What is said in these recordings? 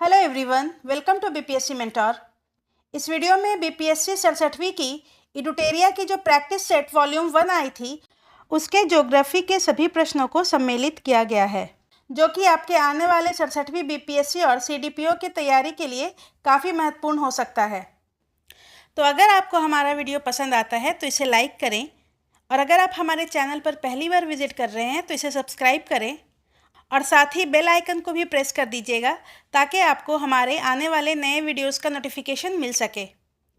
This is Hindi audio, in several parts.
Hello everyone, welcome to BPSC mentor. इस वीडियो में बीपीएससी 67वीं की इडुटेरिया की जो प्रैक्टिस सेट वॉल्यूम 1 आई थी उसके ज्योग्राफी के सभी प्रश्नों को सम्मिलित किया गया है, जो कि आपके आने वाले 67वीं बीपीएससी और सीडीपीओ की तैयारी के लिए काफ़ी महत्वपूर्ण हो सकता है। तो अगर आपको हमारा वीडियो पसंद आता है तो इसे लाइक करें, और अगर आप हमारे चैनल पर पहली बार विजिट कर रहे हैं तो इसे सब्सक्राइब करें और साथ ही बेल आइकन को भी प्रेस कर दीजिएगा ताकि आपको हमारे आने वाले नए वीडियोस का नोटिफिकेशन मिल सके।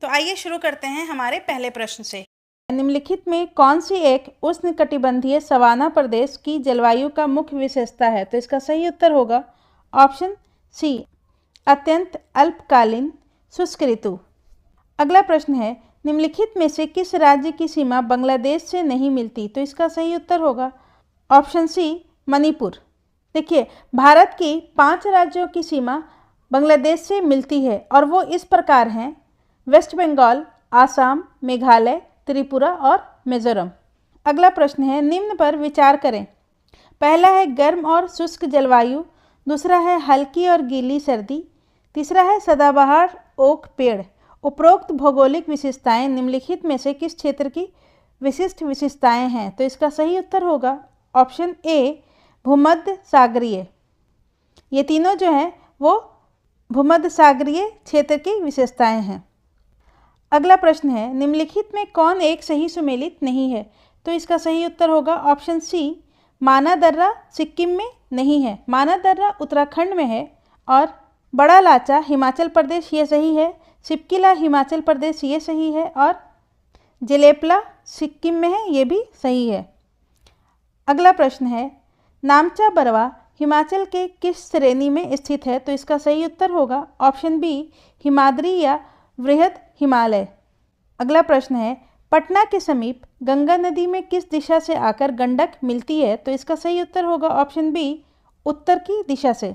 तो आइए शुरू करते हैं हमारे पहले प्रश्न से। निम्नलिखित में कौन सी एक उष्णकटिबंधीय सवाना प्रदेश की जलवायु का मुख्य विशेषता है? तो इसका सही उत्तर होगा ऑप्शन सी, अत्यंत अल्पकालीन शुष्क ऋतु। अगला प्रश्न है, निम्नलिखित में से किस राज्य की सीमा बांग्लादेश से नहीं मिलती? तो इसका सही उत्तर होगा ऑप्शन सी, मणिपुर। देखिए, भारत की 5 राज्यों की सीमा बांग्लादेश से मिलती है और वो इस प्रकार हैं: वेस्ट बंगाल, आसाम, मेघालय, त्रिपुरा और मिजोरम। अगला प्रश्न है, निम्न पर विचार करें। पहला है गर्म और शुष्क जलवायु, दूसरा है हल्की और गीली सर्दी, तीसरा है सदाबहार ओक पेड़। उपरोक्त भौगोलिक विशेषताएं निम्नलिखित में से किस क्षेत्र की विशिष्ट विशेषताएं हैं? तो इसका सही उत्तर होगा ऑप्शन ए, भूमध्य सागरीय। ये तीनों जो हैं वो भूमध्य सागरीय क्षेत्र की विशेषताएं हैं। अगला प्रश्न है, निम्नलिखित में कौन एक सही सुमेलित नहीं है? तो इसका सही उत्तर होगा ऑप्शन सी, माना दर्रा सिक्किम में नहीं है। माना दर्रा उत्तराखंड में है और बड़ा लाचा हिमाचल प्रदेश, ये सही है। सिपकिला हिमाचल प्रदेश, ये सही है। और जलेपला सिक्किम में है, ये भी सही है। अगला प्रश्न है, नामचा बरवा हिमाचल के किस श्रेणी में स्थित है? तो इसका सही उत्तर होगा ऑप्शन बी, हिमाद्री या वृहद हिमालय। अगला प्रश्न है, पटना के समीप गंगा नदी में किस दिशा से आकर गंडक मिलती है? तो इसका सही उत्तर होगा ऑप्शन बी, उत्तर की दिशा से।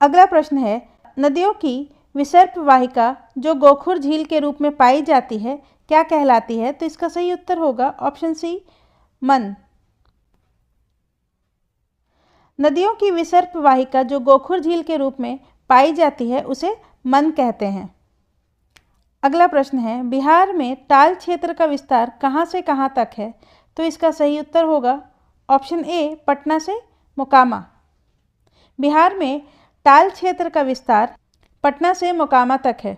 अगला प्रश्न है, नदियों की विसर्प वाहिका जो गोखुर झील के रूप में पाई जाती है क्या कहलाती है? तो इसका सही उत्तर होगा ऑप्शन सी, मन। नदियों की विसर्प वाहिका जो गोखुर झील के रूप में पाई जाती है उसे मन कहते हैं। अगला प्रश्न है, बिहार में टाल क्षेत्र का विस्तार कहाँ से कहाँ तक है? तो इसका सही उत्तर होगा ऑप्शन ए, पटना से मोकामा। बिहार में टाल क्षेत्र का विस्तार पटना से मोकामा तक है।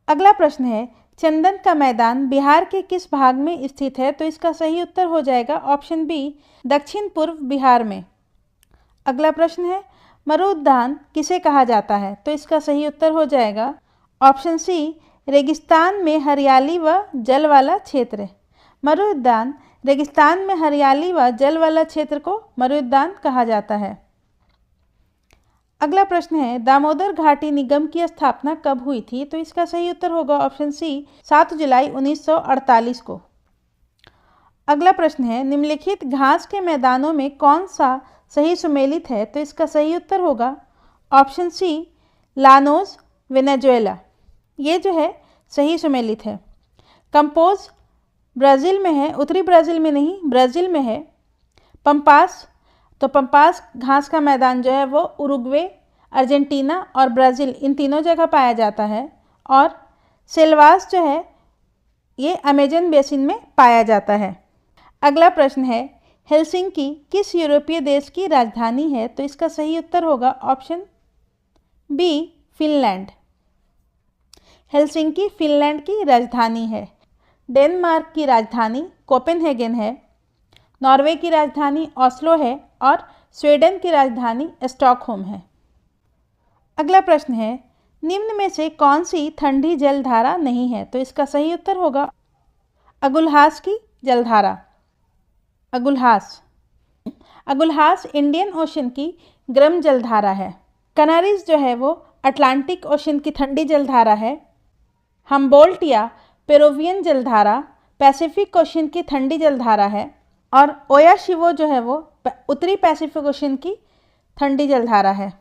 अगला प्रश्न है, चंदन का मैदान बिहार के किस भाग में स्थित है? तो इसका सही उत्तर हो जाएगा ऑप्शन बी, दक्षिण पूर्व बिहार में। अगला प्रश्न है, मरु उद्यान किसे कहा जाता है? तो इसका सही उत्तर हो जाएगा ऑप्शन सी, रेगिस्तान में हरियाली व जल वाला क्षेत्र। मरु उद्यान रेगिस्तान में हरियाली व जल वाला क्षेत्र को मरु उद्यान कहा जाता है। अगला प्रश्न है, दामोदर घाटी निगम की स्थापना कब हुई थी? तो इसका सही उत्तर होगा ऑप्शन सी, 7 जुलाई 1948 को। अगला प्रश्न है, निम्नलिखित घास के मैदानों में कौन सा सही सुमेलित है? तो इसका सही उत्तर होगा ऑप्शन सी, लानोस वेनेजुएला। ये जो है सही सुमेलित है। कंपोज ब्राज़ील में है, उत्तरी ब्राज़ील में नहीं, ब्राज़ील में है। पंपास, तो पंपास घास का मैदान जो है वो उरुग्वे, अर्जेंटीना और ब्राज़ील, इन तीनों जगह पाया जाता है। और सेल्वास जो है ये अमेजन बेसिन में पाया जाता है। अगला प्रश्न है, हेलसिंकी किस यूरोपीय देश की राजधानी है? तो इसका सही उत्तर होगा option B, Finland. Helsinki Finland की राजधानी है। डेनमार्क की राजधानी कोपेनहेगन है। नॉर्वे की राजधानी ऑस्लो है और स्वीडन की राजधानी स्टॉकहोम है। अगला प्रश्न है, निम्न में से कौन सी ठंडी जलधारा नहीं है? तो इसका सही उत्तर होगा अगुलहास की जलधारा। अगुलहास इंडियन ओशन की गर्म जलधारा है। कनारीज जो है वो अटलांटिक ओशन की ठंडी जलधारा है। हम्बोल्ट या पेरुवियन जलधारा पैसिफिक ओशन की ठंडी जलधारा है। और ओयाशिवो जो है वो उत्तरी पैसिफिक ओशन की ठंडी जलधारा है।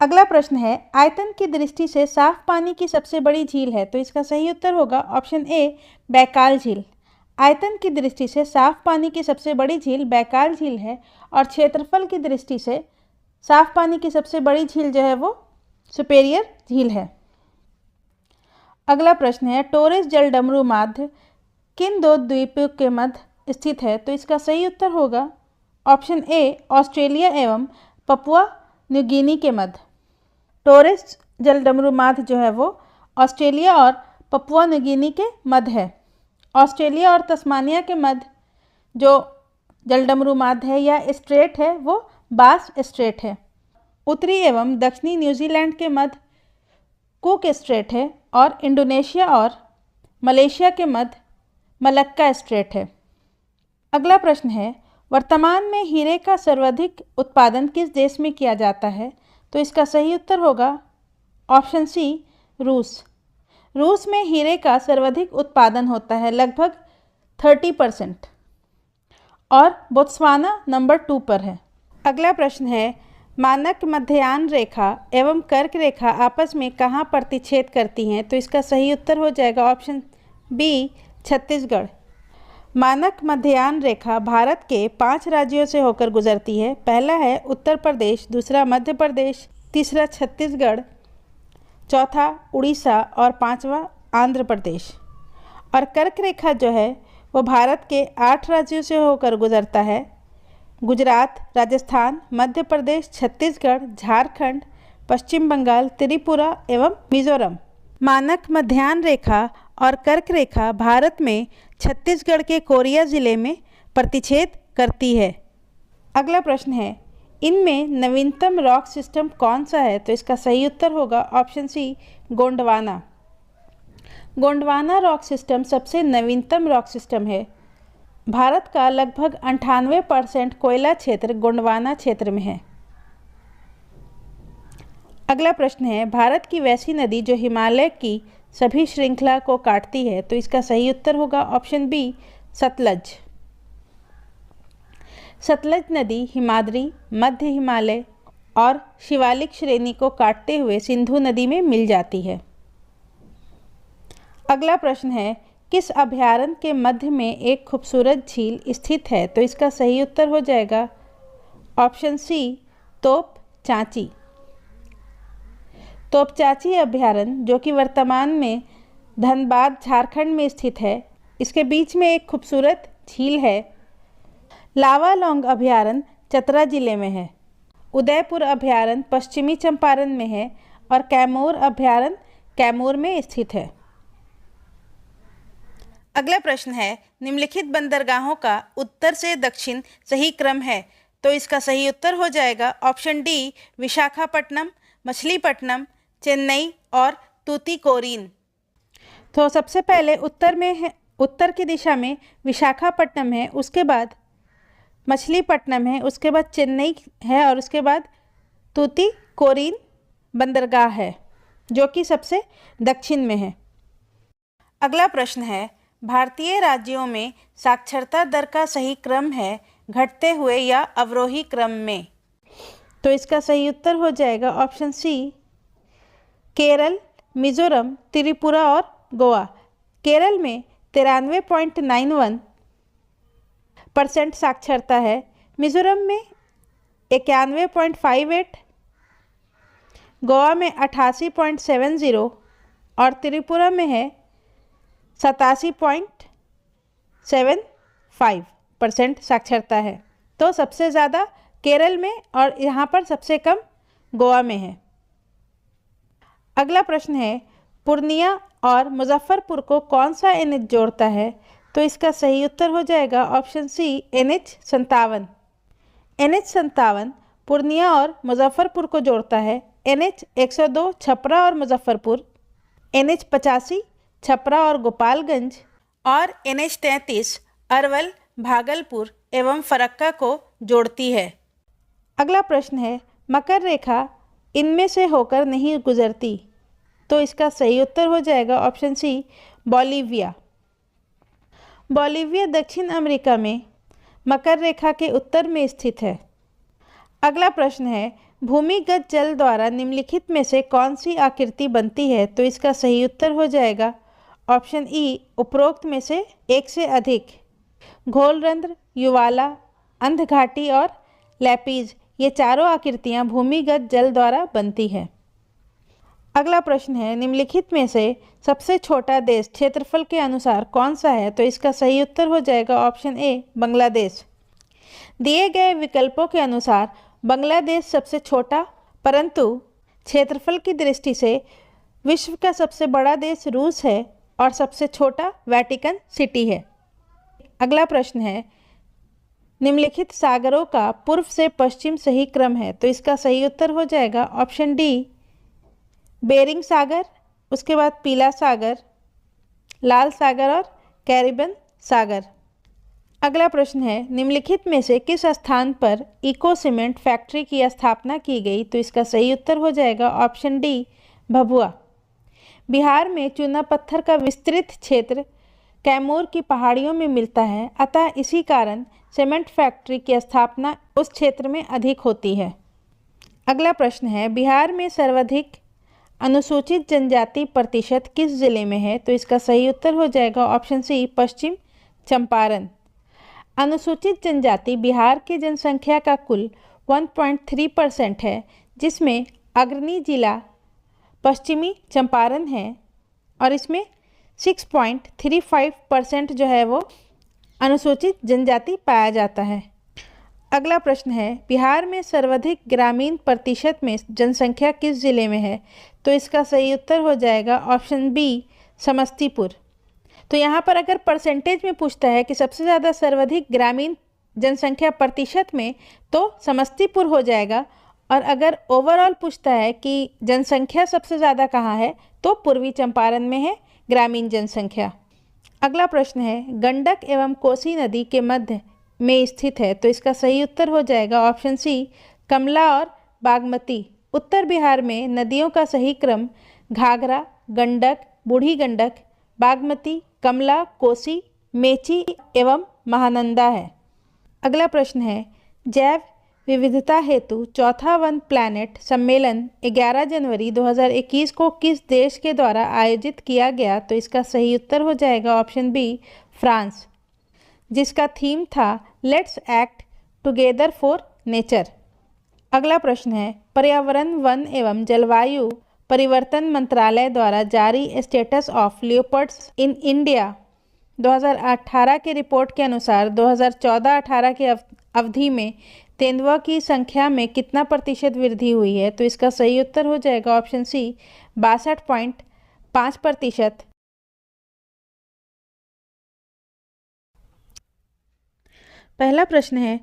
अगला प्रश्न है, आयतन की दृष्टि से साफ पानी की सबसे बड़ी झील है? तो इसका सही उत्तर होगा ऑप्शन ए, बैकाल झील। आयतन की दृष्टि से साफ पानी की सबसे बड़ी झील बैकाल झील है और क्षेत्रफल की दृष्टि से साफ पानी की सबसे बड़ी झील जो है वो सुपेरियर झील है। अगला प्रश्न है, टोरेस जल डमरू माध्य किन दो द्वीपों के मध्य स्थित है? तो इसका सही उत्तर होगा ऑप्शन ए, ऑस्ट्रेलिया एवं पपुआ न्यू गिनी के मध्य। टोरेस जल डमरू माध्य जो है वो ऑस्ट्रेलिया और पपुआ न्यू गिनी के मध्य है। ऑस्ट्रेलिया और तस्मानिया के मध्य जो जलडमरू माध्य है या स्ट्रेट है वो बास स्ट्रेट है। उत्तरी एवं दक्षिणी न्यूजीलैंड के मध्य कुक स्ट्रेट है और इंडोनेशिया और मलेशिया के मध्य मलक्का स्ट्रेट है। अगला प्रश्न है, वर्तमान में हीरे का सर्वाधिक उत्पादन किस देश में किया जाता है? तो इसका सही उत्तर होगा ऑप्शन सी, रूस। रूस में हीरे का सर्वाधिक उत्पादन होता है, लगभग 30%, और बोत्सवाना नंबर 2 पर है। अगला प्रश्न है, मानक मध्याह्न रेखा एवं कर्क रेखा आपस में कहाँ प्रतिच्छेद करती हैं? तो इसका सही उत्तर हो जाएगा ऑप्शन बी, छत्तीसगढ़। मानक मध्याह्न रेखा भारत के 5 राज्यों से होकर गुजरती है। पहला है उत्तर प्रदेश, दूसरा मध्य प्रदेश, तीसरा छत्तीसगढ़, चौथा उड़ीसा और पांचवा आंध्र प्रदेश। और कर्क रेखा जो है वो भारत के 8 राज्यों से होकर गुजरता है। गुजरात, राजस्थान, मध्य प्रदेश, छत्तीसगढ़, झारखंड, पश्चिम बंगाल, त्रिपुरा एवं मिजोरम। मानक मध्याह्न रेखा और कर्क रेखा भारत में छत्तीसगढ़ के कोरिया जिले में प्रतिच्छेद करती है। अगला प्रश्न है, इनमें नवीनतम रॉक सिस्टम कौन सा है? तो इसका सही उत्तर होगा option C, Gondwana. Gondwana rock system सबसे नवीनतम रॉक सिस्टम है। भारत का लगभग 98% कोयला क्षेत्र गोंडवाना क्षेत्र में है। अगला प्रश्न है, भारत की वैसी नदी जो हिमालय की सभी श्रृंखला को काटती है? तो इसका सही उत्तर होगा ऑप्शन बी, सतलज। सतलज नदी हिमाद्री, मध्य हिमालय और शिवालिक श्रेणी को काटते हुए सिंधु नदी में मिल जाती है। अगला प्रश्न है, किस अभयारण्य के मध्य में एक खूबसूरत झील स्थित है? तो इसका सही उत्तर हो जाएगा ऑप्शन सी, तोप चांची। तोपचांची अभयारण्य जो कि वर्तमान में धनबाद, झारखंड में स्थित है, इसके बीच में एक खूबसूरत झील है। लावालौंग अभयारण्य चतरा जिले में है। उदयपुर अभयारण्य पश्चिमी चंपारण में है और कैमूर अभयारण्य कैमूर में स्थित है। अगला प्रश्न है, निम्नलिखित बंदरगाहों का उत्तर से दक्षिण सही क्रम है? तो इसका सही उत्तर हो जाएगा ऑप्शन डी, विशाखापट्टनम, मछलीपट्टनम, चेन्नई और तूतीकोरिन। तो सबसे पहले उत्तर में है, उत्तर की दिशा में विशाखापट्टनम है, उसके बाद मछलीपट्टनम है, उसके बाद चेन्नई है और उसके बाद तूतीकोरिन बंदरगाह है जो कि सबसे दक्षिण में है। अगला प्रश्न है, भारतीय राज्यों में साक्षरता दर का सही क्रम है, घटते हुए या अवरोही क्रम में? तो इसका सही उत्तर हो जाएगा ऑप्शन सी, केरल, मिजोरम, त्रिपुरा और गोवा। केरल में 93.91% साक्षरता है, मिजोरम में 91.58, गोवा में 88.70 और त्रिपुरा में है 87.75% साक्षरता है। तो सबसे ज़्यादा केरल में और यहाँ पर सबसे कम गोवा में है। अगला प्रश्न है, पूर्णिया और मुजफ्फरपुर को कौन सा NH जोड़ता है? तो इसका सही उत्तर हो जाएगा ऑप्शन सी, NH57। NH57 पूर्णिया और मुजफ्फरपुर को जोड़ता है। NH102 छपरा और मुजफ्फरपुर, NH85 छपरा और गोपालगंज और NH33 अरवल, भागलपुर एवं फरक्का को जोड़ती है। अगला प्रश्न है, मकर रेखा इनमें से होकर नहीं गुजरती? तो इसका सही उत्तर हो जाएगा ऑप्शन सी, बोलिविया। बोलिविया दक्षिण अमेरिका में मकर रेखा के उत्तर में स्थित है। अगला प्रश्न है, भूमिगत जल द्वारा निम्नलिखित में से कौन सी आकृति बनती है? तो इसका सही उत्तर हो जाएगा ऑप्शन ई, उपरोक्त में से एक से अधिक। घोलरंध्र, युवाला, अंधघाटी और लैपीज ये चारों आकृतियाँ भूमिगत जल द्वारा बनती है। अगला प्रश्न है, निम्नलिखित में से सबसे छोटा देश क्षेत्रफल के अनुसार कौन सा है? तो इसका सही उत्तर हो जाएगा ऑप्शन ए, बांग्लादेश। दिए गए विकल्पों के अनुसार बांग्लादेश सबसे छोटा परंतु क्षेत्रफल की दृष्टि से विश्व का सबसे बड़ा देश रूस है और सबसे छोटा वेटिकन सिटी है। अगला प्रश्न है, निम्नलिखित सागरों का पूर्व से पश्चिम सही क्रम है? तो इसका सही उत्तर हो जाएगा ऑप्शन डी, बेरिंग सागर, उसके बाद पीला सागर, लाल सागर और कैरिबियन सागर। अगला प्रश्न है, निम्नलिखित में से किस स्थान पर इको सीमेंट फैक्ट्री की स्थापना की गई? तो इसका सही उत्तर हो जाएगा ऑप्शन डी, भभुआ। बिहार में चूना पत्थर का विस्तृत क्षेत्र कैमूर की पहाड़ियों में मिलता है, अतः इसी कारण सीमेंट फैक्ट्री की स्थापना उस क्षेत्र में अधिक होती है। अगला प्रश्न है, बिहार में सर्वाधिक अनुसूचित जनजाति प्रतिशत किस जिले में है? तो इसका सही उत्तर हो जाएगा ऑप्शन सी, पश्चिम चंपारण। अनुसूचित जनजाति बिहार की जनसंख्या का कुल 1.3% है, जिसमें अग्रणी जिला पश्चिमी चंपारण है और इसमें 6.35% जो है वो अनुसूचित जनजाति पाया जाता है। अगला प्रश्न है, बिहार में सर्वाधिक ग्रामीण प्रतिशत में जनसंख्या किस जिले में है? तो इसका सही उत्तर हो जाएगा ऑप्शन बी, समस्तीपुर। तो यहाँ पर अगर परसेंटेज में पूछता है कि सबसे ज़्यादा सर्वाधिक ग्रामीण जनसंख्या प्रतिशत में, तो समस्तीपुर हो जाएगा, और अगर ओवरऑल पूछता है कि जनसंख्या सबसे ज़्यादा कहाँ है, तो पूर्वी चंपारण में है ग्रामीण जनसंख्या। अगला प्रश्न है, गंडक एवं कोसी नदी के मध्य में स्थित है? तो इसका सही उत्तर हो जाएगा ऑप्शन सी, कमला और बागमती। उत्तर बिहार में नदियों का सही क्रम घाघरा, गंडक, बूढ़ी गंडक, बागमती, कमला, कोसी, मेची एवं महानंदा है। अगला प्रश्न है, जैव विविधता हेतु चौथा वन प्लैनेट सम्मेलन 11 जनवरी 2021 को किस देश के द्वारा आयोजित किया गया? तो इसका सही उत्तर हो जाएगा ऑप्शन बी, फ्रांस, जिसका थीम था let's act together for nature. अगला प्रश्न है, पर्यावरण, वन एवं जलवायु परिवर्तन मंत्रालय द्वारा जारी status of leopards in India 2018 के रिपोर्ट के अनुसार 2014-18 के अवधि में तेंदुआ की संख्या में कितना प्रतिशत वृद्धि हुई है? तो इसका सही उत्तर हो जाएगा ऑप्शन सी, 62.5%। पहला प्रश्न है,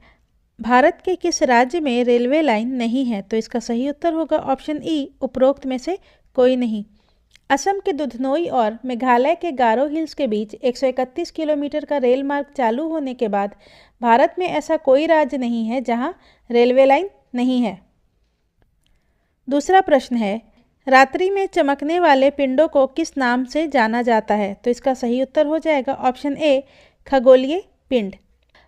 भारत के किस राज्य में रेलवे लाइन नहीं है? तो इसका सही उत्तर होगा ऑप्शन ई, उपरोक्त में से कोई नहीं। असम के दुधनोई और मेघालय के गारो हिल्स के बीच 131 किलोमीटर का रेल मार्ग चालू होने के बाद भारत में ऐसा कोई राज्य नहीं है जहां रेलवे लाइन नहीं है। दूसरा प्रश्न है, रात्रि में चमकने वाले पिंडों को किस नाम से जाना जाता है? तो इसका सही उत्तर हो जाएगा ऑप्शन ए, खगोलीय पिंड।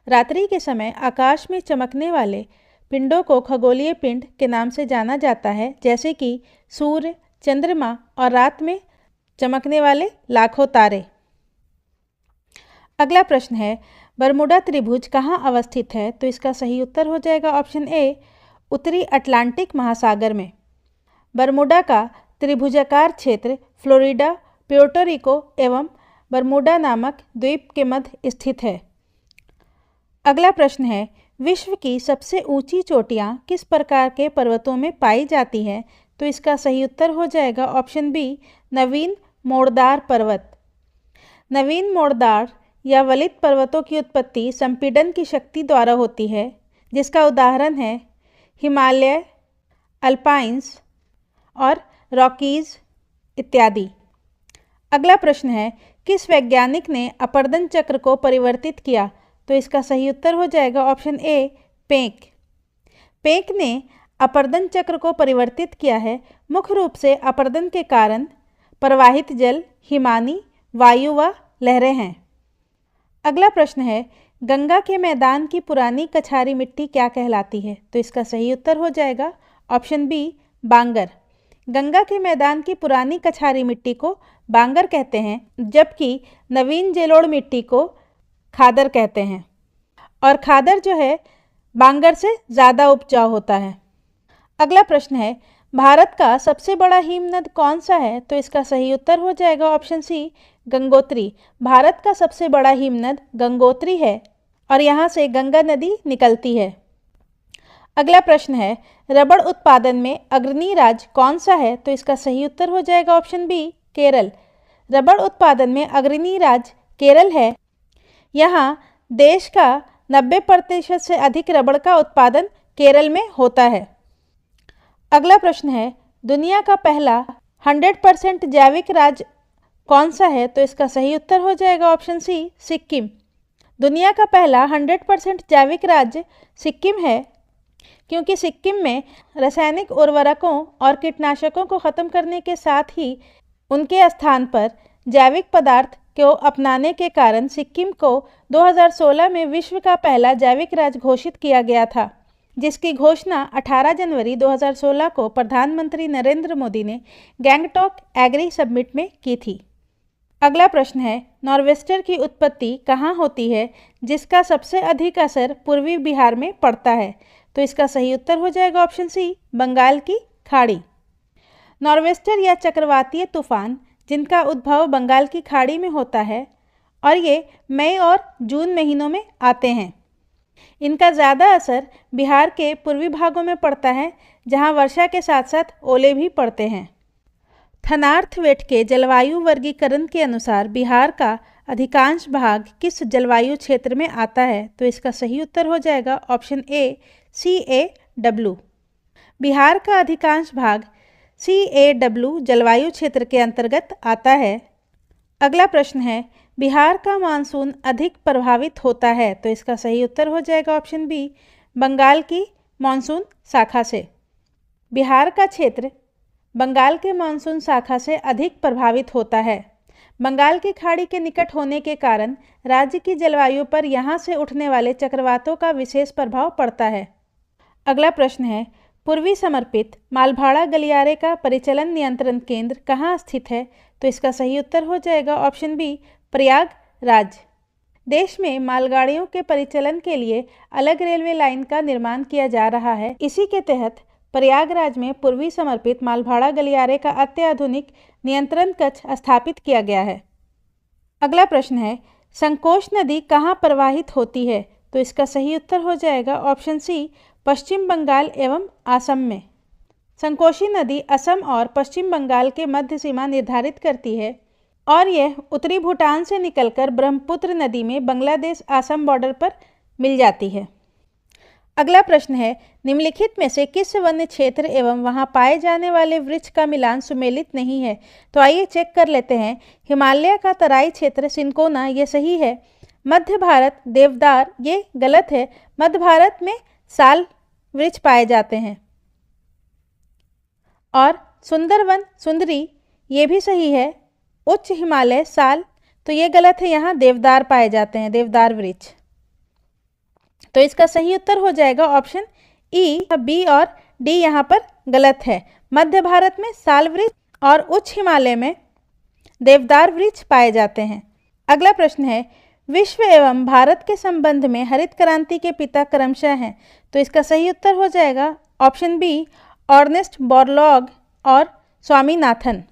रात्रि के समय आकाश में चमकने वाले पिंडों को खगोलीय पिंड के नाम से जाना जाता है, जैसे कि सूर्य, चंद्रमा और रात में चमकने वाले लाखों तारे। अगला प्रश्न है, बरमुडा त्रिभुज कहाँ अवस्थित है? तो इसका सही उत्तर हो जाएगा ऑप्शन ए, उत्तरी अटलांटिक महासागर में। बरमुडा का त्रिभुजाकार क्षेत्र फ्लोरिडा, प्यूर्टो रिको एवं बरमुडा नामक द्वीप के मध्य स्थित है। अगला प्रश्न है, विश्व की सबसे ऊंची चोटियां किस प्रकार के पर्वतों में पाई जाती हैं? तो इसका सही उत्तर हो जाएगा ऑप्शन बी, नवीन मोड़दार पर्वत। नवीन मोड़दार या वलित पर्वतों की उत्पत्ति संपीड़न की शक्ति द्वारा होती है, जिसका उदाहरण है हिमालय, अल्पाइंस और रॉकीज इत्यादि। अगला प्रश्न है, किस वैज्ञानिक ने अपर्दन चक्र को परिवर्तित किया? तो इसका सही उत्तर हो जाएगा ऑप्शन ए, पेंक। पेंक ने अपर्दन चक्र को परिवर्तित किया है। मुख्य रूप से अपर्दन के कारण प्रवाहित जल, हिमानी, वायु व लहरें हैं। अगला प्रश्न है, गंगा के मैदान की पुरानी कछारी मिट्टी क्या कहलाती है? तो इसका सही उत्तर हो जाएगा ऑप्शन बी, बांगर। गंगा के मैदान की पुरानी कछारी मिट्टी को बांगर कहते हैं, जबकि नवीन जेलोड़ मिट्टी को खादर कहते हैं। और खादर जो है बांगर से ज़्यादा उपजाऊ होता है। अगला प्रश्न है, भारत का सबसे बड़ा हिमनद कौन सा है? तो इसका सही उत्तर हो जाएगा ऑप्शन सी, गंगोत्री। भारत का सबसे बड़ा हिमनद गंगोत्री है और यहाँ से गंगा नदी निकलती है। अगला प्रश्न है, रबड़ उत्पादन में अग्रणी राज्य कौन सा है? तो इसका सही उत्तर हो जाएगा ऑप्शन बी, केरल। रबड़ उत्पादन में अग्रणी राज्य केरल है। यहाँ देश का 90% से अधिक रबड़ का उत्पादन केरल में होता है। अगला प्रश्न है, दुनिया का पहला 100% जैविक राज्य कौन सा है? तो इसका सही उत्तर हो जाएगा ऑप्शन सी, सिक्किम। दुनिया का पहला 100% जैविक राज्य सिक्किम है, क्योंकि सिक्किम में रासायनिक उर्वरकों और कीटनाशकों को ख़त्म करने के साथ ही उनके स्थान पर जैविक पदार्थ को अपनाने के कारण सिक्किम को 2016 में विश्व का पहला जैविक राज्य घोषित किया गया था, जिसकी घोषणा 18 जनवरी 2016 को प्रधानमंत्री नरेंद्र मोदी ने गैंगटॉक एग्री समिट में की थी। अगला प्रश्न है, नॉर्वेस्टर की उत्पत्ति कहाँ होती है, जिसका सबसे अधिक असर पूर्वी बिहार में पड़ता है? तो इसका सही उत्तर हो जाएगा ऑप्शन सी, बंगाल की खाड़ी। नॉर्वेस्टर या चक्रवातीय तूफान जिनका उद्भव बंगाल की खाड़ी में होता है और ये मई और जून महीनों में आते हैं। इनका ज़्यादा असर बिहार के पूर्वी भागों में पड़ता है, जहाँ वर्षा के साथ साथ ओले भी पड़ते हैं। थनार्थवेट के जलवायु वर्गीकरण के अनुसार बिहार का अधिकांश भाग किस जलवायु क्षेत्र में आता है? तो इसका सही उत्तर हो जाएगा ऑप्शन ए, CAW। बिहार का अधिकांश भाग CAW जलवायु क्षेत्र के अंतर्गत आता है। अगला प्रश्न है, बिहार का मानसून अधिक प्रभावित होता है? तो इसका सही उत्तर हो जाएगा ऑप्शन बी, बंगाल की मानसून शाखा से। बिहार का क्षेत्र बंगाल के मानसून शाखा से अधिक प्रभावित होता है। बंगाल की खाड़ी के निकट होने के कारण राज्य की जलवायु पर यहाँ से उठने वाले चक्रवातों का विशेष प्रभाव पड़ता है। अगला प्रश्न है, पूर्वी समर्पित मालभाड़ा गलियारे का परिचालन नियंत्रण केंद्र कहाँ स्थित है? तो इसका सही उत्तर हो जाएगा ऑप्शन बी, प्रयागराज। देश में मालगाड़ियों के परिचालन के लिए अलग रेलवे लाइन का निर्माण किया जा रहा है। इसी के तहत प्रयागराज में पूर्वी समर्पित मालभाड़ा गलियारे का अत्याधुनिक नियंत्रण कक्ष स्थापित किया गया है। अगला प्रश्न है, संकोश नदी कहाँ प्रवाहित होती है? तो इसका सही उत्तर हो जाएगा ऑप्शन सी, पश्चिम बंगाल एवं असम में। संकोशी नदी असम और पश्चिम बंगाल के मध्य सीमा निर्धारित करती है और यह उत्तरी भूटान से निकलकर ब्रह्मपुत्र नदी में बांग्लादेश असम बॉर्डर पर मिल जाती है। अगला प्रश्न है, निम्नलिखित में से किस वन्य क्षेत्र एवं वहां पाए जाने वाले वृक्ष का मिलान सुमेलित नहीं है? तो आइए चेक कर लेते हैं। हिमालय का तराई क्षेत्र सिनकोना, ये सही है। मध्य भारत देवदार, ये गलत है। मध्य भारत में साल वृक्ष पाए जाते हैं। और सुंदरवन सुंदरी, ये भी सही है। उच्च हिमालय साल, तो ये गलत है, यहाँ देवदार पाए जाते हैं, देवदार वृक्ष। तो इसका सही उत्तर हो जाएगा ऑप्शन ई, बी और डी यहाँ पर गलत है। मध्य भारत में साल वृक्ष और उच्च हिमालय में देवदार वृक्ष पाए जाते हैं। अगला प्रश्न है, विश्व एवं भारत के संबंध में हरित क्रांति के पिता क्रमशः हैं? तो इसका सही उत्तर हो जाएगा ऑप्शन बी, अर्नेस्ट बोरलॉग और स्वामीनाथन।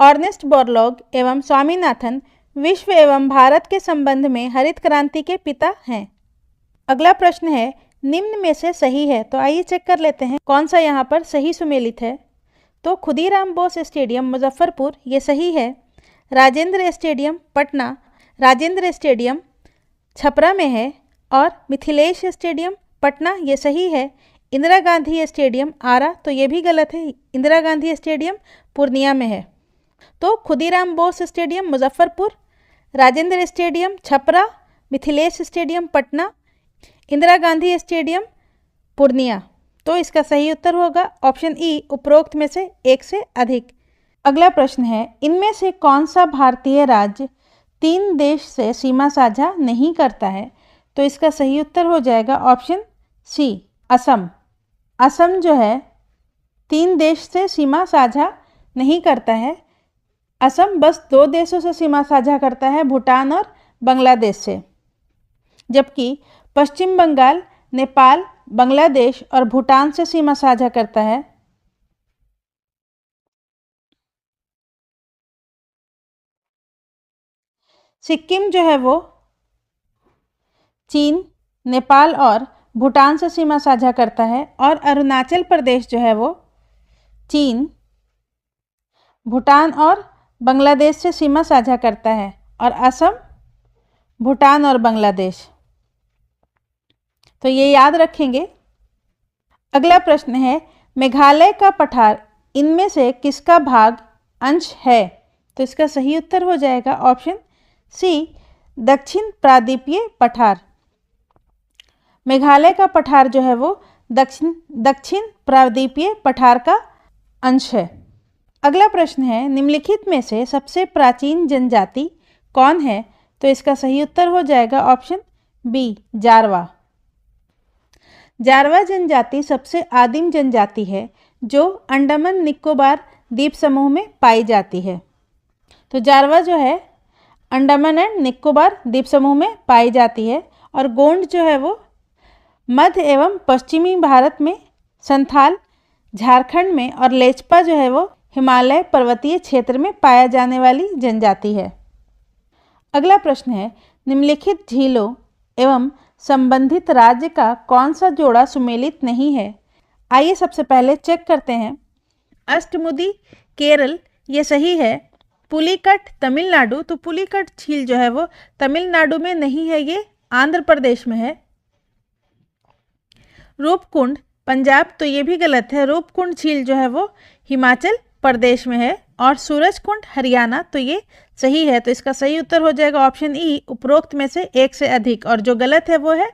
अर्नेस्ट बोरलॉग एवं स्वामीनाथन विश्व एवं भारत के संबंध में हरित क्रांति के पिता हैं। अगला प्रश्न है, निम्न में से सही है? तो आइए चेक कर लेते हैं कौन सा यहाँ पर सही सुमेलित है। तो खुदीराम बोस स्टेडियम मुजफ्फरपुर, ये सही है। राजेंद्र स्टेडियम पटना, राजेंद्र स्टेडियम छपरा में है। और मिथिलेश स्टेडियम पटना, ये सही है। इंदिरा गांधी स्टेडियम आरा, तो ये भी गलत है। इंदिरा गांधी स्टेडियम पूर्णिया में है। तो Khudiram Bose stadium Muzaffarpur, Rajendra stadium Chhapra, Mithilesh stadium Patna, Indira Gandhi stadium Purnia. तो इसका सही उत्तर होगा ऑप्शन ई, उपरोक्त में से एक से अधिक। अगला प्रश्न है, इनमें से कौन सा भारतीय राज्य 3 देश से सीमा साझा नहीं करता है? तो इसका सही उत्तर हो जाएगा ऑप्शन सी, असम। असम जो है 3 देश से सीमा साझा नहीं करता है। असम बस 2 देशों से सीमा साझा करता है, भूटान और बांग्लादेश से। जबकि पश्चिम बंगाल नेपाल, बांग्लादेश और भूटान से सीमा साझा करता है? सिक्किम जो है वो चीन, नेपाल और भूटान से सीमा साझा करता है, और अरुणाचल प्रदेश जो है वो चीन, भूटान और बांग्लादेश से सीमा साझा करता है, और असम, भूटान और बांग्लादेश। तो ये याद रखेंगे। अगला प्रश्न है, मेघालय का पठार इनमें से किसका भाग अंश है? तो इसका सही उत्तर हो जाएगा ऑप्शन सी, दक्षिण प्रायद्वीपीय पठार। मेघालय का पठार जो है वो दक्षिण प्रायद्वीपीय पठार का अंश है। अगला प्रश्न है, निम्नलिखित में से सबसे प्राचीन जनजाति कौन है? तो इसका सही उत्तर हो जाएगा ऑप्शन बी, जारवा। जारवा जनजाति सबसे आदिम जनजाति है जो अंडमान निकोबार द्वीप समूह में पाई जाती है। तो जारवा जो है अंडमान एंड निकोबार द्वीप समूह में पाई जाती है, और गोंड जो है वो मध्य एवं पश्चिमी भारत में, संथाल झारखंड में, और लेचपा जो है वो हिमालय पर्वतीय क्षेत्र में पाया जाने वाली जनजाति है। अगला प्रश्न है, निम्नलिखित झीलों एवं संबंधित राज्य का कौन सा जोड़ा सुमेलित नहीं है? आइए सबसे पहले चेक करते हैं। अष्टमुदी केरल, ये सही है। पुलिकट तमिलनाडु, तो पुलिकट झील जो है वो तमिलनाडु में नहीं है, ये आंध्र प्रदेश में है। रूपकुंड पंजाब, तो ये भी गलत है। रूपकुंड झील जो है वो हिमाचल प्रदेश में है। और सूरजकुंड हरियाणा, तो ये सही है। तो इसका सही उत्तर हो जाएगा ऑप्शन ई, उपरोक्त में से एक से अधिक। और जो गलत है वो है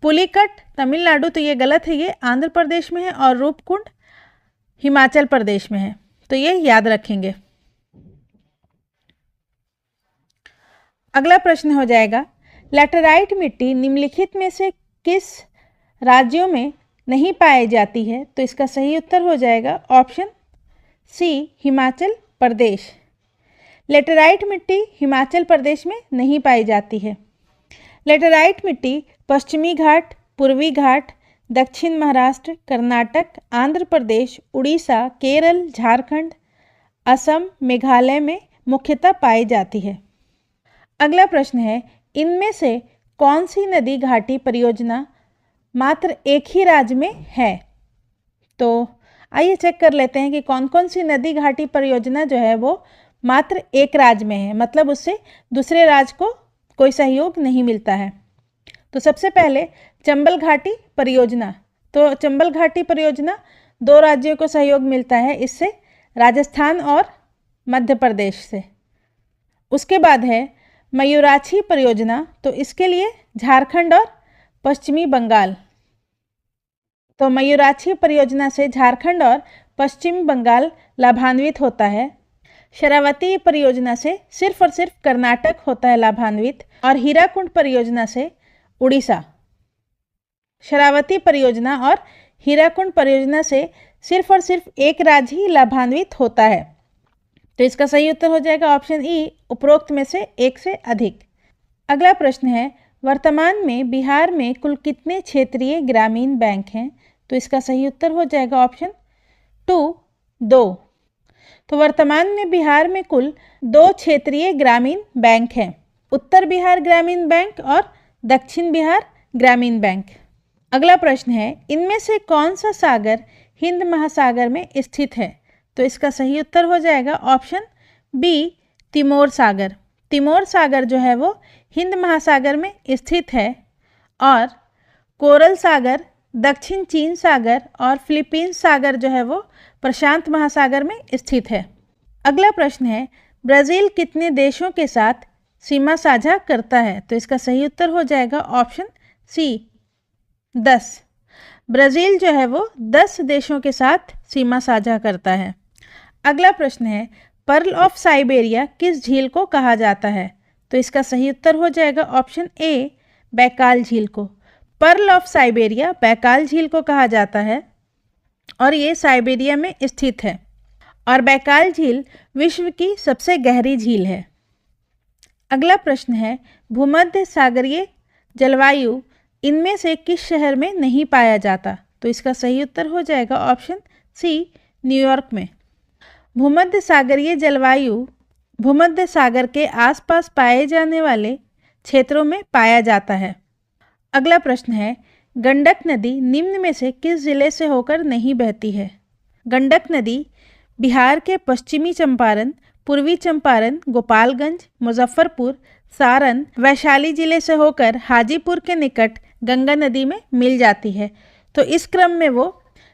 पुलिकट तमिलनाडु, तो ये गलत है, ये आंध्र प्रदेश में है, और रूपकुंड हिमाचल प्रदेश में है। तो ये याद रखेंगे। अगला प्रश्न हो जाएगा, लैटेराइट मिट्टी निम्नलिखित में से किस राज्यों में नहीं पाई जाती है? तो इसका सही उत्तर हो जाएगा ऑप्शन सी, हिमाचल प्रदेश। लेटेराइट मिट्टी हिमाचल प्रदेश में नहीं पाई जाती है। लेटेराइट मिट्टी पश्चिमी घाट, पूर्वी घाट, दक्षिण महाराष्ट्र, कर्नाटक, आंध्र प्रदेश, उड़ीसा, केरल, झारखंड, असम, मेघालय में मुख्यतः पाई जाती है। अगला प्रश्न है, इनमें से कौन सी नदी घाटी परियोजना मात्र एक ही राज्य में है? तो आइए चेक कर लेते हैं कि कौन कौन सी नदी घाटी परियोजना जो है वो मात्र एक राज्य में है, मतलब उससे दूसरे राज्य को कोई सहयोग नहीं मिलता है। तो सबसे पहले चंबल घाटी परियोजना, तो चंबल घाटी परियोजना 2 राज्यों को सहयोग मिलता है, इससे राजस्थान और मध्य प्रदेश से। उसके बाद है मयूराक्षी परियोजना, तो इसके लिए झारखंड और पश्चिमी बंगाल। तो मयूराक्षी परियोजना से झारखंड और पश्चिम बंगाल लाभान्वित होता है। शरावती परियोजना से सिर्फ और सिर्फ कर्नाटक होता है लाभान्वित, और हीराकुंड परियोजना से उड़ीसा। शरावती परियोजना और हीराकुंड परियोजना से सिर्फ और सिर्फ एक राज्य ही लाभान्वित होता है। तो इसका सही उत्तर हो जाएगा ऑप्शन ई, उपरोक्त में से एक से अधिक। अगला प्रश्न है, वर्तमान में बिहार में कुल कितने क्षेत्रीय ग्रामीण बैंक हैं? तो इसका सही उत्तर हो जाएगा ऑप्शन 2। तो वर्तमान में बिहार में कुल 2 क्षेत्रीय ग्रामीण बैंक हैं, उत्तर बिहार ग्रामीण बैंक और दक्षिण बिहार ग्रामीण बैंक। अगला प्रश्न है, इनमें से कौन सा सागर हिंद महासागर में स्थित है? तो इसका सही उत्तर हो जाएगा ऑप्शन बी, तिमोर सागर। तिमोर सागर जो है वो हिंद महासागर में स्थित है, और कोरल सागर, दक्षिण चीन सागर और फिलीपींस सागर जो है वो प्रशांत महासागर में स्थित है। अगला प्रश्न है, ब्राज़ील कितने देशों के साथ सीमा साझा करता है? तो इसका सही उत्तर हो जाएगा ऑप्शन सी, 10। ब्राज़ील जो है वो 10 देशों के साथ सीमा साझा करता है। अगला प्रश्न है, पर्ल ऑफ साइबेरिया किस झील को कहा जाता है? तो इसका सही उत्तर हो जाएगा ऑप्शन ए, बैकाल झील को। पर्ल ऑफ साइबेरिया बैकाल झील को कहा जाता है, और ये साइबेरिया में स्थित है, और बैकाल झील विश्व की सबसे गहरी झील है। अगला प्रश्न है, भूमध्य सागरीय जलवायु इनमें से किस शहर में नहीं पाया जाता? तो इसका सही उत्तर हो जाएगा ऑप्शन सी, न्यूयॉर्क में। भूमध्य सागरीय जलवायु भूमध्य सागर के आसपास पाए जाने वाले क्षेत्रों में पाया जाता है। अगला प्रश्न है, गंडक नदी निम्न में से किस जिले से होकर नहीं बहती है? गंडक नदी बिहार के पश्चिमी चंपारण, पूर्वी चंपारण, गोपालगंज, मुजफ्फरपुर, सारण, वैशाली जिले से होकर हाजीपुर के निकट गंगा नदी में मिल जाती है। तो इस क्रम में वो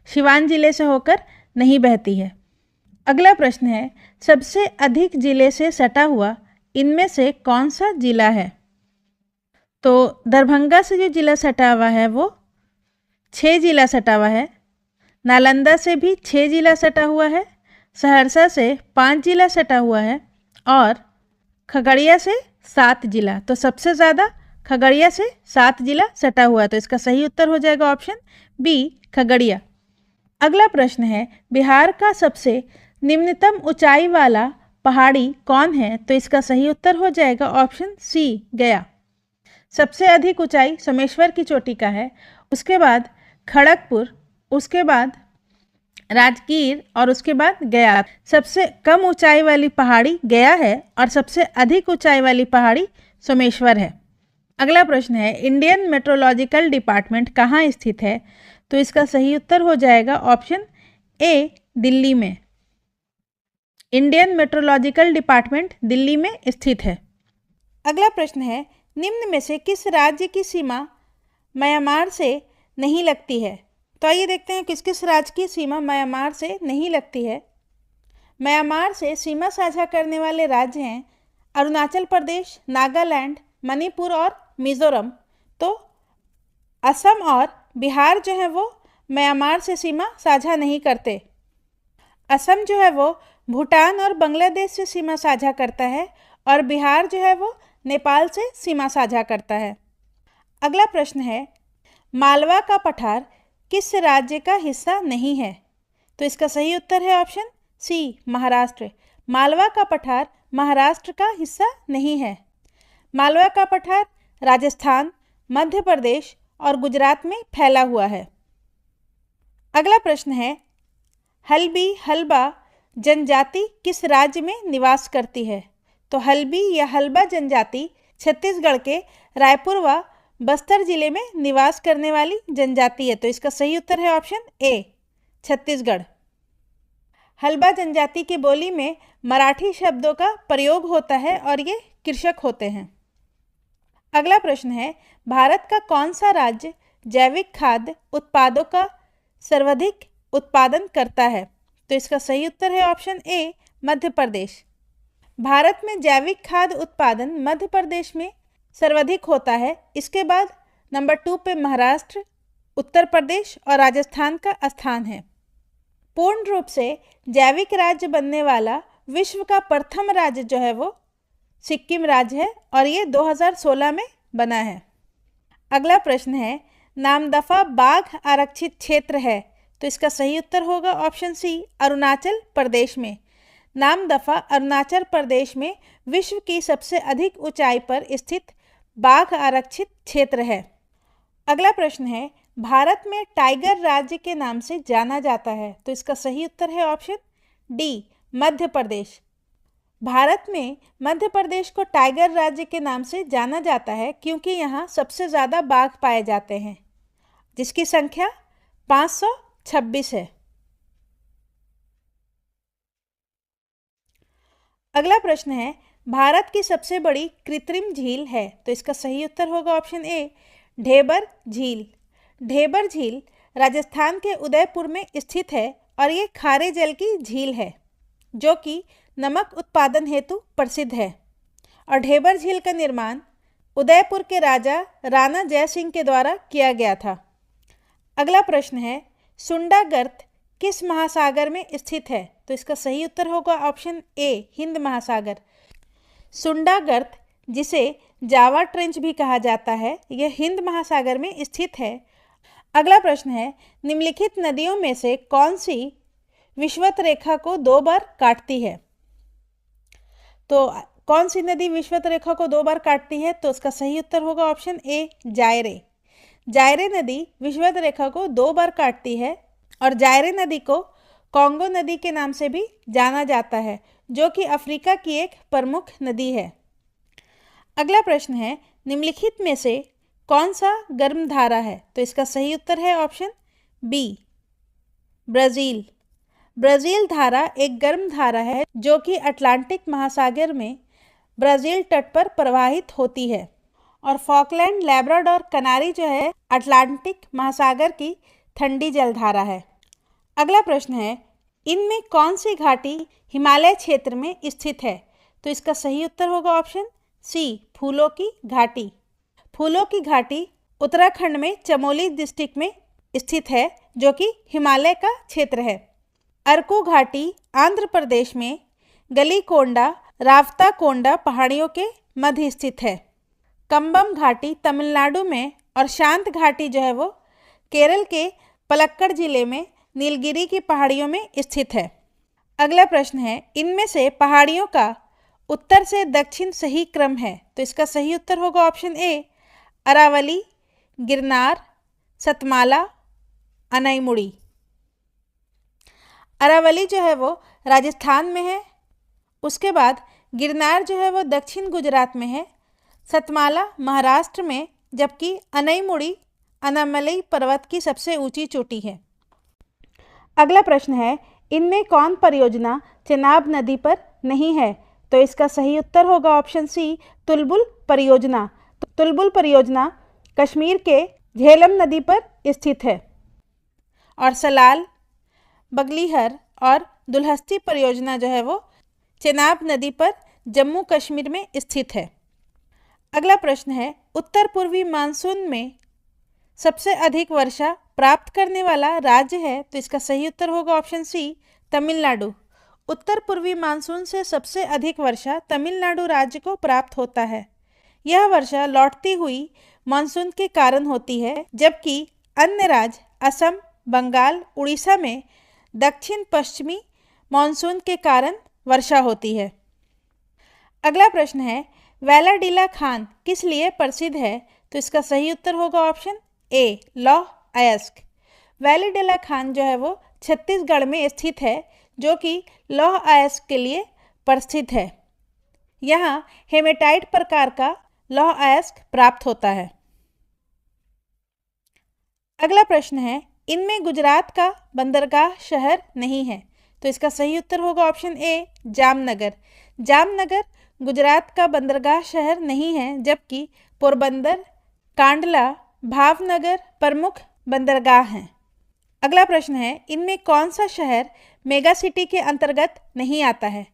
सिवान जिले से होकर नहीं बहती है। अगला प्रश्न है, सबसे अधिक जिले से सटा हुआ इनमें से कौन सा जिला है? तो दरभंगा से जो जिला सटा हुआ है वो 6 जिला सटा हुआ है। नालंदा से भी 6 जिला सटा हुआ है। सहरसा से 5 जिला सटा हुआ है और खगड़िया से 7 जिला। तो सबसे ज़्यादा खगड़िया से 7 जिला सटा हुआ है। तो इसका सही उत्तर हो जाएगा ऑप्शन बी, खगड़िया। अगला प्रश्न है, बिहार का सबसे निम्नतम ऊंचाई वाला पहाड़ी कौन है? तो इसका सही उत्तर हो जाएगा ऑप्शन सी, गया। सबसे अधिक ऊंचाई सोमेश्वर की चोटी का है, उसके बाद खड़गपुर, उसके बाद राजगीर और उसके बाद गया। सबसे कम ऊंचाई वाली पहाड़ी गया है और सबसे अधिक ऊंचाई वाली पहाड़ी सोमेश्वर है। अगला प्रश्न है, इंडियन मेट्रोलॉजिकल डिपार्टमेंट कहाँ स्थित है? तो इसका सही उत्तर हो जाएगा ऑप्शन ए, दिल्ली में। इंडियन मेट्रोलॉजिकल डिपार्टमेंट दिल्ली में स्थित है। अगला प्रश्न है, निम्न में से किस राज्य की सीमा म्यांमार से नहीं लगती है? तो आइए देखते हैं किस किस राज्य की सीमा म्यांमार से नहीं लगती है। म्यांमार से सीमा साझा करने वाले राज्य हैं अरुणाचल प्रदेश, नागालैंड, मणिपुर और मिजोरम। तो असम और बिहार जो है वो म्यांमार से सीमा साझा नहीं करते। असम जो है वो भूटान और बांग्लादेश से सीमा साझा करता है और बिहार जो है वो नेपाल से सीमा साझा करता है। अगला प्रश्न है, मालवा का पठार किस राज्य का हिस्सा नहीं है? तो इसका सही उत्तर है ऑप्शन सी, महाराष्ट्र। मालवा का पठार महाराष्ट्र का हिस्सा नहीं है। मालवा का पठार राजस्थान, मध्य प्रदेश और गुजरात में फैला हुआ है। अगला प्रश्न है, हल्बी हल्बा जनजाति किस राज्य में निवास करती है? तो हल्बी या हल्बा जनजाति छत्तीसगढ़ के रायपुर व बस्तर जिले में निवास करने वाली जनजाति है। तो इसका सही उत्तर है ऑप्शन ए, छत्तीसगढ़। हल्बा जनजाति की बोली में मराठी शब्दों का प्रयोग होता है और ये कृषक होते हैं। अगला प्रश्न है, भारत का कौन सा राज्य जैविक खाद्य उत्पादों का सर्वाधिक उत्पादन करता है? तो इसका सही उत्तर है ऑप्शन ए, मध्य प्रदेश। भारत में जैविक खाद्य उत्पादन मध्य प्रदेश में सर्वाधिक होता है। इसके बाद नंबर 2 पे महाराष्ट्र, उत्तर प्रदेश और राजस्थान का स्थान है। पूर्ण रूप से जैविक राज्य बनने वाला विश्व का प्रथम राज्य जो है वो सिक्किम राज्य है और ये 2016 में बना है। अगला प्रश्न है, नामदफा बाघ आरक्षित क्षेत्र है। तो इसका सही उत्तर होगा ऑप्शन सी, अरुणाचल प्रदेश में। नामदफा अरुणाचल प्रदेश में विश्व की सबसे अधिक ऊंचाई पर स्थित बाघ आरक्षित क्षेत्र है। अगला प्रश्न है, भारत में टाइगर राज्य के नाम से जाना जाता है। तो इसका सही उत्तर है ऑप्शन डी, मध्य प्रदेश। भारत में मध्य प्रदेश को टाइगर राज्य के नाम से जाना जाता है क्योंकि यहाँ सबसे ज़्यादा बाघ पाए जाते हैं, जिसकी संख्या 526 है। अगला प्रश्न है, भारत की सबसे बड़ी कृत्रिम झील है। तो इसका सही उत्तर होगा ऑप्शन ए, ढेबर झील। ढेबर झील राजस्थान के उदयपुर में स्थित है और ये खारे जल की झील है जो कि नमक उत्पादन हेतु प्रसिद्ध है। और ढेबर झील का निर्माण उदयपुर के राजा राणा जय सिंह के द्वारा किया गया था। अगला प्रश्न है, सुंडा गर्त किस महासागर में स्थित है? तो इसका सही उत्तर होगा ऑप्शन ए, हिंद महासागर। सुंडा गर्त, जिसे जावा ट्रेंच भी कहा जाता है, यह हिंद महासागर में स्थित है। अगला प्रश्न है, निम्नलिखित नदियों में से कौन सी विषुवत रेखा को 2 बार काटती है? तो कौन सी नदी विषुवत रेखा को 2 बार काटती है? तो उसका सही उत्तर होगा ऑप्शन ए, जायरे। जायरे नदी विषुवत रेखा को 2 बार काटती है और जायरे नदी को कॉन्गो नदी के नाम से भी जाना जाता है, जो कि अफ्रीका की एक प्रमुख नदी है। अगला प्रश्न है, निम्नलिखित में से कौन सा गर्म धारा है? तो इसका सही उत्तर है ऑप्शन बी, ब्राज़ील। ब्राज़ील धारा एक गर्म धारा है जो कि अटलांटिक महासागर में ब्राज़ील तट पर प्रवाहित होती है, और फॉकलैंड, लैब्राडोर, कनारी जो है अटलांटिक महासागर की ठंडी जलधारा है। अगला प्रश्न है, इनमें कौन सी घाटी हिमालय क्षेत्र में स्थित है? तो इसका सही उत्तर होगा ऑप्शन सी, फूलों की घाटी। फूलों की घाटी उत्तराखंड में चमोली डिस्ट्रिक्ट में स्थित है, जो कि हिमालय का क्षेत्र है। अरकू घाटी आंध्र प्रदेश में गलीकोंडा, रावताकोंडा पहाड़ियों के मध्य स्थित है। कंबम घाटी तमिलनाडु में, और शांत घाटी जो है वो केरल के पलक्कड़ जिले में नीलगिरी की पहाड़ियों में स्थित है। अगला प्रश्न है, इनमें से पहाड़ियों का उत्तर से दक्षिण सही क्रम है? तो इसका सही उत्तर होगा ऑप्शन ए, अरावली, गिरनार, सतमाला, अनईमुड़ी। अरावली जो है वो राजस्थान में है, उसके बाद गिरनार जो है वो दक्षिण गुजरात में है, सतमाला महाराष्ट्र में, जबकि अनईमुड़ी अनामलई पर्वत की सबसे ऊंची चोटी है। अगला प्रश्न है, इनमें कौन परियोजना चेनाब नदी पर नहीं है? तो इसका सही उत्तर होगा ऑप्शन सी, तुलबुल परियोजना। तुलबुल परियोजना कश्मीर के झेलम नदी पर स्थित है, और सलाल, बगलीहर और दुल्हस्ती परियोजना जो है वो चेनाब नदी पर जम्मू कश्मीर में स्थित है। अगला प्रश्न है, उत्तर पूर्वी मानसून में सबसे अधिक वर्षा प्राप्त करने वाला राज्य है? तो इसका सही उत्तर होगा ऑप्शन सी, तमिलनाडु। उत्तर पूर्वी मानसून से सबसे अधिक वर्षा तमिलनाडु राज्य को प्राप्त होता है। यह वर्षा लौटती हुई मानसून के कारण होती है, जबकि अन्य राज्य असम, बंगाल, उड़ीसा में दक्षिण पश्चिमी मानसून के कारण वर्षा होती है। अगला प्रश्न है, वेलाडीला खान किस लिए प्रसिद्ध है? तो इसका सही उत्तर होगा ऑप्शन ए, लौह अयस्क। वेलाडीला खान जो है वो छत्तीसगढ़ में स्थित है, जो कि लौह अयस्क के लिए प्रसिद्ध है। यहाँ हेमेटाइट प्रकार का लौह अयस्क प्राप्त होता है। अगला प्रश्न है, इनमें गुजरात का बंदरगाह शहर नहीं है? तो इसका सही उत्तर होगा ऑप्शन ए, जामनगर। जामनगर गुजरात का बंदरगाह शहर नहीं है, जबकि पोरबंदर, कांडला, भावनगर प्रमुख बंदरगाह हैं। अगला प्रश्न है, इनमें कौन सा शहर मेगा सिटी के अंतर्गत नहीं आता है?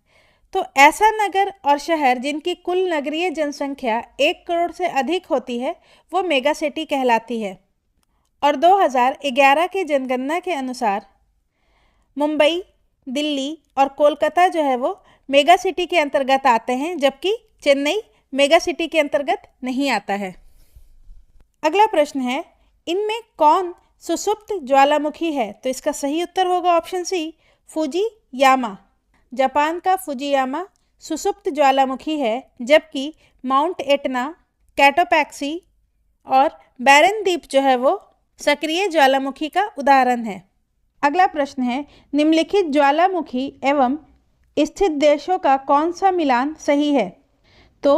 तो ऐसा नगर और शहर जिनकी कुल नगरीय जनसंख्या 1 करोड़ से अधिक होती है वो मेगा सिटी कहलाती है। और 2011 के जनगणना के अनुसार मुंबई, दिल्ली और कोलकाता जो है वो मेगा सिटी के अंतर्गत आते हैं, जबकि चेन्नई मेगा सिटी के अंतर्गत नहीं आता है। अगला प्रश्न है, इनमें कौन सुसुप्त ज्वालामुखी है? तो इसका सही उत्तर होगा ऑप्शन सी, फुजीयामा। जापान का फुजीयामा सुसुप्त ज्वालामुखी है, जबकि माउंट एटना, कैटोपैक्सी और बैरन द्वीप जो है वो सक्रिय ज्वालामुखी का उदाहरण है। अगला प्रश्न है, निम्नलिखित ज्वालामुखी एवं स्थित देशों का कौन सा मिलान सही है? तो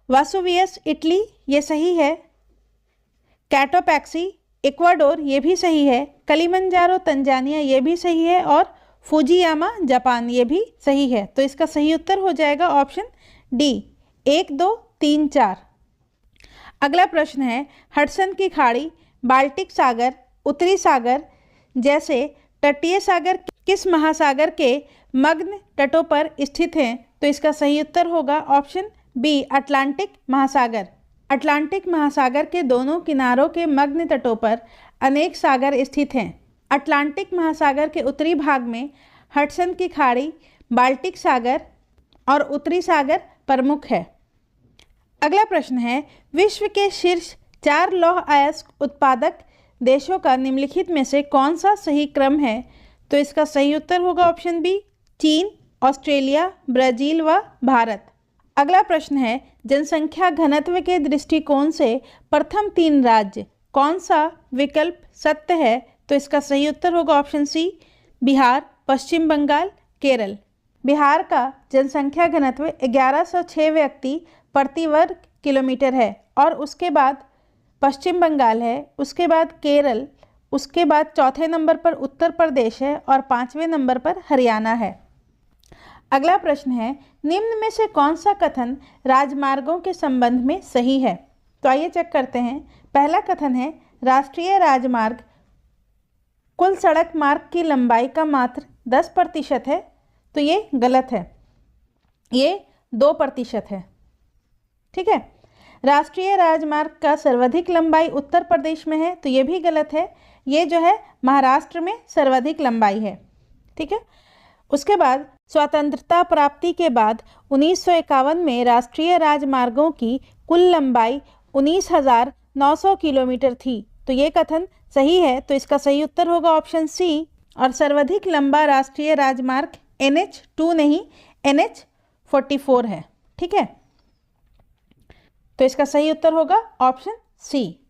वासुवियस इटली ये सही है, कैटोपैक्सी इक्वाडोर ये भी सही है, कलिमंजारो तंजानिया ये भी सही है, और फुजियामा जापान ये भी सही है। तो इसका सही उत्तर हो जाएगा ऑप्शन डी, 1, 2, 3, 4। अगला प्रश्न है, हडसन की खाड़ी, बाल्टिक सागर, उत्तरी सागर जैसे तटीय सागर किस महासागर के मग्न तटों पर स्थित हैं? तो इसका सही उत्तर होगा ऑप्शन बी, अटलांटिक महासागर। अटलांटिक महासागर के दोनों किनारों के मग्न तटों पर अनेक सागर स्थित हैं। अटलांटिक महासागर के उत्तरी भाग में हडसन की खाड़ी, बाल्टिक सागर और उत्तरी सागर प्रमुख है। अगला प्रश्न है, विश्व के शीर्ष 4 लौह अयस्क उत्पादक देशों का निम्नलिखित में से कौन सा सही क्रम है? तो इसका सही उत्तर होगा ऑप्शन बी, चीन, ऑस्ट्रेलिया, ब्राज़ील व भारत। अगला प्रश्न है, जनसंख्या घनत्व के दृष्टिकोण से प्रथम 3 राज्य कौन सा विकल्प सत्य है? तो इसका सही उत्तर होगा ऑप्शन सी, बिहार, पश्चिम बंगाल, केरल। बिहार का जनसंख्या घनत्व 1106 व्यक्ति प्रति वर्ग किलोमीटर है और उसके बाद पश्चिम बंगाल है, उसके बाद केरल, उसके बाद चौथे नंबर पर उत्तर प्रदेश है और पांचवें नंबर पर हरियाणा है। अगला प्रश्न है, निम्न में से कौन सा कथन राजमार्गों के संबंध में सही है? तो आइए चेक करते हैं। पहला कथन है, राष्ट्रीय राजमार्ग कुल सड़क मार्ग की लंबाई का मात्र 10% है। तो ये गलत है, ये 2% है। ठीक है। राष्ट्रीय राजमार्ग का सर्वाधिक लंबाई उत्तर प्रदेश में है, तो ये भी गलत है, ये जो है महाराष्ट्र में सर्वाधिक लंबाई है। ठीक है। उसके बाद स्वतंत्रता प्राप्ति के बाद 1951 में राष्ट्रीय राजमार्गों की कुल लंबाई 19,900 किलोमीटर थी। तो ये कथन सही है, तो इसका सही उत्तर होगा ऑप्शन सी। और सर्वाधिक लंबा राष्ट्रीय राजमार्ग NH2 नहीं, NH44 है। ठीक है, तो इसका सही उत्तर होगा ऑप्शन सी।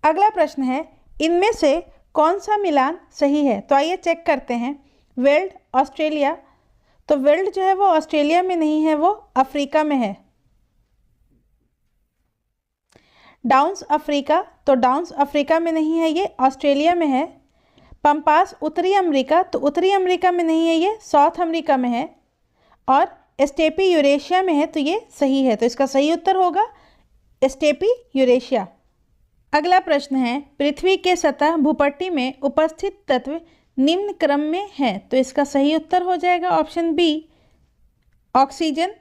अगला प्रश्न है, इनमें से कौन सा मिलान सही है? तो आइए चेक करते हैं। वेल्ड ऑस्ट्रेलिया, तो वेल्ड जो है वो ऑस्ट्रेलिया में नहीं है, वो अफ्रीका में है। डाउन्स अफ्रीका, तो डाउन्स अफ्रीका में नहीं है, ये ऑस्ट्रेलिया में है। पंपास उत्तरी अमेरिका, तो उत्तरी अमेरिका में नहीं है, ये साउथ अमेरिका में है। और स्टेपी यूरेशिया में है, तो ये सही है, तो इसका सही उत्तर होगा स्टेपी यूरेशिया। अगला प्रश्न है, पृथ्वी के सतह भूपट्टी में उपस्थित तत्व निम्न क्रम में है। तो इसका सही उत्तर हो जाएगा ऑप्शन बी, ऑक्सीजन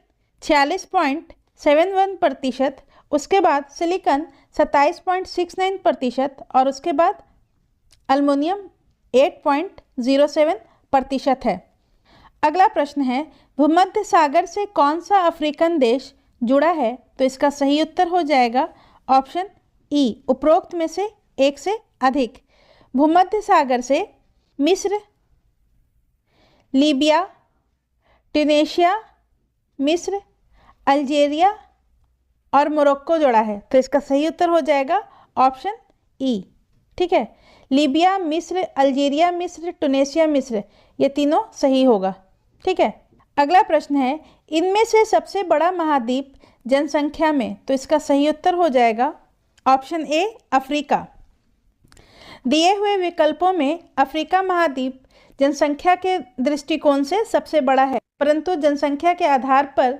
46.71%, उसके बाद सिलिकॉन 27.69% और उसके बाद अल्मीनियम 8.07% है। अगला प्रश्न है, भूमध्य सागर से कौन सा अफ्रीकन देश जुड़ा है? तो इसका सही उत्तर हो जाएगा ऑप्शन ई, उपरोक्त में से एक से अधिक। भूमध्य सागर से मिस्र, लीबिया, ट्यूनीशिया, मिस्र, अल्जीरिया और मोरक्को जुड़ा है। तो इसका सही उत्तर हो जाएगा ऑप्शन ई। ठीक है, लीबिया, मिस्र, अल्जीरिया मिस्र, ट्यूनीशिया मिस्र, ये तीनों सही होगा। ठीक है। अगला प्रश्न है, इनमें से सबसे बड़ा महाद्वीप जनसंख्या में? तो इसका सही उत्तर हो जाएगा ऑप्शन ए, अफ्रीका। दिए हुए विकल्पों में अफ्रीका महाद्वीप जनसंख्या के दृष्टिकोण से सबसे बड़ा है, परंतु जनसंख्या के आधार पर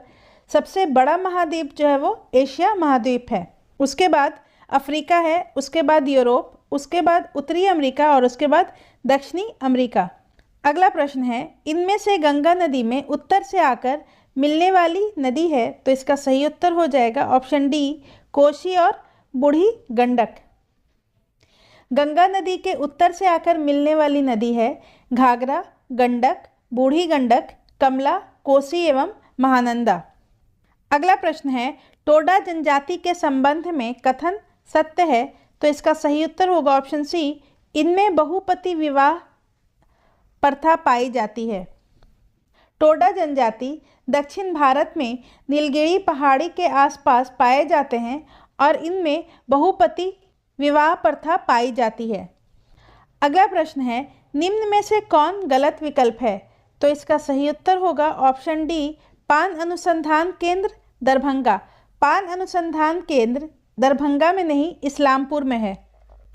सबसे बड़ा महाद्वीप जो है वो एशिया महाद्वीप है। उसके बाद अफ्रीका है, उसके बाद यूरोप, उसके बाद उत्तरी अमेरिका और उसके बाद दक्षिणी अमेरिका। अगला प्रश्न है, इनमें से गंगा नदी में उत्तर से आकर मिलने वाली नदी है? तो इसका सही उत्तर हो जाएगा ऑप्शन डी, कोसी और बूढ़ी गंडक। गंगा नदी के उत्तर से आकर मिलने वाली नदी है घाघरा, गंडक, बूढ़ी गंडक, कमला, कोसी एवं महानंदा। अगला प्रश्न है, टोडा जनजाति के संबंध में कथन सत्य है? तो इसका सही उत्तर होगा ऑप्शन सी, इनमें बहुपति विवाह प्रथा पाई जाती है। टोडा जनजाति दक्षिण भारत में नीलगिरी पहाड़ी के आसपास पाए जाते हैं और इनमें बहुपति विवाह प्रथा पाई जाती है। अगला प्रश्न है, निम्न में से कौन गलत विकल्प है? तो इसका सही उत्तर होगा ऑप्शन डी, पान अनुसंधान केंद्र दरभंगा। पान अनुसंधान केंद्र दरभंगा में नहीं, इस्लामपुर में है।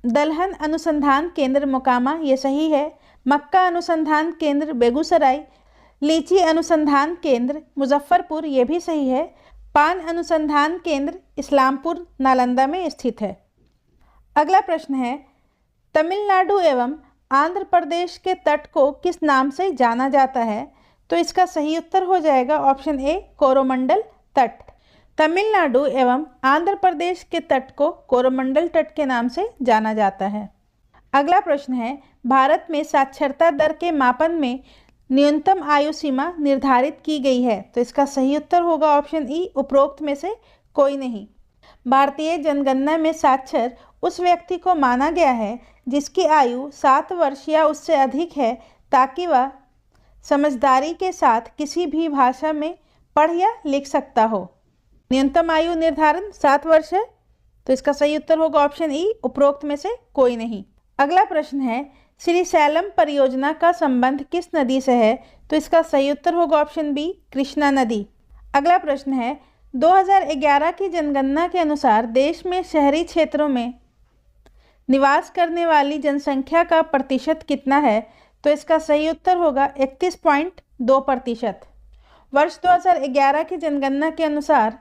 दलहन अनुसंधान केंद्र मोकामा, ये सही है। मक्का अनुसंधान केंद्र बेगूसराय, लीची अनुसंधान केंद्र मुजफ्फरपुर, ये भी सही है। पान अनुसंधान केंद्र इस्लामपुर नालंदा में स्थित है। अगला प्रश्न है, तमिलनाडु एवं आंध्र प्रदेश के तट को किस नाम से जाना जाता है? तो इसका सही उत्तर हो जाएगा ऑप्शन ए, कोरोमंडल तट। तमिलनाडु एवं आंध्र प्रदेश के तट को कोरोमंडल तट के नाम से जाना जाता है। अगला प्रश्न है, भारत में साक्षरता दर के मापन में न्यूनतम आयु सीमा निर्धारित की गई है? तो इसका सही उत्तर होगा ऑप्शन ई, उपरोक्त में से कोई नहीं। भारतीय जनगणना में साक्षर उस व्यक्ति को माना गया है जिसकी आयु 7 वर्ष या उससे अधिक है, ताकि वह समझदारी के साथ किसी भी भाषा में पढ़ या लिख सकता हो। न्यूनतम आयु निर्धारण 7 वर्ष है। तो इसका सही उत्तर होगा ऑप्शन ई, उपरोक्त में से कोई नहीं। अगला प्रश्न है, श्री सैलम परियोजना का संबंध किस नदी से है? तो इसका सही उत्तर होगा ऑप्शन बी, कृष्णा नदी। अगला प्रश्न है, 2011 की जनगणना के अनुसार देश में शहरी क्षेत्रों में निवास करने वाली जनसंख्या का प्रतिशत कितना है? तो इसका सही उत्तर होगा 31.2%। वर्ष 2011 की जनगणना के अनुसार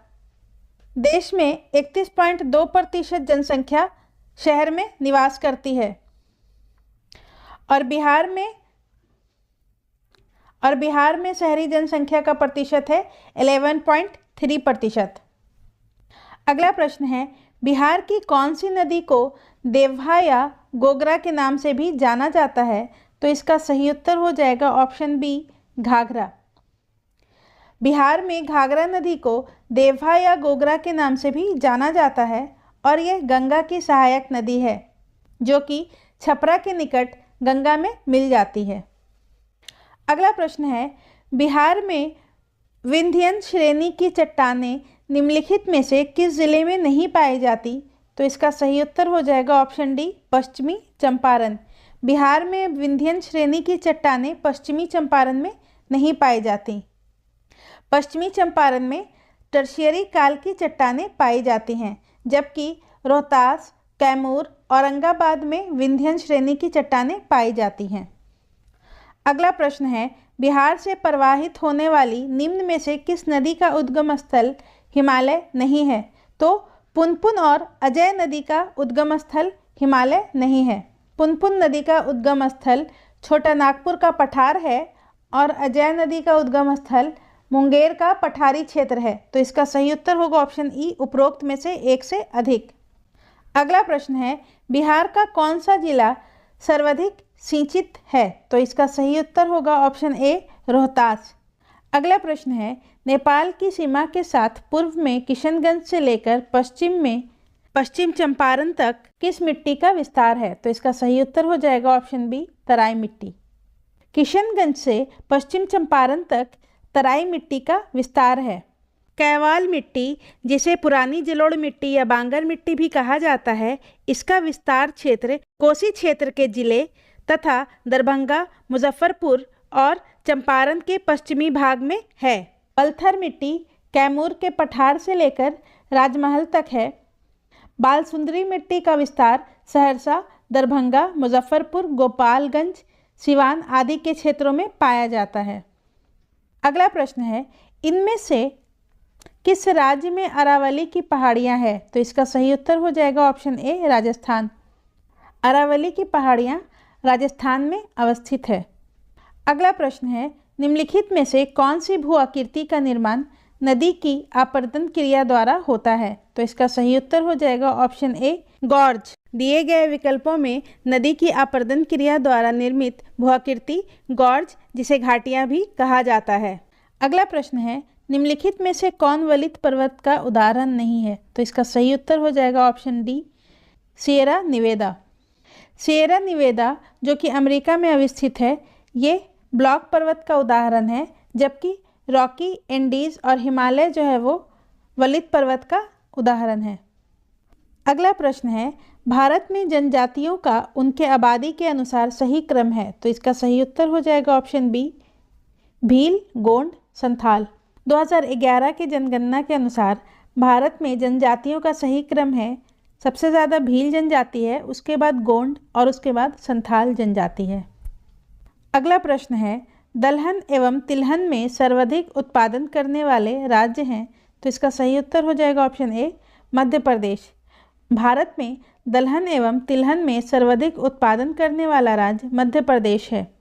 देश में 31.2% जनसंख्या शहर में निवास करती है और बिहार में शहरी जनसंख्या का प्रतिशत है 11.3%। अगला प्रश्न है, बिहार की कौन सी नदी को देवहा या गोगरा के नाम से भी जाना जाता है? तो इसका सही उत्तर हो जाएगा ऑप्शन बी, घाघरा। बिहार में घाघरा नदी को देवहा या गोगरा के नाम से भी जाना जाता है और यह गंगा की सहायक नदी है जो कि छपरा के निकट गंगा में मिल जाती है। अगला प्रश्न है, बिहार में विंध्यन श्रेणी की चट्टानें निम्नलिखित में से किस जिले में नहीं पाई जाती? तो इसका सही उत्तर हो जाएगा ऑप्शन डी, पश्चिमी चंपारण। बिहार में विंध्यन श्रेणी की चट्टानें पश्चिमी चंपारण में नहीं पाई जाती। पश्चिमी चंपारण में टर्शियरी काल की चट्टानें पाई जाती हैं, जबकि रोहतास, कैमूर, औरंगाबाद में विंध्यन श्रेणी की चट्टानें पाई जाती हैं। अगला प्रश्न है, बिहार से प्रवाहित होने वाली निम्न में से किस नदी का उद्गम स्थल हिमालय नहीं है? तो पुनपुन और अजय नदी का उद्गम स्थल हिमालय नहीं है। पुनपुन नदी का उद्गम स्थल छोटा नागपुर का पठार है और अजय नदी का उद्गम स्थल मुंगेर का पठारी क्षेत्र है। तो इसका सही उत्तर होगा ऑप्शन ई, उपरोक्त में से एक से अधिक। अगला प्रश्न है, बिहार का कौन सा जिला सर्वाधिक सिंचित है? तो इसका सही उत्तर होगा ऑप्शन ए, रोहतास। अगला प्रश्न है, नेपाल की सीमा के साथ पूर्व में किशनगंज से लेकर पश्चिम चंपारण तक किस मिट्टी का विस्तार है? तो इसका सही उत्तर हो जाएगा ऑप्शन बी, तराई मिट्टी। किशनगंज से पश्चिम चंपारण तक तराई मिट्टी का विस्तार है। कैवाल मिट्टी, जिसे पुरानी जलोढ़ मिट्टी या बांगर मिट्टी भी कहा जाता है, इसका विस्तार क्षेत्र कोसी क्षेत्र के जिले तथा दरभंगा, मुजफ्फरपुर और चंपारण के पश्चिमी भाग में है। पलथर मिट्टी कैमूर के पठार से लेकर राजमहल तक है। बालसुंदरी मिट्टी का विस्तार सहरसा, दरभंगा, मुजफ्फरपुर, गोपालगंज, सिवान आदि के क्षेत्रों में पाया जाता है। अगला प्रश्न है, इनमें से किस राज्य में अरावली की पहाड़ियाँ हैं? तो इसका सही उत्तर हो जाएगा ऑप्शन ए, राजस्थान। अरावली की पहाड़ियाँ राजस्थान में अवस्थित है। अगला प्रश्न है, निम्नलिखित में से कौन सी भू आकृति का निर्माण नदी की आपर्दन क्रिया द्वारा होता है? तो इसका सही उत्तर हो जाएगा ऑप्शन ए, गॉर्ज। दिए गए विकल्पों में नदी की आपर्दन क्रिया द्वारा निर्मित भूआकृति गॉर्ज, जिसे घाटियां भी कहा जाता है। अगला प्रश्न है, निम्नलिखित में से कौन वलित पर्वत का उदाहरण नहीं है? तो इसका सही उत्तर हो जाएगा option D, Sierra Nevada. Sierra Nevada जो कि अमेरिका में अवस्थित है, ये ब्लॉक पर्वत का उदाहरण है, जबकि रॉकी, एंडीज और हिमालय जो है वो वलित पर्वत का उदाहरण है। अगला प्रश्न है, भारत में जनजातियों का उनके आबादी के अनुसार सही क्रम है? तो इसका सही उत्तर हो जाएगा ऑप्शन बी, भील, गोंड, संथाल। 2011 की जनगणना के अनुसार भारत में जनजातियों का सही क्रम है, सबसे ज़्यादा भील जनजाति है, उसके बाद गोंड और उसके बाद संथाल जनजाति है। अगला प्रश्न है, दलहन एवं तिलहन में सर्वाधिक उत्पादन करने वाले राज्य हैं? तो इसका सही उत्तर हो जाएगा ऑप्शन ए, मध्य प्रदेश। भारत में दलहन एवं तिलहन में सर्वाधिक उत्पादन करने वाला राज्य मध्य प्रदेश है।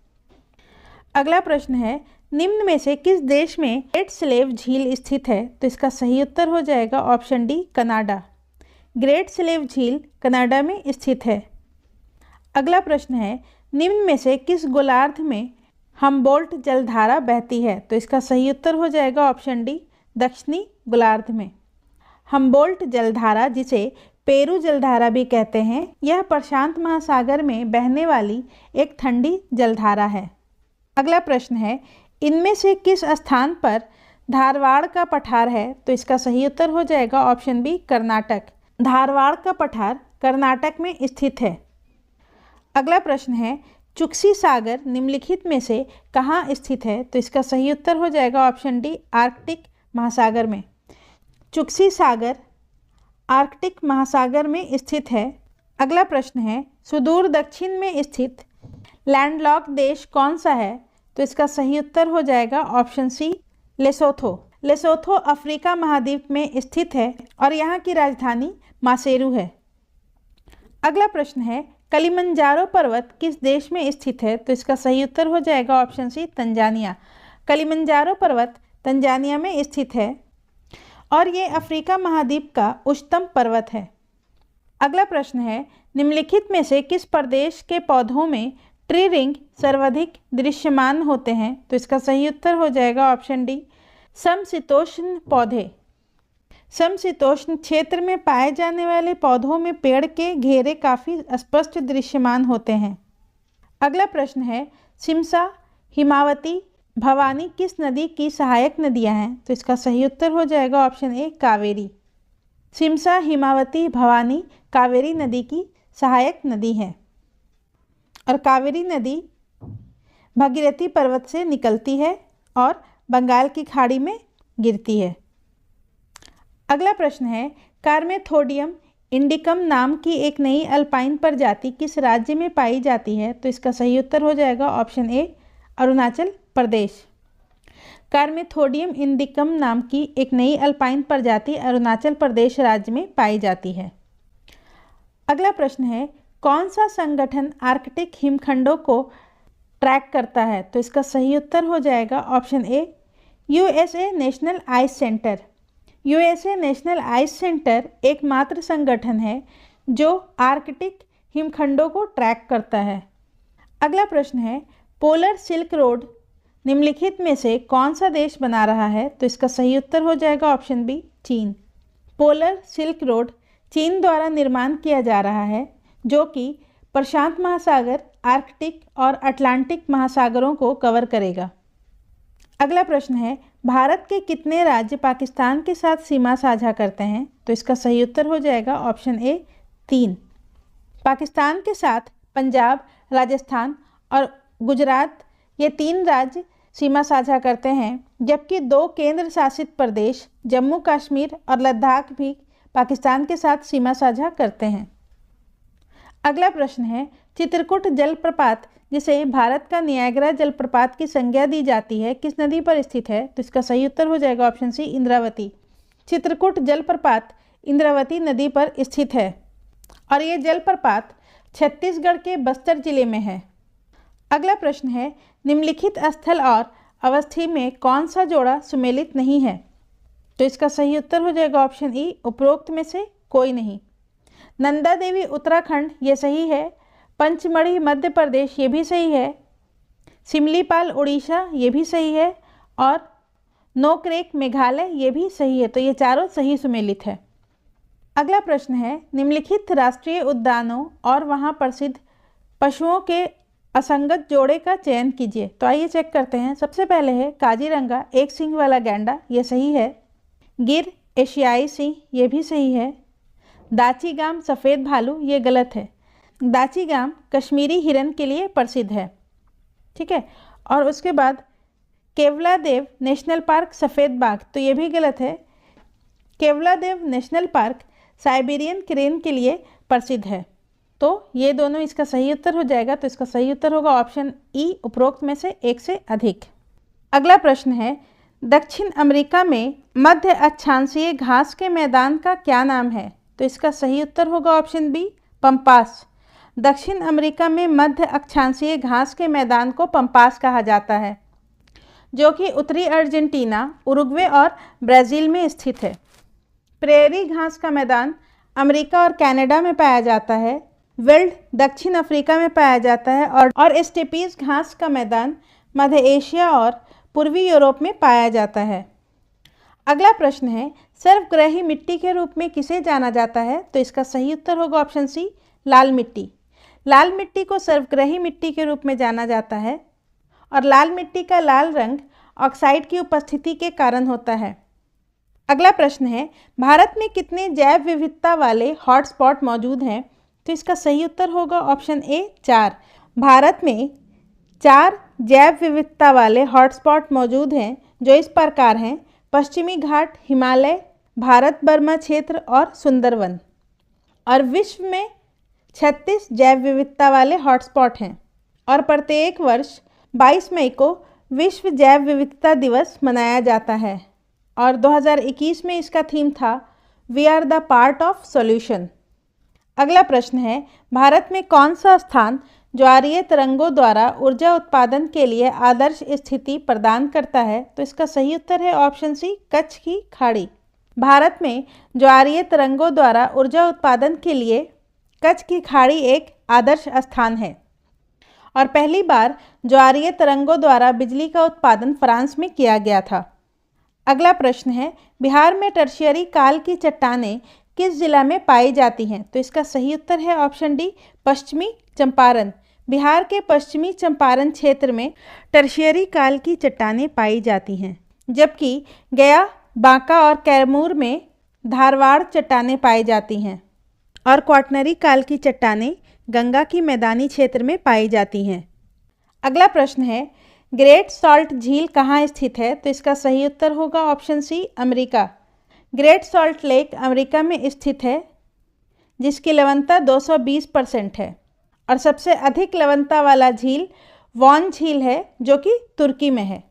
अगला प्रश्न है, निम्न में से किस देश में ग्रेट स्लेव झील स्थित है? तो इसका सही उत्तर हो जाएगा option D, Canada. Great slave झील कनाडा में स्थित है। अगला प्रश्न है, निम्न में से किस गोलार्ध में हम्बोल्ट जलधारा बहती है? तो इसका सही उत्तर हो जाएगा ऑप्शन डी, दक्षिणी गोलार्ध में। हम्बोल्ट जलधारा, जिसे पेरू जलधारा भी कहते हैं, यह प्रशांत महासागर में बहने वाली एक ठंडी जलधारा है। अगला प्रश्न है, इनमें से किस स्थान पर धारवाड़ का पठार है? तो इसका सही उत्तर हो जाएगा ऑप्शन बी, कर्नाटक। धारवाड़ का पठार कर्नाटक में स्थित है। अगला प्रश्न है, चुक्सी सागर निम्नलिखित में से कहाँ स्थित है? तो इसका सही उत्तर हो जाएगा ऑप्शन डी, आर्कटिक महासागर में। चुक्सी सागर आर्कटिक महासागर में स्थित है। अगला प्रश्न है, सुदूर दक्षिण में स्थित लैंडलॉक देश कौन सा है? तो इसका सही उत्तर हो जाएगा option C, Lesotho. Lesotho Africa महाद्वीप में स्थित है और यहाँ की राजधानी मासेरू है। अगला प्रश्न है, कलिमंजारो पर्वत किस देश में स्थित है? तो इसका सही उत्तर हो जाएगा ऑप्शन सी, तंजानिया। कलिमंजारो पर्वत तंजानिया में स्थित है और ये अफ्रीका महाद्वीप का उच्चतम पर्वत है। अगला प्रश्न है, निम्नलिखित में से किस प्रदेश के पौधों में ट्री रिंग सर्वाधिक दृश्यमान होते हैं? तो इसका सही उत्तर हो जाएगा ऑप्शन डी, समशीतोष्ण पौधे। समशीतोष्ण क्षेत्र में पाए जाने वाले पौधों में पेड़ के घेरे काफ़ी स्पष्ट दृश्यमान होते हैं। अगला प्रश्न है, सिमसा, हिमावती, भवानी किस नदी की सहायक नदियां हैं? तो इसका सही उत्तर हो जाएगा ऑप्शन ए, कावेरी। सिमसा, हिमावती, भवानी कावेरी नदी की सहायक नदी है और कावेरी नदी भागीरथी पर्वत से निकलती है और बंगाल की खाड़ी में गिरती है। अगला प्रश्न है, कार्मेथोडियम इंडिकम नाम की एक नई अल्पाइन प्रजाति किस राज्य में पाई जाती है? तो इसका सही उत्तर हो जाएगा ऑप्शन ए, अरुणाचल प्रदेश। कार्मेथोडियम इंडिकम नाम की एक नई अल्पाइन प्रजाति अरुणाचल प्रदेश राज्य में पाई जाती है। अगला प्रश्न है, कौन सा संगठन आर्कटिक हिमखंडों को ट्रैक करता है? तो इसका सही उत्तर हो जाएगा option A, USA national ice centre. USA national ice centre एकमात्र संगठन है जो आर्कटिक हिमखंडों को ट्रैक करता है। अगला प्रश्न है, पोलर सिल्क रोड निम्नलिखित में से कौन सा देश बना रहा है? तो इसका सही उत्तर हो जाएगा ऑप्शन बी, चीन। पोलर सिल्क रोड चीन द्वारा निर्माण किया जा रहा है जो कि प्रशांत महासागर, आर्कटिक और अटलांटिक महासागरों को कवर करेगा। अगला प्रश्न है, भारत के कितने राज्य पाकिस्तान के साथ सीमा साझा करते हैं? तो इसका सही उत्तर हो जाएगा ऑप्शन ए, 3। पाकिस्तान के साथ पंजाब, राजस्थान और गुजरात ये 3 राज्य सीमा साझा करते हैं, जबकि 2 केंद्र शासित प्रदेश जम्मू कश्मीर और लद्दाख भी पाकिस्तान के साथ सीमा साझा करते हैं। अगला प्रश्न है, चित्रकूट जलप्रपात जिसे भारत का नियाग्रा जलप्रपात की संज्ञा दी जाती है किस नदी पर स्थित है? तो इसका सही उत्तर हो जाएगा ऑप्शन सी, इंद्रावती। चित्रकूट जलप्रपात इंद्रावती नदी पर स्थित है और ये जलप्रपात छत्तीसगढ़ के बस्तर जिले में है। अगला प्रश्न है, निम्नलिखित स्थल और अवस्थी में कौन सा जोड़ा सुमेलित नहीं है? तो इसका सही उत्तर हो जाएगा ऑप्शन ई, उपरोक्त में से कोई नहीं। नंदा देवी उत्तराखंड ये सही है, पंचमढ़ी मध्य प्रदेश ये भी सही है, सिमलीपाल उड़ीसा ये भी सही है और नोकरेक मेघालय ये भी सही है। तो ये चारों सही सुमेलित है। अगला प्रश्न है, निम्नलिखित राष्ट्रीय उद्यानों और वहाँ प्रसिद्ध पशुओं के असंगत जोड़े का चयन कीजिए। तो आइए चेक करते हैं। सबसे पहले है काजीरंगा, एक सींग वाला गैंडा, ये सही है। गिर, एशियाई सिंह, ये भी सही है। दाचीगाम, सफ़ेद भालू, ये गलत है। दाचीगाम कश्मीरी हिरन के लिए प्रसिद्ध है, ठीक है। और उसके बाद केवलादेव नेशनल पार्क, सफ़ेद बाघ, तो ये भी गलत है। Keoladeo national park Siberian crane के लिए प्रसिद्ध है। तो ये दोनों इसका सही उत्तर हो जाएगा। तो इसका सही उत्तर होगा ऑप्शन ई, उपरोक्त में से एक से अधिक। अगला प्रश्न है, दक्षिण अमेरिका में मध्य अक्षांशीय घास के मैदान का क्या नाम है? तो इसका सही उत्तर होगा ऑप्शन बी, पंपास। दक्षिण अमेरिका में मध्य अक्षांशीय घास के मैदान को पंपास कहा जाता है, जो कि उत्तरी अर्जेंटीना, उरुग्वे और ब्राज़ील में स्थित है। प्रेरी घास का मैदान अमेरिका और कनाडा में पाया जाता है। वेल्ड दक्षिण अफ्रीका में पाया जाता है और स्टेपीज घास का मैदान मध्य एशिया और पूर्वी यूरोप में पाया जाता है। अगला प्रश्न है, सर्वग्राही मिट्टी के रूप में किसे जाना जाता है? तो इसका सही उत्तर होगा ऑप्शन सी, लाल मिट्टी। लाल मिट्टी को सर्वग्राही मिट्टी के रूप में जाना जाता है और लाल मिट्टी का लाल रंग ऑक्साइड की उपस्थिति के कारण होता है। अगला प्रश्न है, भारत में कितने जैव विविधता वाले हॉटस्पॉट मौजूद हैं? तो इसका सही उत्तर होगा ऑप्शन ए 4। भारत में 4 जैव विविधता वाले हॉटस्पॉट मौजूद हैं, जो इस प्रकार हैं: पश्चिमी घाट, हिमालय, भारत बर्मा क्षेत्र और सुंदरवन। और विश्व में 36 जैव विविधता वाले हॉटस्पॉट हैं और प्रत्येक वर्ष 22 मई को विश्व जैव विविधता दिवस मनाया जाता है और 2021 में इसका थीम था we are the part of solution. अगला प्रश्न है, भारत में कौन सा स्थान ज्वारीय तरंगों द्वारा ऊर्जा उत्पादन के लिए आदर्श स्थिति प्रदान करता है? तो इसका सही उत्तर है ऑप्शन सी, कच्छ की खाड़ी। भारत में ज्वारीय तरंगों द्वारा ऊर्जा उत्पादन के लिए कच्छ की खाड़ी एक आदर्श स्थान है और पहली बार ज्वारीय तरंगों द्वारा बिजली का उत्पादन फ्रांस में किया गया था। अगला प्रश्न है, बिहार में टर्शियरी काल की चट्टानें किस जिला में पाई जाती हैं? तो इसका सही उत्तर है ऑप्शन डी, पश्चिमी चंपारण। बिहार के पश्चिमी चंपारण क्षेत्र में टर्शियरी काल की चट्टानें पाई जाती हैं, जबकि गया, बांका और कैमूर में धारवाड़ चट्टानें पाई जाती हैं और क्वाटरनरी काल की चट्टानें गंगा की मैदानी क्षेत्र में पाई जाती हैं। अगला प्रश्न है, ग्रेट सॉल्ट झील कहाँ स्थित है? तो इसका सही उत्तर होगा option C, America. Great salt lake America में स्थित है, जिसकी लवणता 220% है और सबसे अधिक लवणता वाला झील वॉन झील है, जो कि तुर्की में है।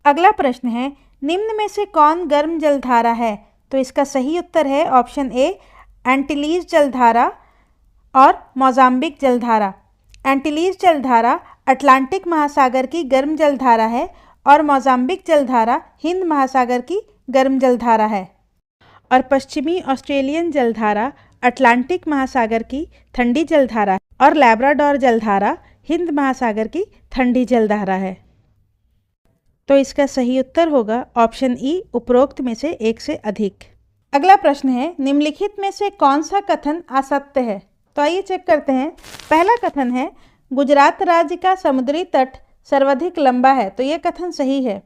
अगला प्रश्न है, निम्न में से कौन गर्म जलधारा है? तो इसका सही उत्तर है ऑप्शन ए, एंटीलीज जलधारा और मोजाम्बिक जलधारा। एंटीलीज जलधारा अटलांटिक महासागर की गर्म जलधारा है और मोजाम्बिक जलधारा हिंद महासागर की गर्म जलधारा है और पश्चिमी ऑस्ट्रेलियन जलधारा अटलांटिक महासागर की ठंडी जलधारा और लैब्राडोर जलधारा हिंद महासागर की ठंडी जलधारा है। तो इसका सही उत्तर होगा ऑप्शन ई, उपरोक्त में से एक से अधिक। अगला प्रश्न है, निम्नलिखित में से कौन सा कथन असत्य है? तो आइए चेक करते हैं। पहला कथन है, गुजरात राज्य का समुद्री तट सर्वाधिक लंबा है। तो ये कथन सही है।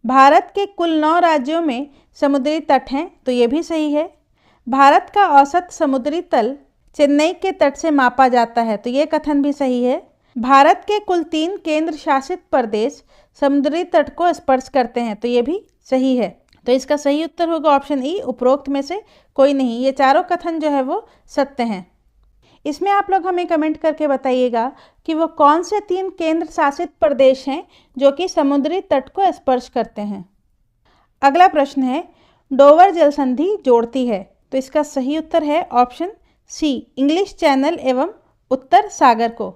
भारत के कुल 9 राज्यों में समुद्री तट हैं। तो ये भी सही है। भारत का औसत समुद्री तल चेन्नई के तट से मापा जाता है। तो ये कथन भी सही है। भारत के कुल 3 केंद्र शासित प्रदेश समुद्री तट को स्पर्श करते हैं। तो ये भी सही है। तो इसका सही उत्तर होगा ऑप्शन ई, उपरोक्त में से कोई नहीं। ये चारों कथन जो है वो सत्य हैं। इसमें आप लोग हमें कमेंट करके बताइएगा कि वो कौन से 3 केंद्र शासित प्रदेश हैं जो कि समुद्री तट को स्पर्श करते हैं। अगला प्रश्न है, डोवर जलसंधि जोड़ती है। तो इसका सही उत्तर है ऑप्शन सी, इंग्लिश चैनल एवं उत्तर सागर को।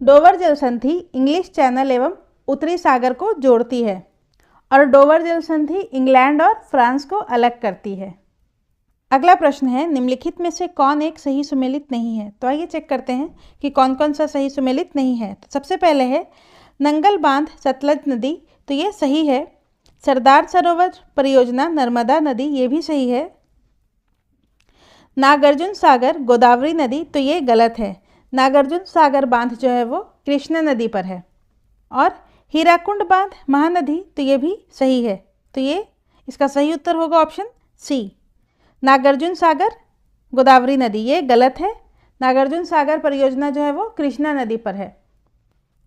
डोवर जलसंधि इंग्लिश चैनल एवं उत्तरी सागर को जोड़ती है और डोवर जलसंधि इंग्लैंड और फ्रांस को अलग करती है। अगला प्रश्न है, निम्नलिखित में से कौन एक सही सुमेलित नहीं है? तो आइए चेक करते हैं कि कौन कौन सा सही सुमेलित नहीं है। तो सबसे पहले है नंगल बांध सतलज नदी। तो ये सही है। सरदार सरोवर परियोजना नर्मदा नदी, ये भी सही है। नागार्जुन सागर गोदावरी नदी, तो ये गलत है। नागार्जुन सागर बांध जो है वो कृष्णा नदी पर है। और हीराकुंड बांध महानदी, तो ये भी सही है। तो ये इसका सही उत्तर होगा ऑप्शन सी, नागार्जुन सागर गोदावरी नदी, ये गलत है। नागार्जुन सागर परियोजना जो है वो कृष्णा नदी पर है।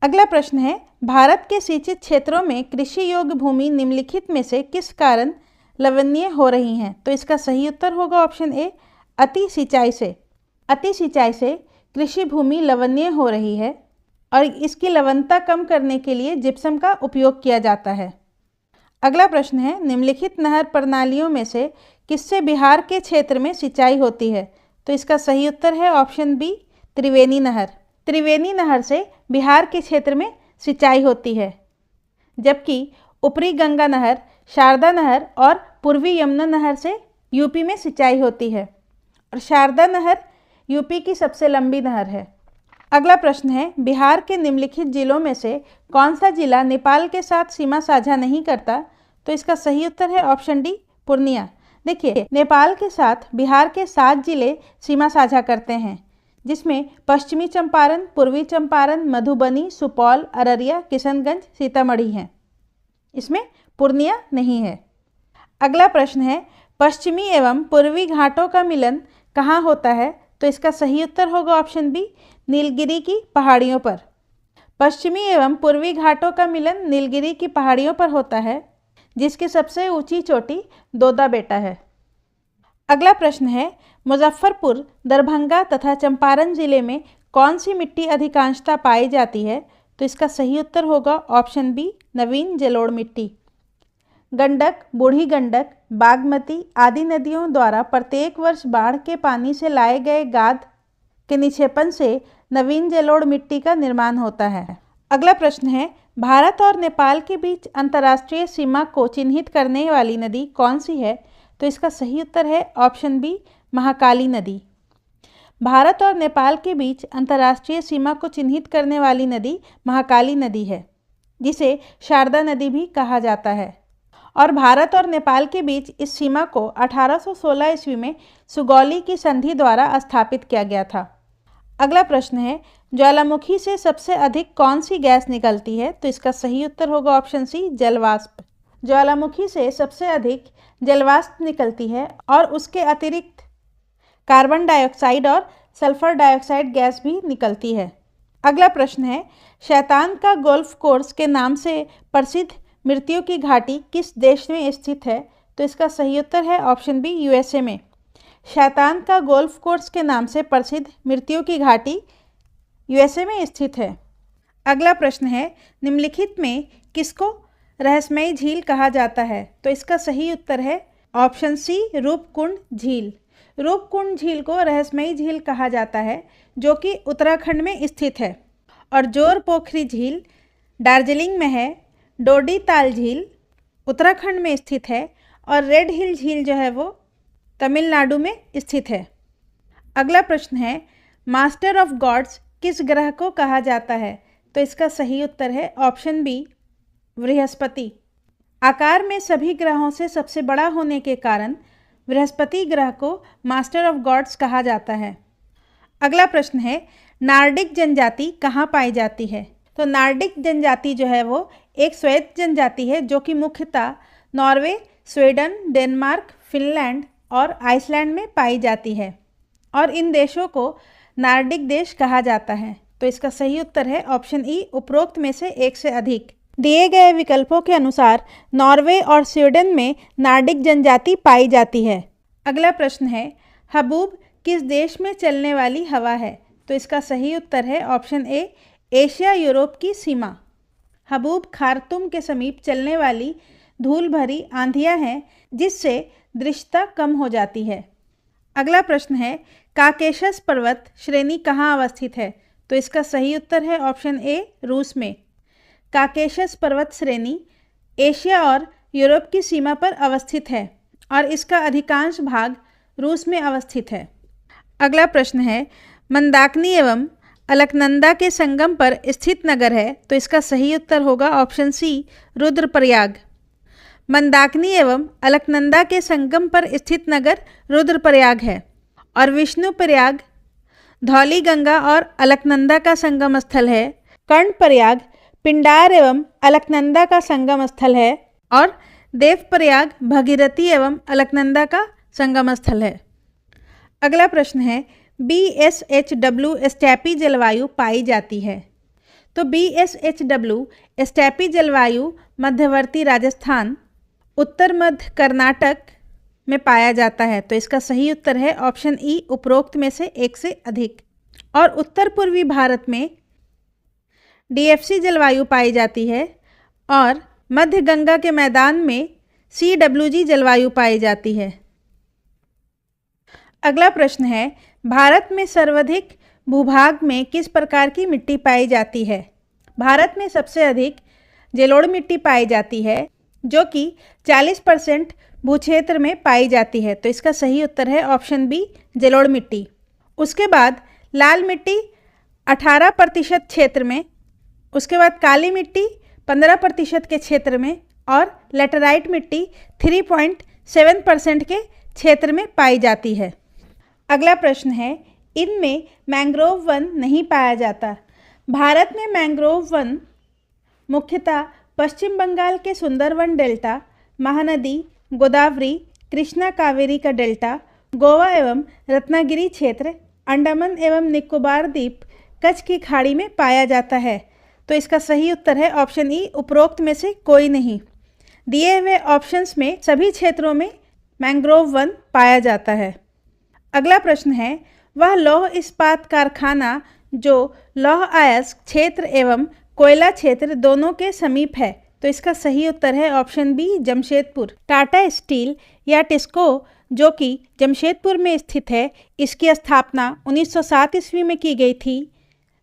अगला प्रश्न है, भारत के सिंचित क्षेत्रों में कृषि योग्य भूमि निम्नलिखित में से किस कारण लवणीय हो रही हैं? तो इसका सही उत्तर होगा ऑप्शन ए, अति सिंचाई से। अति सिंचाई से कृषि भूमि लवणीय हो रही है और इसकी लवणता कम करने के लिए जिप्सम का उपयोग किया जाता है। अगला प्रश्न है, निम्नलिखित नहर प्रणालियों में से किससे बिहार के क्षेत्र में सिंचाई होती है? तो इसका सही उत्तर है ऑप्शन बी, त्रिवेणी नहर। त्रिवेणी नहर से बिहार के क्षेत्र में सिंचाई होती है, जबकि ऊपरी गंगा नहर, शारदा नहर और पूर्वी यमुना नहर से यूपी में सिंचाई होती है और शारदा नहर यूपी की सबसे लंबी नहर है। अगला प्रश्न है, बिहार के निम्नलिखित जिलों में से कौन सा जिला नेपाल के साथ सीमा साझा नहीं करता? तो इसका सही उत्तर है ऑप्शन डी, पूर्णिया। देखिए, नेपाल के साथ बिहार के 7 जिले सीमा साझा करते हैं, जिसमें पश्चिमी चंपारण, पूर्वी चंपारण, मधुबनी, सुपौल, अररिया, किशनगंज, सीतामढ़ी हैं। इसमें पूर्णिया नहीं है। अगला प्रश्न है, पश्चिमी एवं पूर्वी घाटों का मिलन कहाँ होता है? तो इसका सही उत्तर होगा ऑप्शन बी, नीलगिरी की पहाड़ियों पर। पश्चिमी एवं पूर्वी घाटों का मिलन नीलगिरी की पहाड़ियों पर होता है, जिसकी सबसे ऊंची चोटी दोदा बेटा है। अगला प्रश्न है, मुजफ्फरपुर, दरभंगा तथा चंपारण जिले में कौन सी मिट्टी अधिकांशतः पाई जाती है? तो इसका सही उत्तर होगा ऑप्शन बी, नवीन जलोढ़ मिट्टी। गंडक, बूढ़ी गंडक, बागमती आदि नदियों द्वारा प्रत्येक वर्ष बाढ़ के पानी से लाए गए गाद के निक्षेपण से नवीन जलोढ़ मिट्टी का निर्माण होता है। अगला प्रश्न है, भारत और नेपाल के बीच अंतर्राष्ट्रीय सीमा को चिन्हित करने वाली नदी कौन सी है? तो इसका सही उत्तर है ऑप्शन बी, महाकाली नदी। भारत और नेपाल के बीच अंतर्राष्ट्रीय सीमा को चिन्हित करने वाली नदी महाकाली नदी है, जिसे शारदा नदी भी कहा जाता है। और भारत और नेपाल के बीच इस सीमा को 1816 ईस्वी में सुगौली की संधि द्वारा स्थापित किया गया था। अगला प्रश्न है, ज्वालामुखी से सबसे अधिक कौन सी गैस निकलती है? तो इसका सही उत्तर होगा ऑप्शन सी, जलवाष्प। ज्वालामुखी से सबसे अधिक जलवाष्प निकलती है और उसके अतिरिक्त कार्बन डाइऑक्साइड और सल्फर डाइऑक्साइड गैस भी निकलती है। अगला प्रश्न है, शैतान का गोल्फ कोर्स के नाम से प्रसिद्ध मृत्यु की घाटी किस देश में स्थित है? तो इसका सही उत्तर है ऑप्शन बी, यूएसए में। शैतान का गोल्फ कोर्स के नाम से प्रसिद्ध मृत्यु की घाटी यूएसए में स्थित है। अगला प्रश्न है, निम्नलिखित में किसको रहस्यमयी झील कहा जाता है? तो इसका सही उत्तर है ऑप्शन सी, रूपकुंड झील। रूपकुंड झील को रहस्यमयी झील कहा जाता है, जो कि उत्तराखंड में स्थित है। और जोर पोखरी झील दार्जिलिंग में है। डोडी ताल झील उत्तराखंड में स्थित है और रेड हिल झील जो है वो तमिलनाडु में स्थित है। अगला प्रश्न है, मास्टर ऑफ गॉड्स किस ग्रह को कहा जाता है? तो इसका सही उत्तर है ऑप्शन बी, बृहस्पति। आकार में सभी ग्रहों से सबसे बड़ा होने के कारण बृहस्पति ग्रह को मास्टर ऑफ गॉड्स कहा जाता है। अगला प्रश्न है, नार्डिक जनजाति कहाँ पाई जाती है? तो नार्डिक जनजाति जो है वो एक श्वेत जनजाति है, जो कि मुख्यतः नॉर्वे, स्वीडन, डेनमार्क, फिनलैंड और आइसलैंड में पाई जाती है और इन देशों को नार्डिक देश कहा जाता है। तो इसका सही उत्तर है ऑप्शन ई, उपरोक्त में से एक से अधिक। दिए गए विकल्पों के अनुसार नॉर्वे और स्वीडन में नार्डिक जनजाति पाई जाती है। अगला प्रश्न है, हबूब किस देश में चलने वाली हवा है? तो इसका सही उत्तर है ऑप्शन ए, एशिया यूरोप की सीमा। हबूब खार्तूम के समीप चलने वाली धूल भरी आंधियां हैं, जिससे दृश्यता कम हो जाती है। अगला प्रश्न है, काकेशस पर्वत श्रेणी कहाँ अवस्थित है? तो इसका सही उत्तर है ऑप्शन ए, रूस में। काकेशस पर्वत श्रेणी एशिया और यूरोप की सीमा पर अवस्थित है और इसका अधिकांश भाग रूस में अवस्थित है। अगला प्रश्न है, मंदाकिनी एवं अलकनंदा के संगम पर स्थित नगर है? तो इसका सही उत्तर होगा ऑप्शन सी, रुद्रप्रयाग। मंदाकिनी एवं अलकनंदा के संगम पर स्थित नगर रुद्रप्रयाग है और विष्णुप्रयाग धौली गंगा और अलकनंदा का संगम स्थल है। कर्णप्रयाग पिंडार एवं अलकनंदा का संगम स्थल है और देवप्रयाग भगीरथी एवं अलकनंदा का संगम स्थल है। अगला प्रश्न है, BSHW स्टेपी जलवायु पाई जाती है? तो BSHW स्टेपी जलवायु मध्यवर्ती राजस्थान, उत्तर मध्य कर्नाटक में पाया जाता है। तो इसका सही उत्तर है ऑप्शन ई, उपरोक्त में से एक से अधिक। और उत्तर पूर्वी भारत में DFC जलवायु पाई जाती है और मध्य गंगा के मैदान में CWG जलवायु पाई जाती है। अगला प्रश्न है, भारत में सर्वाधिक भूभाग में किस प्रकार की मिट्टी पाई जाती है? भारत में सबसे अधिक जलोढ़ मिट्टी पाई जाती है, जो कि 40% भूक्षेत्र में पाई जाती है। तो इसका सही उत्तर है ऑप्शन बी, जलोढ़ मिट्टी। उसके बाद लाल मिट्टी 18% क्षेत्र में, उसके बाद काली मिट्टी 15% के क्षेत्र में और लेटराइट मिट्टी 3.7% के क्षेत्र में पाई जाती है। अगला प्रश्न है, इनमें मैंग्रोव वन नहीं पाया जाता। भारत में मैंग्रोव वन मुख्यतः पश्चिम बंगाल के सुंदरवन डेल्टा, महानदी, गोदावरी, कृष्णा कावेरी का डेल्टा, गोवा एवं रत्नागिरी क्षेत्र, अंडमान एवं निकोबार द्वीप कच्छ की खाड़ी में पाया जाता है। तो इसका सही उत्तर है ऑप्शन ई, उपरोक्त में से कोई नहीं। दिए हुए ऑप्शंस में सभी क्षेत्रों में मैंग्रोव वन पाया जाता है। अगला प्रश्न है, वह लौह इस्पात कारखाना जो लौह अयस्क क्षेत्र एवं कोयला क्षेत्र दोनों के समीप है। तो इसका सही उत्तर है option B, Jamshedpur. Tata Steel या टिस्को जो कि जमशेदपुर में स्थित है, इसकी स्थापना 1907 ईस्वी में की गई थी।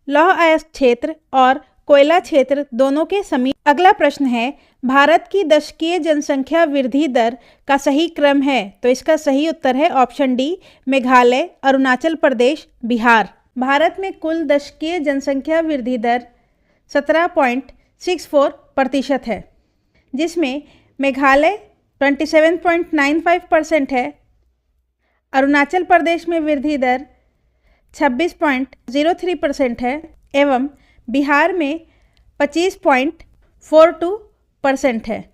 लौह अयस्क क्षेत्र और कोयला क्षेत्र दोनों के समीप। अगला प्रश्न है, भारत की दशकीय जनसंख्या वृद्धि दर का सही क्रम है। तो इसका सही उत्तर है ऑप्शन डी, मेघालय, अरुणाचल प्रदेश, बिहार। भारत में कुल दशकीय जनसंख्या वृद्धि दर 17.64% है, जिसमें मेघालय 27.95% है, अरुणाचल प्रदेश में वृद्धि दर 26.03% है एवं बिहार में 25.42% है।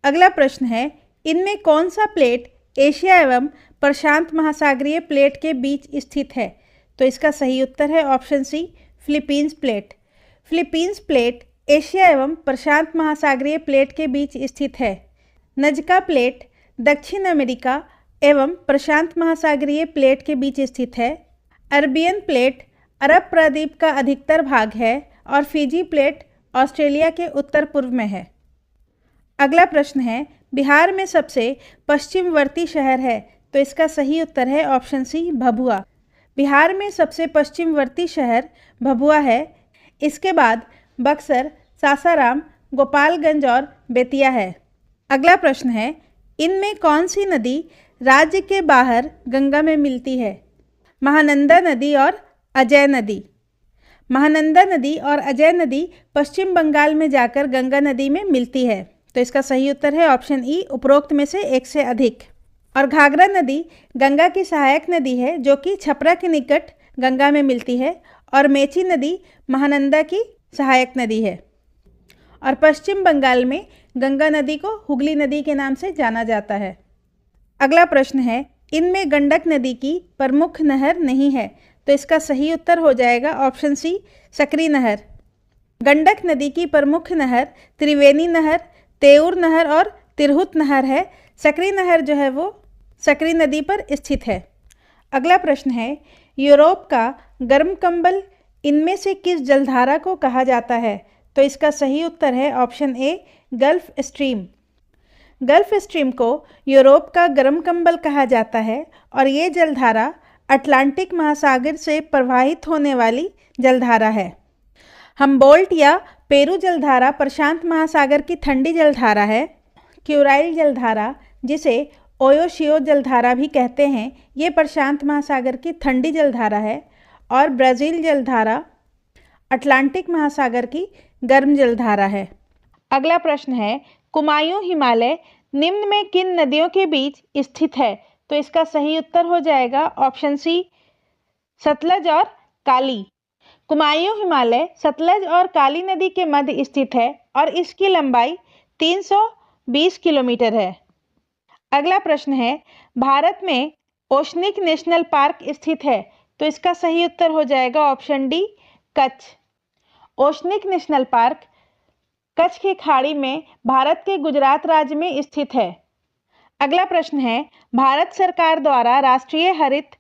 अगला प्रश्न है, इनमें कौन सा प्लेट एशिया एवं प्रशांत महासागरीय प्लेट के बीच स्थित है। तो इसका सही उत्तर है option C, Philippines plate. Philippines plate Asia एवं प्रशांत महासागरीय प्लेट के बीच स्थित है। नजका प्लेट दक्षिण अमेरिका एवं प्रशांत महासागरीय प्लेट के बीच स्थित है। अरबियन प्लेट अरब प्रायद्वीप का अधिकतर भाग है और फिजी प्लेट ऑस्ट्रेलिया के उत्तर पूर्व में है। अगला प्रश्न है, बिहार में सबसे पश्चिमवर्ती शहर है। तो इसका सही उत्तर है ऑप्शन सी, भभुआ। बिहार में सबसे पश्चिमवर्ती शहर भभुआ है। इसके बाद बक्सर, सासाराम, गोपालगंज और बेतिया है। अगला प्रश्न है, इनमें कौन सी नदी राज्य के बाहर गंगा में मिलती है। महानंदा नदी और अजय नदी। महानंदा नदी और अजय नदी पश्चिम बंगाल में जाकर गंगा नदी में मिलती है। तो इसका सही उत्तर है ऑप्शन ई, उपरोक्त में से एक से अधिक। और घाघरा नदी गंगा की सहायक नदी है जो कि छपरा के निकट गंगा में मिलती है और मेची नदी महानंदा की सहायक नदी है। और पश्चिम बंगाल में गंगा नदी को हुगली नदी के नाम से जाना जाता है। अगला प्रश्न है, इनमें गंडक नदी की प्रमुख नहर नहीं है। तो इसका सही उत्तर हो जाएगा ऑप्शन सी, सकरी नहर। गंडक नदी की प्रमुख नहर त्रिवेणी नहर, तेऊर नहर और तिरहुत नहर है। सकरी नहर जो है वो सकरी नदी पर स्थित है। अगला प्रश्न है, यूरोप का गर्म कंबल इनमें से किस जलधारा को कहा जाता है। तो इसका सही उत्तर है option A, gulf stream. Gulf stream को यूरोप का गर्म कंबल कहा जाता है और ये जलधारा अटलांटिक महासागर से प्रवाहित होने वाली जलधारा है। हम्बोल्ट या पेरू जलधारा प्रशांत महासागर की ठंडी जलधारा है। क्यूराइल जलधारा, जिसे ओयोशियो जलधारा भी कहते हैं, ये प्रशांत महासागर की ठंडी जलधारा है। और ब्राज़ील जलधारा अटलांटिक महासागर की गर्म जलधारा है। अगला प्रश्न है, कुमायूं हिमालय निम्न में किन नदियों के बीच स्थित है। तो इसका सही उत्तर हो जाएगा ऑप्शन सी, सतलज और काली। कुमायूं हिमालय सतलज और काली नदी के मध्य स्थित है और इसकी लंबाई 320 किलोमीटर है। अगला प्रश्न है, भारत में ओशनिक नेशनल पार्क स्थित है। तो इसका सही उत्तर हो जाएगा option D, Kutch. Oceanic national park Kutch की खाड़ी में भारत के गुजरात राज्य में स्थित है। अगला प्रश्न है, भारत सरकार द्वारा राष्ट्रीय हरित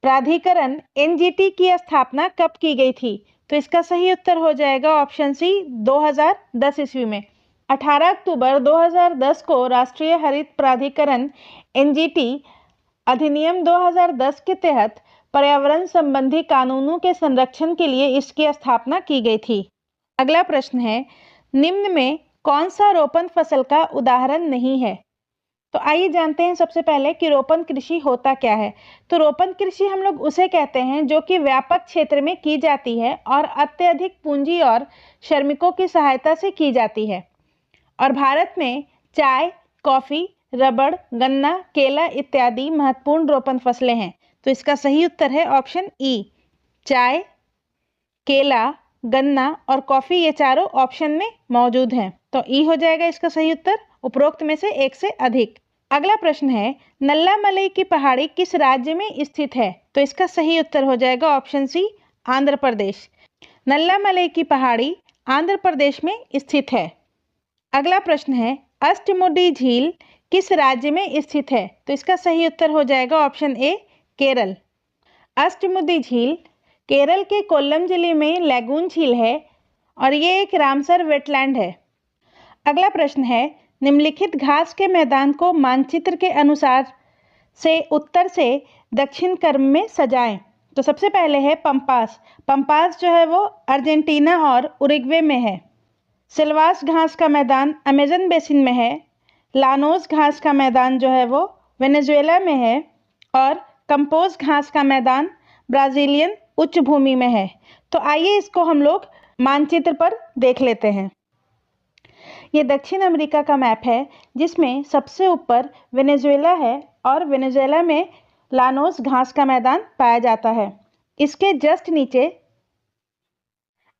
प्राधिकरण एनजीटी की स्थापना कब की गई थी। तो इसका सही उत्तर हो जाएगा ऑप्शन सी, 2010 ईस्वी में। 18 अक्टूबर 2010 को राष्ट्रीय हरित प्राधिकरण एनजीटी अधिनियम 2010 के तहत पर्यावरण संबंधी कानूनों के संरक्षण के लिए इसकी स्थापना की गई थी। अगला प्रश्न है, निम्न में कौन सा रोपण फसल का उदाहरण नहीं है। तो आइए जानते हैं सबसे पहले कि रोपण कृषि होता क्या है। तो रोपण कृषि हम लोग उसे कहते हैं जो कि व्यापक क्षेत्र में की जाती है और अत्यधिक पूंजी और श्रमिकों की सहायता से की जाती है। और भारत में चाय, कॉफ़ी, रबड़, गन्ना, केला इत्यादि महत्वपूर्ण रोपण फसलें हैं। तो इसका सही उत्तर है ऑप्शन ई, चाय, केला, गन्ना और कॉफ़ी, ये चारों ऑप्शन में मौजूद हैं। तो ई हो जाएगा इसका सही उत्तर। उपरोक्त में से एक से अधिक। अगला प्रश्न है, नल्लामलई की पहाड़ी किस राज्य में स्थित है? तो इसका सही उत्तर हो जाएगा ऑप्शन सी, आंध्र प्रदेश। नल्लामलई की पहाड़ी आंध्र प्रदेश में स्थित है। अगला प्रश्न है, अष्टमुडी झील किस राज्य में स्थित है? तो इसका सही उत्तर हो जाएगा ऑप्शन ए, केरल। अष्टमुडी झील केरल के कोल्लम जिले में लैगून झील है और ये एक रामसर वेटलैंड है। अगला प्रश्न है, निम्नलिखित घास के मैदान को मानचित्र के अनुसार से उत्तर से दक्षिण क्रम में सजाएं। तो सबसे पहले है पंपास। पंपास जो है वो अर्जेंटीना और उरुग्वे में है। सिल्वास घास का मैदान अमेजन बेसिन में है। लानोस घास का मैदान जो है वो वेनेजुएला में है और कंपोज घास का मैदान ब्राज़ीलियन उच्च भूमि में है। तो आइए इसको हम लोग मानचित्र पर देख लेते हैं। ये दक्षिण अमेरिका का मैप है जिसमें सबसे ऊपर वेनेजुएला है और वेनेजुएला में लानोस घास का मैदान पाया जाता है। इसके जस्ट नीचे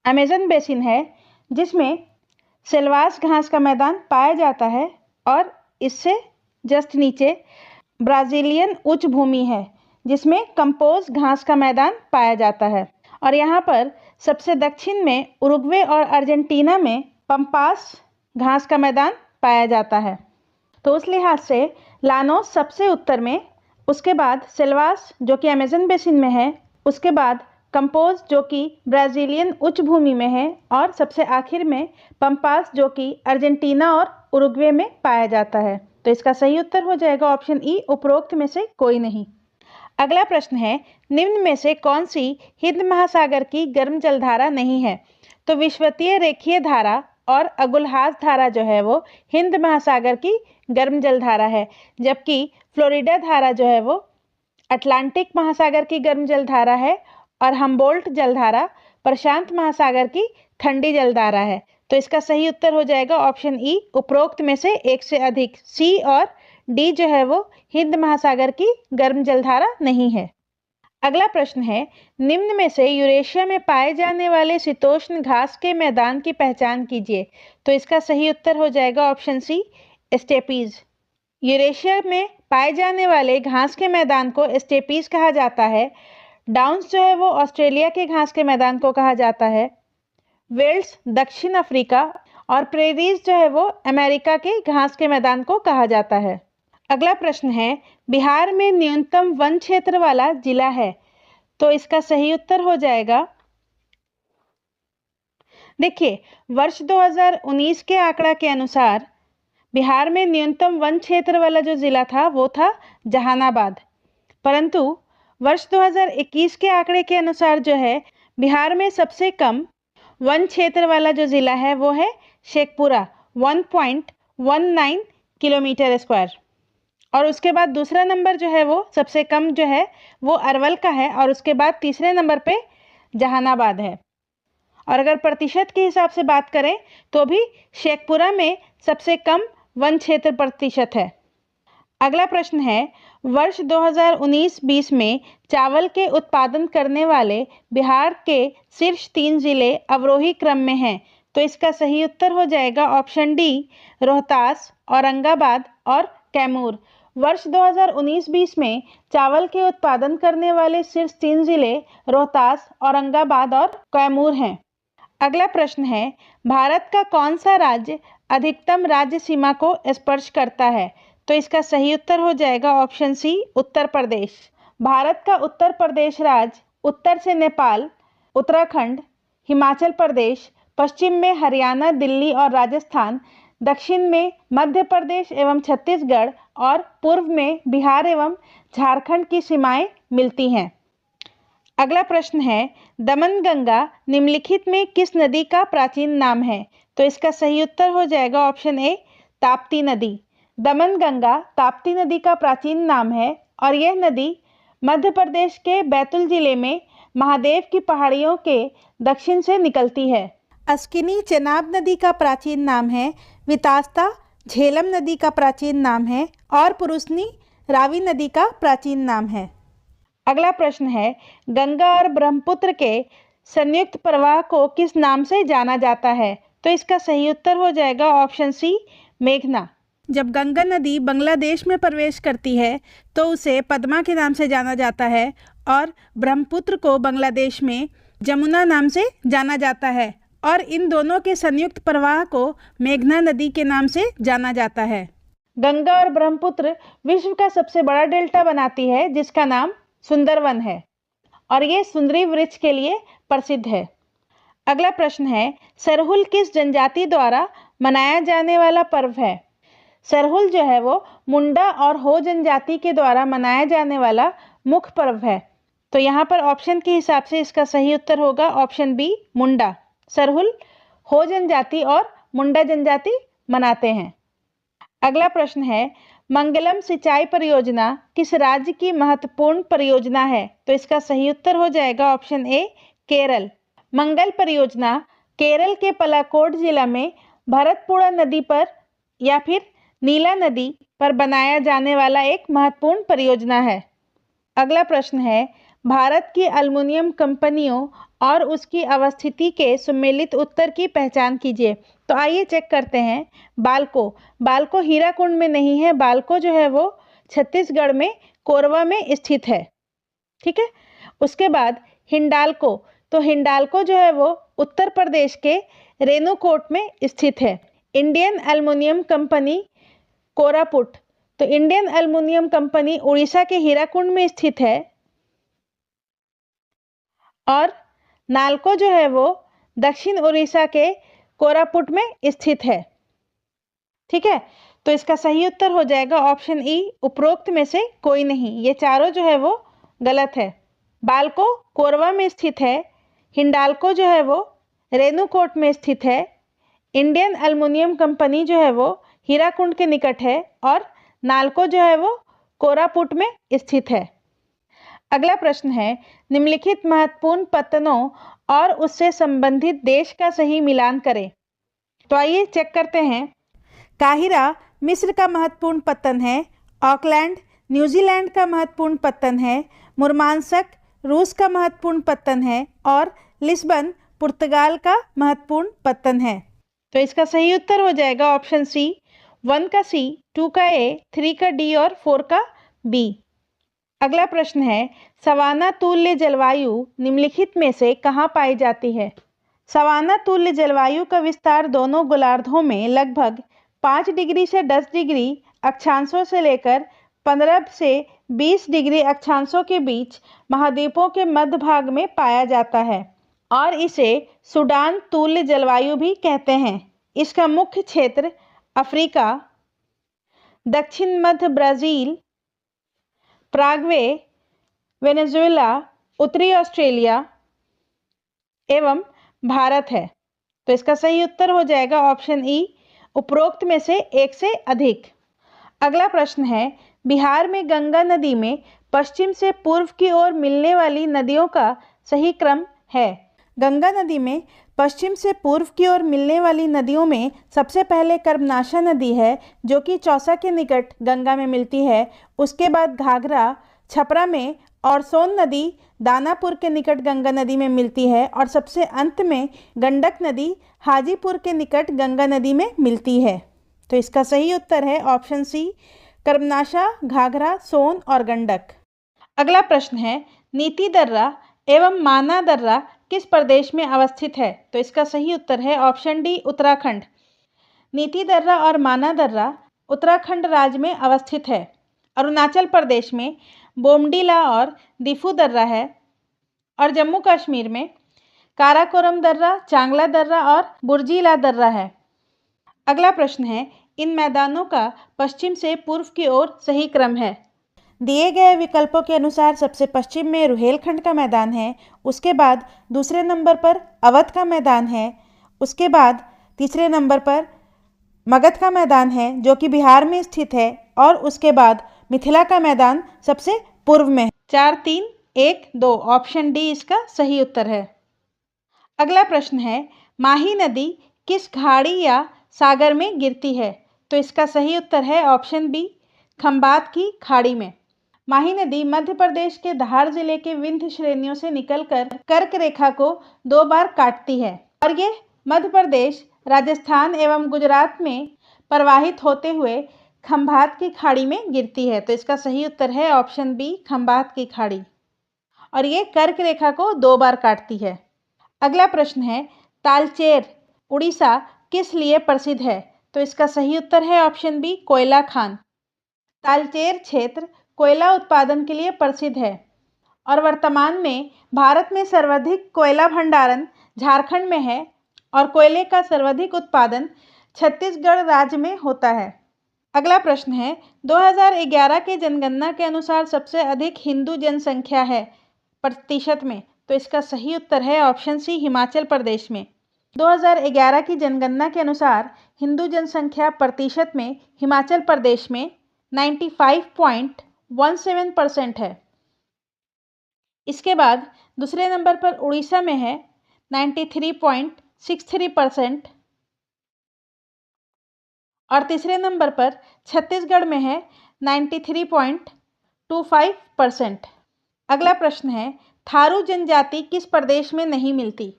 अमेजन बेसिन है जिसमें सिल्वास घास का मैदान पाया जाता है और इससे जस्ट नीचे ब्राज़ीलियन उच्च भूमि है जिसमें कंपोज घास का मैदान पाया जाता है। और यहाँ पर सबसे दक्षिण में उरुग्वे और अर्जेंटीना में पंपास घास का मैदान पाया जाता है। तो उस लिहाज से लानोस सबसे उत्तर में, उसके बाद सिल्वास जो कि अमेजन बेसिन में है, उसके बाद कंपोज जो कि ब्राज़ीलियन उच्च भूमि में है और सबसे आखिर में पंपास जो कि अर्जेंटीना और उरुग्वे में पाया जाता है। तो इसका सही उत्तर हो जाएगा ऑप्शन ई, उपरोक्त में से कोई नहीं। अगला प्रश्न है, निम्न में से कौन सी हिंद महासागर की गर्म जलधारा नहीं है? तो विषुवतीय रेखीय धारा और अगुलहास धारा जो है वो हिंद महासागर की गर्म जलधारा है, जबकि फ्लोरिडा धारा जो है वो अटलांटिक महासागर की गर्म जलधारा है और हम्बोल्ट जलधारा प्रशांत महासागर की ठंडी जलधारा है। तो इसका सही उत्तर हो जाएगा ऑप्शन ई, उपरोक्त में से एक से अधिक। सी और डी जो है वो हिंद महासागर की गर्म जलधारा नहीं है। अगला प्रश्न है, निम्न में से यूरेशिया में पाए जाने वाले शीतोष्ण घास के मैदान की पहचान कीजिए। तो इसका सही उत्तर हो जाएगा ऑप्शन सी, स्टेपीज। यूरेशिया में पाए जाने वाले घास के मैदान को स्टेपीज कहा जाता है। डाउन्स जो है वो ऑस्ट्रेलिया के घास के मैदान को कहा जाता है। वेल्स दक्षिण अफ्रीका और प्रेरीज जो है वो अमेरिका के घास के मैदान को कहा जाता है। अगला प्रश्न है, बिहार में न्यूनतम वन क्षेत्र वाला जिला है। तो इसका सही उत्तर हो जाएगा, देखिए वर्ष 2019 के आंकड़ा के अनुसार बिहार में न्यूनतम वन क्षेत्र वाला जो जिला था वो था जहानाबाद, परंतु वर्ष 2021 के आंकड़े के अनुसार जो है बिहार में सबसे कम वन क्षेत्र वाला जो जिला है वो है शेखपुरा, 1.19 किलोमीटर स्क्वायर। और उसके बाद दूसरा नंबर जो है वो सबसे कम जो है वो अरवल का है और उसके बाद तीसरे नंबर पे जहानाबाद है। और अगर प्रतिशत के हिसाब से बात करें तो भी शेखपुरा में सबसे कम वन क्षेत्र प्रतिशत है। अगला प्रश्न है, वर्ष 2019-20 में चावल के उत्पादन करने वाले बिहार के शीर्ष 3 जिले अवरोही क्रम में हैं। तो इसका सही उत्तर हो जाएगा ऑप्शन डी, रोहतास, औरंगाबाद और कैमूर। वर्ष 2019-20 में चावल के उत्पादन करने वाले शीर्ष 3 जिले रोहतास, औरंगाबाद और कैमूर हैं। अगला प्रश्न है, भारत का कौन सा राज्य अधिकतम राज्य सीमा को स्पर्श करता है? तो इसका सही उत्तर हो जाएगा ऑप्शन सी, उत्तर प्रदेश। भारत का उत्तर प्रदेश राज्य उत्तर से नेपाल, उत्तराखंड, हिमाचल प्रदेश, पश्चिम में हरियाणा, दिल्ली और राजस्थान, दक्षिण में मध्य प्रदेश एवं छत्तीसगढ़ और पूर्व में बिहार एवं झारखंड की सीमाएं मिलती हैं। अगला प्रश्न है, दमनगंगा निम्नलिखित में किस नदी का प्राचीन नाम है? तो इसका सही उत्तर हो जाएगा ऑप्शन ए, ताप्ती नदी। दमनगंगा ताप्ती नदी का प्राचीन नाम है और यह नदी मध्य प्रदेश के बैतूल जिले में महादेव की पहाड़ियों के दक्षिण से निकलती है। अस्किनी चेनाब नदी का प्राचीन नाम है, वितास्ता झेलम नदी का प्राचीन नाम है और पुरुषनी रावी नदी का प्राचीन नाम है। अगला प्रश्न है, गंगा और ब्रह्मपुत्र के संयुक्त प्रवाह को किस नाम से जाना जाता है? तो इसका सही उत्तर हो जाएगा ऑप्शन सी, मेघना। जब गंगा नदी बांग्लादेश में प्रवेश करती है तो उसे पद्मा के नाम से जाना जाता है और ब्रह्मपुत्र को बांग्लादेश में जमुना नाम से जाना जाता है और इन दोनों के संयुक्त प्रवाह को मेघना नदी के नाम से जाना जाता है। गंगा और ब्रह्मपुत्र विश्व का सबसे बड़ा डेल्टा बनाती है जिसका नाम सुंदरवन है और ये सुंदरी वृक्ष के लिए प्रसिद्ध है। अगला प्रश्न है, सरहुल किस जनजाति द्वारा मनाया जाने वाला पर्व है? सरहुल जो है वो मुंडा और हो जनजाति के द्वारा मनाया जाने वाला मुख्य पर्व है। तो यहाँ पर ऑप्शन के हिसाब से इसका सही उत्तर होगा ऑप्शन बी, मुंडा। सरहुल हो जनजाति और मुंडा जनजाति मनाते हैं। अगला प्रश्न है, मंगलम सिंचाई परियोजना किस राज्य की महत्वपूर्ण परियोजना है? तो इसका सही उत्तर हो जाएगा ऑप्शन ए, केरल। मंगल परियोजना केरल के पलाकोड जिला में भरतपुड़ा नदी पर या फिर नीला नदी पर बनाया जाने वाला एक महत्वपूर्ण परियोजना है। अगला प्रश्न है, भारत की एल्युमिनियम कंपनियों और उसकी अवस्थिति के सम्मिलित उत्तर की पहचान कीजिए। तो आइए चेक करते हैं। बाल्को हीराकुंड में नहीं है, बाल्को जो है वो छत्तीसगढ़ में कोरबा में स्थित है। ठीक है। उसके बाद हिंडाल्को, तो हिंडाल्को जो है वो उत्तर प्रदेश के रेणुकूट में स्थित है। इंडियन एल्युमिनियम कंपनी कोरापुट, तो इंडियन एल्युमिनियम कंपनी उड़ीसा के हीराकुंड में स्थित है और नालको जो है वो दक्षिण उड़ीसा के कोरापुट में स्थित है। ठीक है। तो इसका सही उत्तर हो जाएगा ऑप्शन ई, उपरोक्त में से कोई नहीं। ये चारों जो है वो गलत है। बाल्को कोरबा में स्थित है, हिंडाल्को जो है वो रेणुकूट में स्थित है, इंडियन एल्युमिनियम कंपनी जो है वो हीराकुंड के निकट है और नालको जो है वो कोरापुट में स्थित है। अगला प्रश्न है, निम्नलिखित महत्वपूर्ण पत्तनों और उससे संबंधित देश का सही मिलान करें। तो आइए चेक करते हैं। काहिरा मिस्र का महत्वपूर्ण पत्तन है, ऑकलैंड न्यूजीलैंड का महत्वपूर्ण पत्तन है, मुरमांस्क रूस का महत्वपूर्ण पत्तन है और लिस्बन पुर्तगाल का महत्वपूर्ण पत्तन है। तो इसका सही उत्तर हो जाएगा ऑप्शन सी, 1 का सी, 2 का ए, 3 का डी और 4 का बी। अगला प्रश्न है, सवाना तुल्य जलवायु निम्नलिखित में से कहाँ पाई जाती है? सवाना तुल्य जलवायु का विस्तार दोनों गोलार्धों में लगभग 5 डिग्री से 10 डिग्री अक्षांशों से लेकर 15 से 20 डिग्री अक्षांशों के बीच महाद्वीपों के मध्य भाग में पाया जाता है और इसे सूडान तुल्य जलवायु भी कहते हैं। इसका मुख्य क्षेत्र अफ्रीका, दक्षिण मध्य ब्राज़ील, पराग्वे, वेनेजुएला, उत्तरी ऑस्ट्रेलिया एवं भारत है। तो इसका सही उत्तर हो जाएगा ऑप्शन ई, उपरोक्त में से एक से अधिक। अगला प्रश्न है, बिहार में गंगा नदी में पश्चिम से पूर्व की ओर मिलने वाली नदियों का सही क्रम है। गंगा नदी में पश्चिम से पूर्व की ओर मिलने वाली नदियों में सबसे पहले कर्मनाशा नदी है जो कि चौसा के निकट गंगा में मिलती है। उसके बाद घाघरा छपरा में और सोन नदी दानापुर के निकट गंगा नदी में मिलती है और सबसे अंत में गंडक नदी हाजीपुर के निकट गंगा नदी में मिलती है। तो इसका सही उत्तर है ऑप्शन सी, कर्मनाशा, घाघरा, सोन और गंडक। अगला प्रश्न है, नीति दर्रा एवं माना दर्रा किस प्रदेश में अवस्थित है? तो इसका सही उत्तर है ऑप्शन डी, उत्तराखंड। नीति दर्रा और माना दर्रा उत्तराखंड राज्य में अवस्थित है। अरुणाचल प्रदेश में बोमडीला और दिफू दर्रा है और जम्मू कश्मीर में काराकोरम दर्रा, चांगला दर्रा और बुर्जीला दर्रा है। अगला प्रश्न है, इन मैदानों का पश्चिम से पूर्व की ओर सही क्रम है। दिए गए विकल्पों के अनुसार सबसे पश्चिम में रुहेलखंड का मैदान है, उसके बाद दूसरे नंबर पर अवध का मैदान है, उसके बाद तीसरे नंबर पर मगध का मैदान है जो कि बिहार में स्थित है और उसके बाद मिथिला का मैदान सबसे पूर्व में। 4, 3, 1, 2 ऑप्शन डी इसका सही उत्तर है। अगला प्रश्न है, माही नदी किस खाड़ी या सागर में गिरती है? तो इसका सही उत्तर है ऑप्शन बी, खंबात की खाड़ी में। माही नदी मध्य प्रदेश के धार जिले के विंध्य श्रेणियों से निकलकर कर्क रेखा को 2 बार काटती है और ये मध्य प्रदेश, राजस्थान एवं गुजरात में प्रवाहित होते हुए खंभात की खाड़ी में गिरती है। तो इसका सही उत्तर है ऑप्शन बी, खंभात की खाड़ी। और ये कर्क रेखा को 2 बार काटती है। अगला प्रश्न है, तालचेर उड़ीसा किस लिए प्रसिद्ध है? तो इसका सही उत्तर है ऑप्शन बी, कोयला खान। तालचेर क्षेत्र कोयला उत्पादन के लिए प्रसिद्ध है और वर्तमान में भारत में सर्वाधिक कोयला भंडारण झारखंड में है और कोयले का सर्वाधिक उत्पादन छत्तीसगढ़ राज्य में होता है। अगला प्रश्न है, 2011 के जनगणना के अनुसार सबसे अधिक हिंदू जनसंख्या है प्रतिशत में? तो इसका सही उत्तर है ऑप्शन सी, हिमाचल प्रदेश में। 2011 की जनगणना के अनुसार हिंदू जनसंख्या प्रतिशत में हिमाचल प्रदेश में 95.17% है। इसके बाद दूसरे नंबर पर उड़ीसा में है 93.63% और तीसरे नंबर पर छत्तीसगढ़ में है 93.25%। अगला प्रश्न है, थारू जनजाति किस प्रदेश में नहीं मिलती?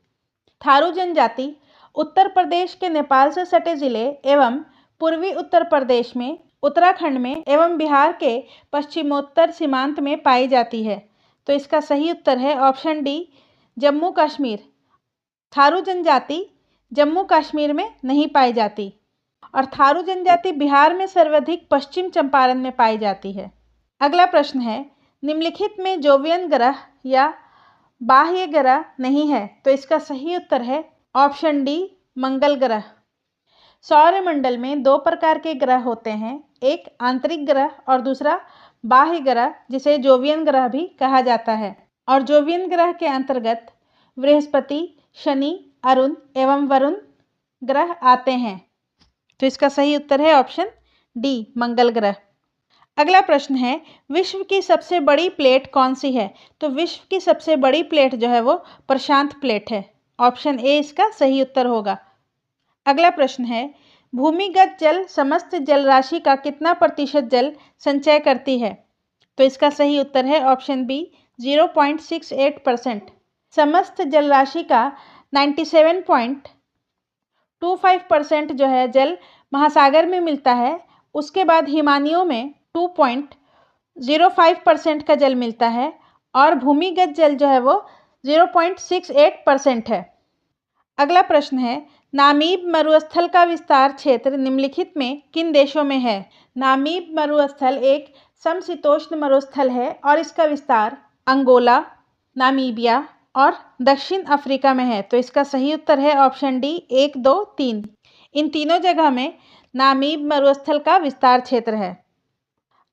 थारू जनजाति उत्तर प्रदेश के नेपाल से सटे जिले एवं पूर्वी उत्तर प्रदेश में, उत्तराखंड में एवं बिहार के पश्चिमोत्तर सीमांत में पाई जाती है। तो इसका सही उत्तर है ऑप्शन डी, जम्मू कश्मीर। थारू जनजाति जम्मू कश्मीर में नहीं पाई जाती और थारू जनजाति बिहार में सर्वाधिक पश्चिम चंपारण में पाई जाती है। अगला प्रश्न है, निम्नलिखित में जोवियन ग्रह या बाह्य ग्रह नहीं है? तो इसका सही उत्तर है ऑप्शन डी, मंगल ग्रह। सौरमंडल में 2 प्रकार के ग्रह होते हैं, एक आंतरिक ग्रह और दूसरा बाह्य ग्रह, जिसे जोवियन ग्रह भी कहा जाता है। और जोवियन ग्रह के अंतर्गत बृहस्पति, शनि, अरुण एवं वरुण ग्रह आते हैं। तो इसका सही उत्तर है ऑप्शन डी, मंगल ग्रह। अगला प्रश्न है, विश्व की सबसे बड़ी प्लेट कौन सी है? तो विश्व की सबसे बड़ी प्लेट जो है वो प्रशांत प्लेट है। ऑप्शन ए इसका सही उत्तर होगा। अगला प्रश्न है, भूमिगत जल समस्त जल राशि का कितना प्रतिशत जल संचय करती है? तो इसका सही उत्तर है ऑप्शन बी, 0.68%। समस्त जल राशि का 97.25% जो है जल महासागर में मिलता है। उसके बाद हिमानियों में 2.05% का जल मिलता है और भूमिगत जल जो है वो 0.68% है। अगला प्रश्न है, नामीब मरुस्थल का विस्तार क्षेत्र निम्नलिखित में किन देशों में है? नामीब मरुस्थल एक समशीतोष्ण मरुस्थल है और इसका विस्तार अंगोला, नामीबिया और दक्षिण अफ्रीका में है। तो इसका सही उत्तर है ऑप्शन डी, 1, 2, 3। इन तीनों जगह में नामीब मरुस्थल का विस्तार क्षेत्र है।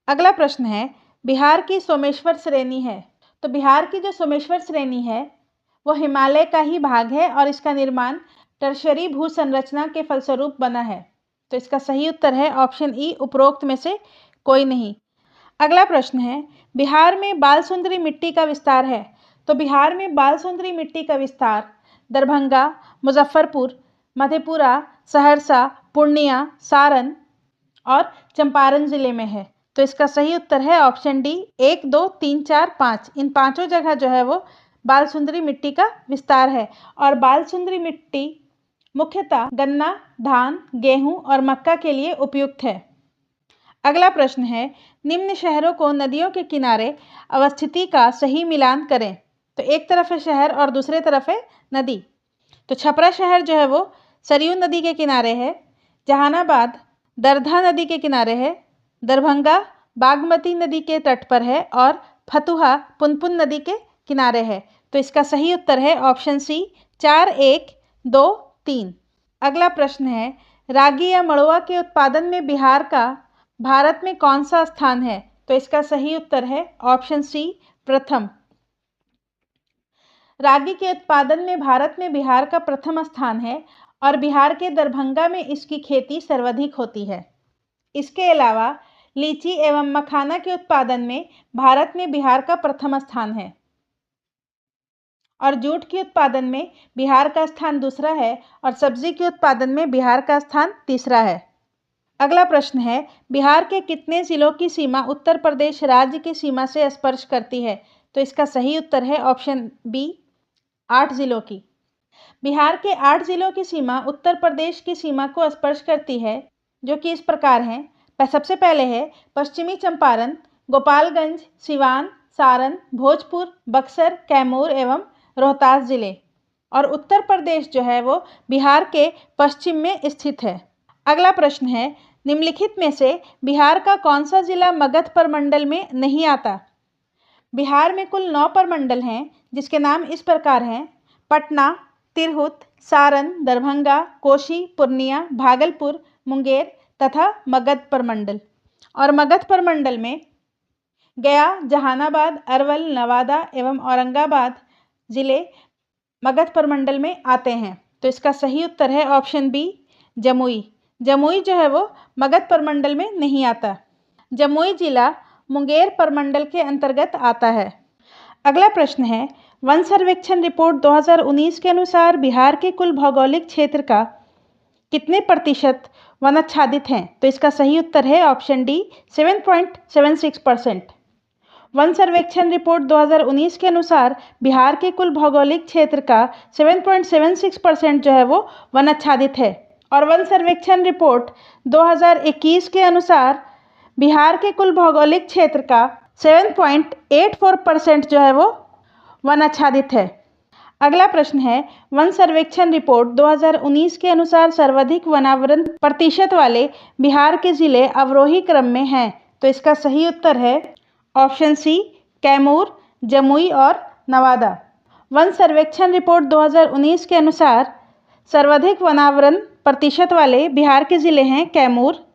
अगला प्रश्न है, बिहार की सोमेश्वर श्रेणी है। तो बिहार की जो सोमेश्वर श्रेणी है वो हिमालय का ही भाग है और इसका निर्माण टर्शरी भू संरचना के फलस्वरूप बना है। तो इसका सही उत्तर है ऑप्शन ई, उपरोक्त में से कोई नहीं। अगला प्रश्न है, बिहार में बालसुंदरी मिट्टी का विस्तार है। तो बिहार में बालसुंदरी मिट्टी का विस्तार दरभंगा, मुजफ्फरपुर, मधेपुरा, सहरसा, पूर्णिया, सारण और चंपारण जिले में है। तो इसका सही उत्तर है ऑप्शन डी, 1, 2, 3, 4, 5। इन पांचों जगह जो है वो बालसुंदरी मिट्टी का विस्तार है और बालसुंदरी मिट्टी मुख्यतः गन्ना, धान, गेहूं और मक्का के लिए उपयुक्त है। अगला प्रश्न है, निम्न शहरों को नदियों के किनारे अवस्थिति का सही मिलान करें। तो एक तरफ है शहर और दूसरे तरफ है नदी। तो छपरा शहर जो है वो सरयू नदी के किनारे है, जहानाबाद दरधा नदी के किनारे है, दरभंगा बागमती नदी के तट पर है और फतुहा पुनपुन नदी के किनारे है। तो इसका सही उत्तर है ऑप्शन सी, 4, 1, 2, 3। अगला प्रश्न है, रागी या मड़ुआ के उत्पादन में बिहार का भारत में कौन सा स्थान है? तो इसका सही उत्तर है ऑप्शन सी, प्रथम। रागी के उत्पादन में भारत में बिहार का प्रथम स्थान है और बिहार के दरभंगा में इसकी खेती सर्वाधिक होती है। इसके अलावा लीची एवं मखाना के उत्पादन में भारत में बिहार का प्रथम स्थान है और जूट के उत्पादन में बिहार का स्थान दूसरा है और सब्जी के उत्पादन में बिहार का स्थान तीसरा है। अगला प्रश्न है, बिहार के कितने जिलों की सीमा उत्तर प्रदेश राज्य की सीमा से स्पर्श करती है? तो इसका सही उत्तर है ऑप्शन बी, 8 जिलों की। बिहार के 8 जिलों की सीमा उत्तर प्रदेश की सीमा को स्पर्श करती है जो कि इस प्रकार हैं। सबसे पहले है पश्चिमी चंपारण, गोपालगंज, सिवान, सारण, भोजपुर, बक्सर, कैमूर एवं रोहतास जिले। और उत्तर प्रदेश जो है वो बिहार के पश्चिम में स्थित है। अगला प्रश्न है, निम्नलिखित में से बिहार का कौन सा जिला मगध प्रमंडल में नहीं आता? बिहार में कुल 9 प्रमंडल हैं, जिसके नाम इस प्रकार हैं: पटना, तिरहुत, सारण, दरभंगा, कोसी, पूर्णिया, भागलपुर, मुंगेर तथा मगध प्रमंडल। और मगध प्रमंडल में गया, जहानाबाद, अरवल, नवादा एवं औरंगाबाद जिले मगध प्रमंडल में आते हैं। तो इसका सही उत्तर है ऑप्शन बी, जमुई। जमुई जो है वो मगध प्रमंडल में नहीं आता। जमुई जिला मुंगेर प्रमंडल के अंतर्गत आता है। अगला प्रश्न है, वन सर्वेक्षण रिपोर्ट 2019 के अनुसार बिहार के कुल भौगोलिक क्षेत्र का कितने प्रतिशत वनाच्छादित हैं? तो इसका सही उत्तर है ऑप्शन डी, 7.76%। वन सर्वेक्षण रिपोर्ट 2019 के अनुसार बिहार के कुल भौगोलिक क्षेत्र का 7.76% जो है वो वनाच्छादित है। और वन सर्वेक्षण रिपोर्ट 2021 के अनुसार बिहार के कुल भौगोलिक क्षेत्र का 7.84% जो है वो वनाच्छादित है। अगला प्रश्न है, वन सर्वेक्षण रिपोर्ट 2019 के अनुसार सर्वाधिक वनावरण प्रतिशत वाले बिहार के जिले अवरोही क्रम में हैं। तो इसका सही उत्तर है ऑप्शन सी, कैमूर, जमुई और नवादा। वन सर्वेक्षण रिपोर्ट 2019 के अनुसार सर्वाधिक वनावरण प्रतिशत वाले बिहार के जिले हैं कैमूर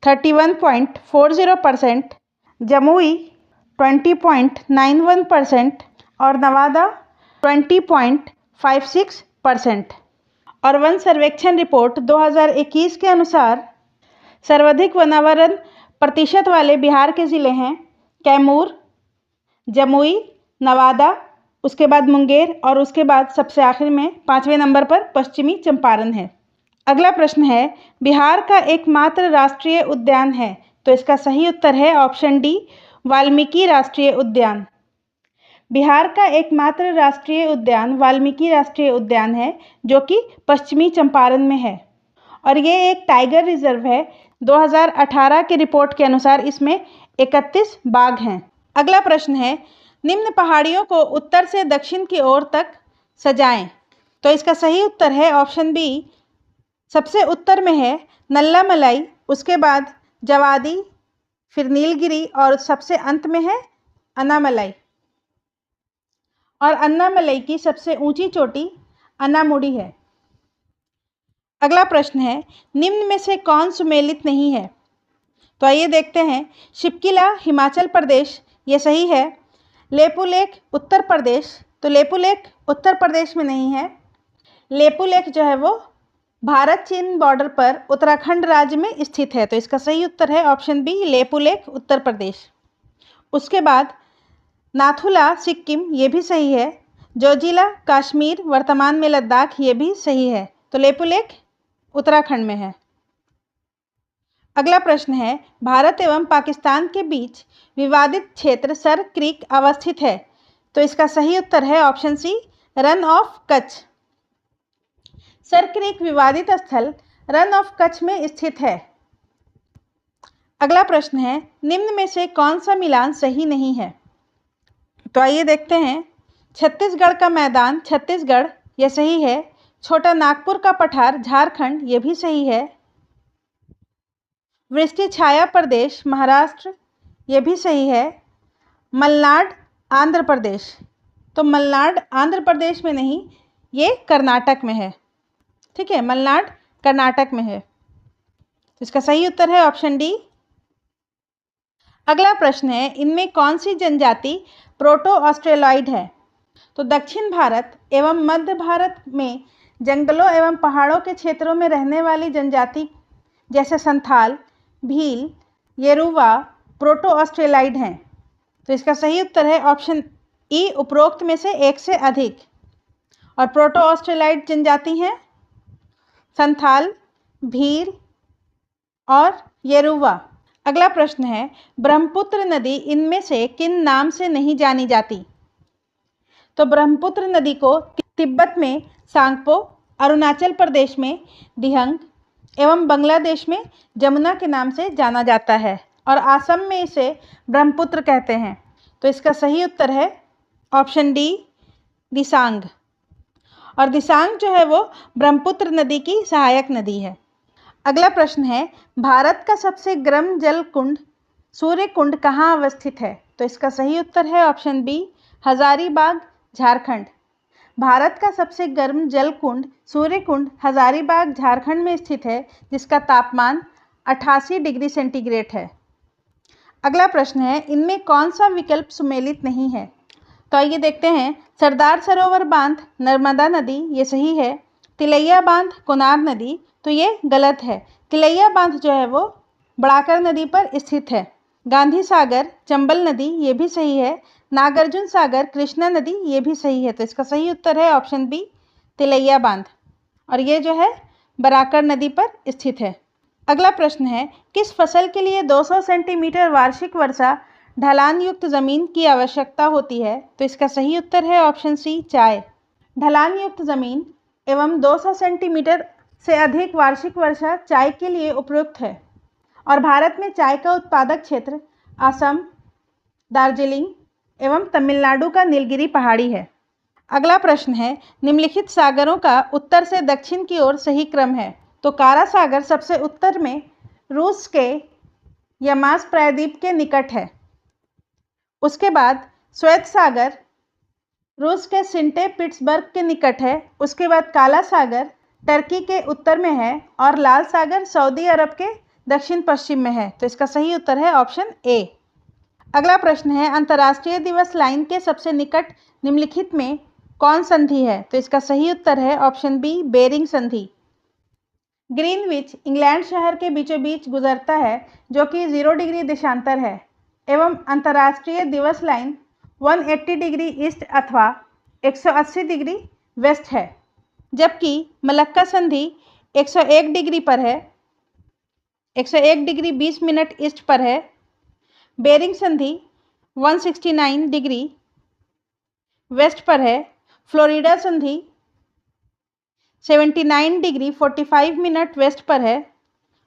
31.40%, जमुई 20.91% और नवादा 20.56%। और वन सर्वेक्षण रिपोर्ट 2021 के अनुसार सर्वाधिक वनावरण प्रतिशत वाले बिहार के ज़िले हैं कैमूर, जमुई, नवादा, उसके बाद मुंगेर और उसके बाद सबसे आखिर में 5वें नंबर पर पश्चिमी चंपारण है। अगला प्रश्न है, बिहार का एकमात्र राष्ट्रीय उद्यान है। तो इसका सही उत्तर है ऑप्शन डी, वाल्मीकि राष्ट्रीय उद्यान। बिहार का एकमात्र राष्ट्रीय उद्यान वाल्मीकि राष्ट्रीय उद्यान है, जो कि पश्चिमी चंपारण में है और ये एक टाइगर रिजर्व है। 2018 की रिपोर्ट के अनुसार इसमें 31 बाघ हैं। अगला प्रश्न है, निम्न पहाड़ियों को उत्तर से दक्षिण की ओर तक सजाएं। तो इसका सही उत्तर है ऑप्शन बी, सबसे उत्तर में है नल्लामलाई, उसके बाद जवादी, फिर नीलगिरी और सबसे अंत में है अन्नामलाई। और अन्नामलाई की सबसे ऊंची चोटी अन्नामुडी है। अगला प्रश्न है, निम्न में से कौन सुमेलित नहीं है? तो आइए देखते हैं। शिपकिला हिमाचल प्रदेश, ये सही है। लेपुलेख उत्तर प्रदेश, तो लेपुलेख उत्तर प्रदेश में नहीं है। लेपुलेख जो है वो भारत चीन बॉर्डर पर उत्तराखंड राज्य में स्थित है। तो इसका सही उत्तर है ऑप्शन बी, लेपुलेख उत्तर प्रदेश। उसके बाद नाथुला सिक्किम, ये भी सही है। जोजिला कश्मीर, वर्तमान में लद्दाख, ये भी सही है। तो लेपुलेख उत्तराखंड में है। अगला प्रश्न है, भारत एवं पाकिस्तान के बीच विवादित क्षेत्र सर क्रीक अवस्थित है। तो इसका सही उत्तर है option C, Rann of Kutch. Sir creek विवादित स्थल रन ऑफ कच्छ में स्थित है। अगला प्रश्न है, निम्न में से कौन सा मिलान सही नहीं है? तो आइए देखते हैं। छत्तीसगढ़ का मैदान छत्तीसगढ़, यह सही है। छोटा नागपुर का पठार झारखंड, ये भी सही है। वृष्टि छाया प्रदेश महाराष्ट्र, ये भी सही है। मलनाड आंध्र प्रदेश, तो मलनाड आंध्र प्रदेश में नहीं, ये कर्नाटक में है। ठीक है, मलनाड कर्नाटक में है। तो इसका सही उत्तर है ऑप्शन डी। अगला प्रश्न है, इनमें कौन सी जनजाति प्रोटो ऑस्ट्रेलॉइड है? तो दक्षिण भारत एवं मध्य भारत में जंगलों एवं पहाड़ों के क्षेत्रों में रहने वाली जनजाति जैसे संथाल, भील, येरुवा प्रोटो ऑस्ट्रेलॉइड हैं। तो इसका सही उत्तर है ऑप्शन ई, उपरोक्त में से एक से अधिक। और प्रोटो ऑस्ट्रेलॉइड जनजाति हैं संथाल, भील और येरुवा। अगला प्रश्न है, ब्रह्मपुत्र नदी इनमें से किन नाम से नहीं जानी जाती? तो ब्रह्मपुत्र नदी को तिब्बत में सांगपो, अरुणाचल प्रदेश में दिहंग, एवं बांग्लादेश में जमुना के नाम से जाना जाता है और असम में इसे ब्रह्मपुत्र कहते हैं। तो इसका सही उत्तर है ऑप्शन डी, दिसांग। और दिसांग जो है वो ब्रह्मपुत्र नदी की सहायक नदी है। अगला प्रश्न है, भारत का सबसे गर्म जल कुंड सूर्य कुंड कहाँ अवस्थित है? तो इसका सही उत्तर है ऑप्शन बी, हजारीबाग, झारखंड। भारत का सबसे गर्म जल कुंड सूर्य कुंड हजारीबाग, झारखंड में स्थित है, जिसका तापमान 88 डिग्री सेंटीग्रेड है। अगला प्रश्न है, इनमें कौन सा विकल्प सुमेलित नहीं है? तो आइए देखते हैं। सरदार सरोवर बांध नर्मदा नदी, ये सही है। तिलैया बांध कोनार नदी, तो ये गलत है। तिलैया बांध जो है वो बड़ाकर नदी पर स्थित है। गांधी सागर चंबल नदी, ये भी सही है। नागार्जुन सागर कृष्णा नदी, ये भी सही है। तो इसका सही उत्तर है ऑप्शन बी, तिलैया बांध, और ये जो है बराकर नदी पर स्थित है। अगला प्रश्न है, किस फसल के लिए 200 सेंटीमीटर वार्षिक वर्षा ढलान युक्त ज़मीन की आवश्यकता होती है? तो इसका सही उत्तर है ऑप्शन सी, चाय। ढलान युक्त ज़मीन एवं 200 सेंटीमीटर से अधिक वार्षिक वर्षा चाय के लिए उपयुक्त है और भारत में चाय का उत्पादक क्षेत्र असम, दार्जिलिंग एवं तमिलनाडु का नीलगिरी पहाड़ी है। अगला प्रश्न है, निम्नलिखित सागरों का उत्तर से दक्षिण की ओर सही क्रम है? तो कारा सागर सबसे उत्तर में रूस के यमास प्रायद्वीप के निकट है। उसके बाद श्वेत सागर रूस के सिंटे पिट्सबर्ग के निकट है। उसके बाद काला सागर टर्की के उत्तर में है और लाल सागर सऊदी अरब के दक्षिण पश्चिम में है। तो इसका सही उत्तर है ऑप्शन ए। अगला प्रश्न है, अंतर्राष्ट्रीय दिवस लाइन के सबसे निकट निम्नलिखित में कौन संधि है? तो इसका सही उत्तर है ऑप्शन बी, बेरिंग संधि। ग्रीनविच इंग्लैंड शहर के बीचों बीच गुजरता है, जो कि 0 डिग्री देशांतर है, एवं अंतर्राष्ट्रीय दिवस लाइन 180 डिग्री ईस्ट अथवा 180 डिग्री वेस्ट है, जबकि मलक्का संधि 101 डिग्री पर है, 101 डिग्री 20 मिनट ईस्ट पर है। बेरिंग संधि 169 डिग्री वेस्ट पर है। फ्लोरिडा संधि 79 डिग्री 45 मिनट वेस्ट पर है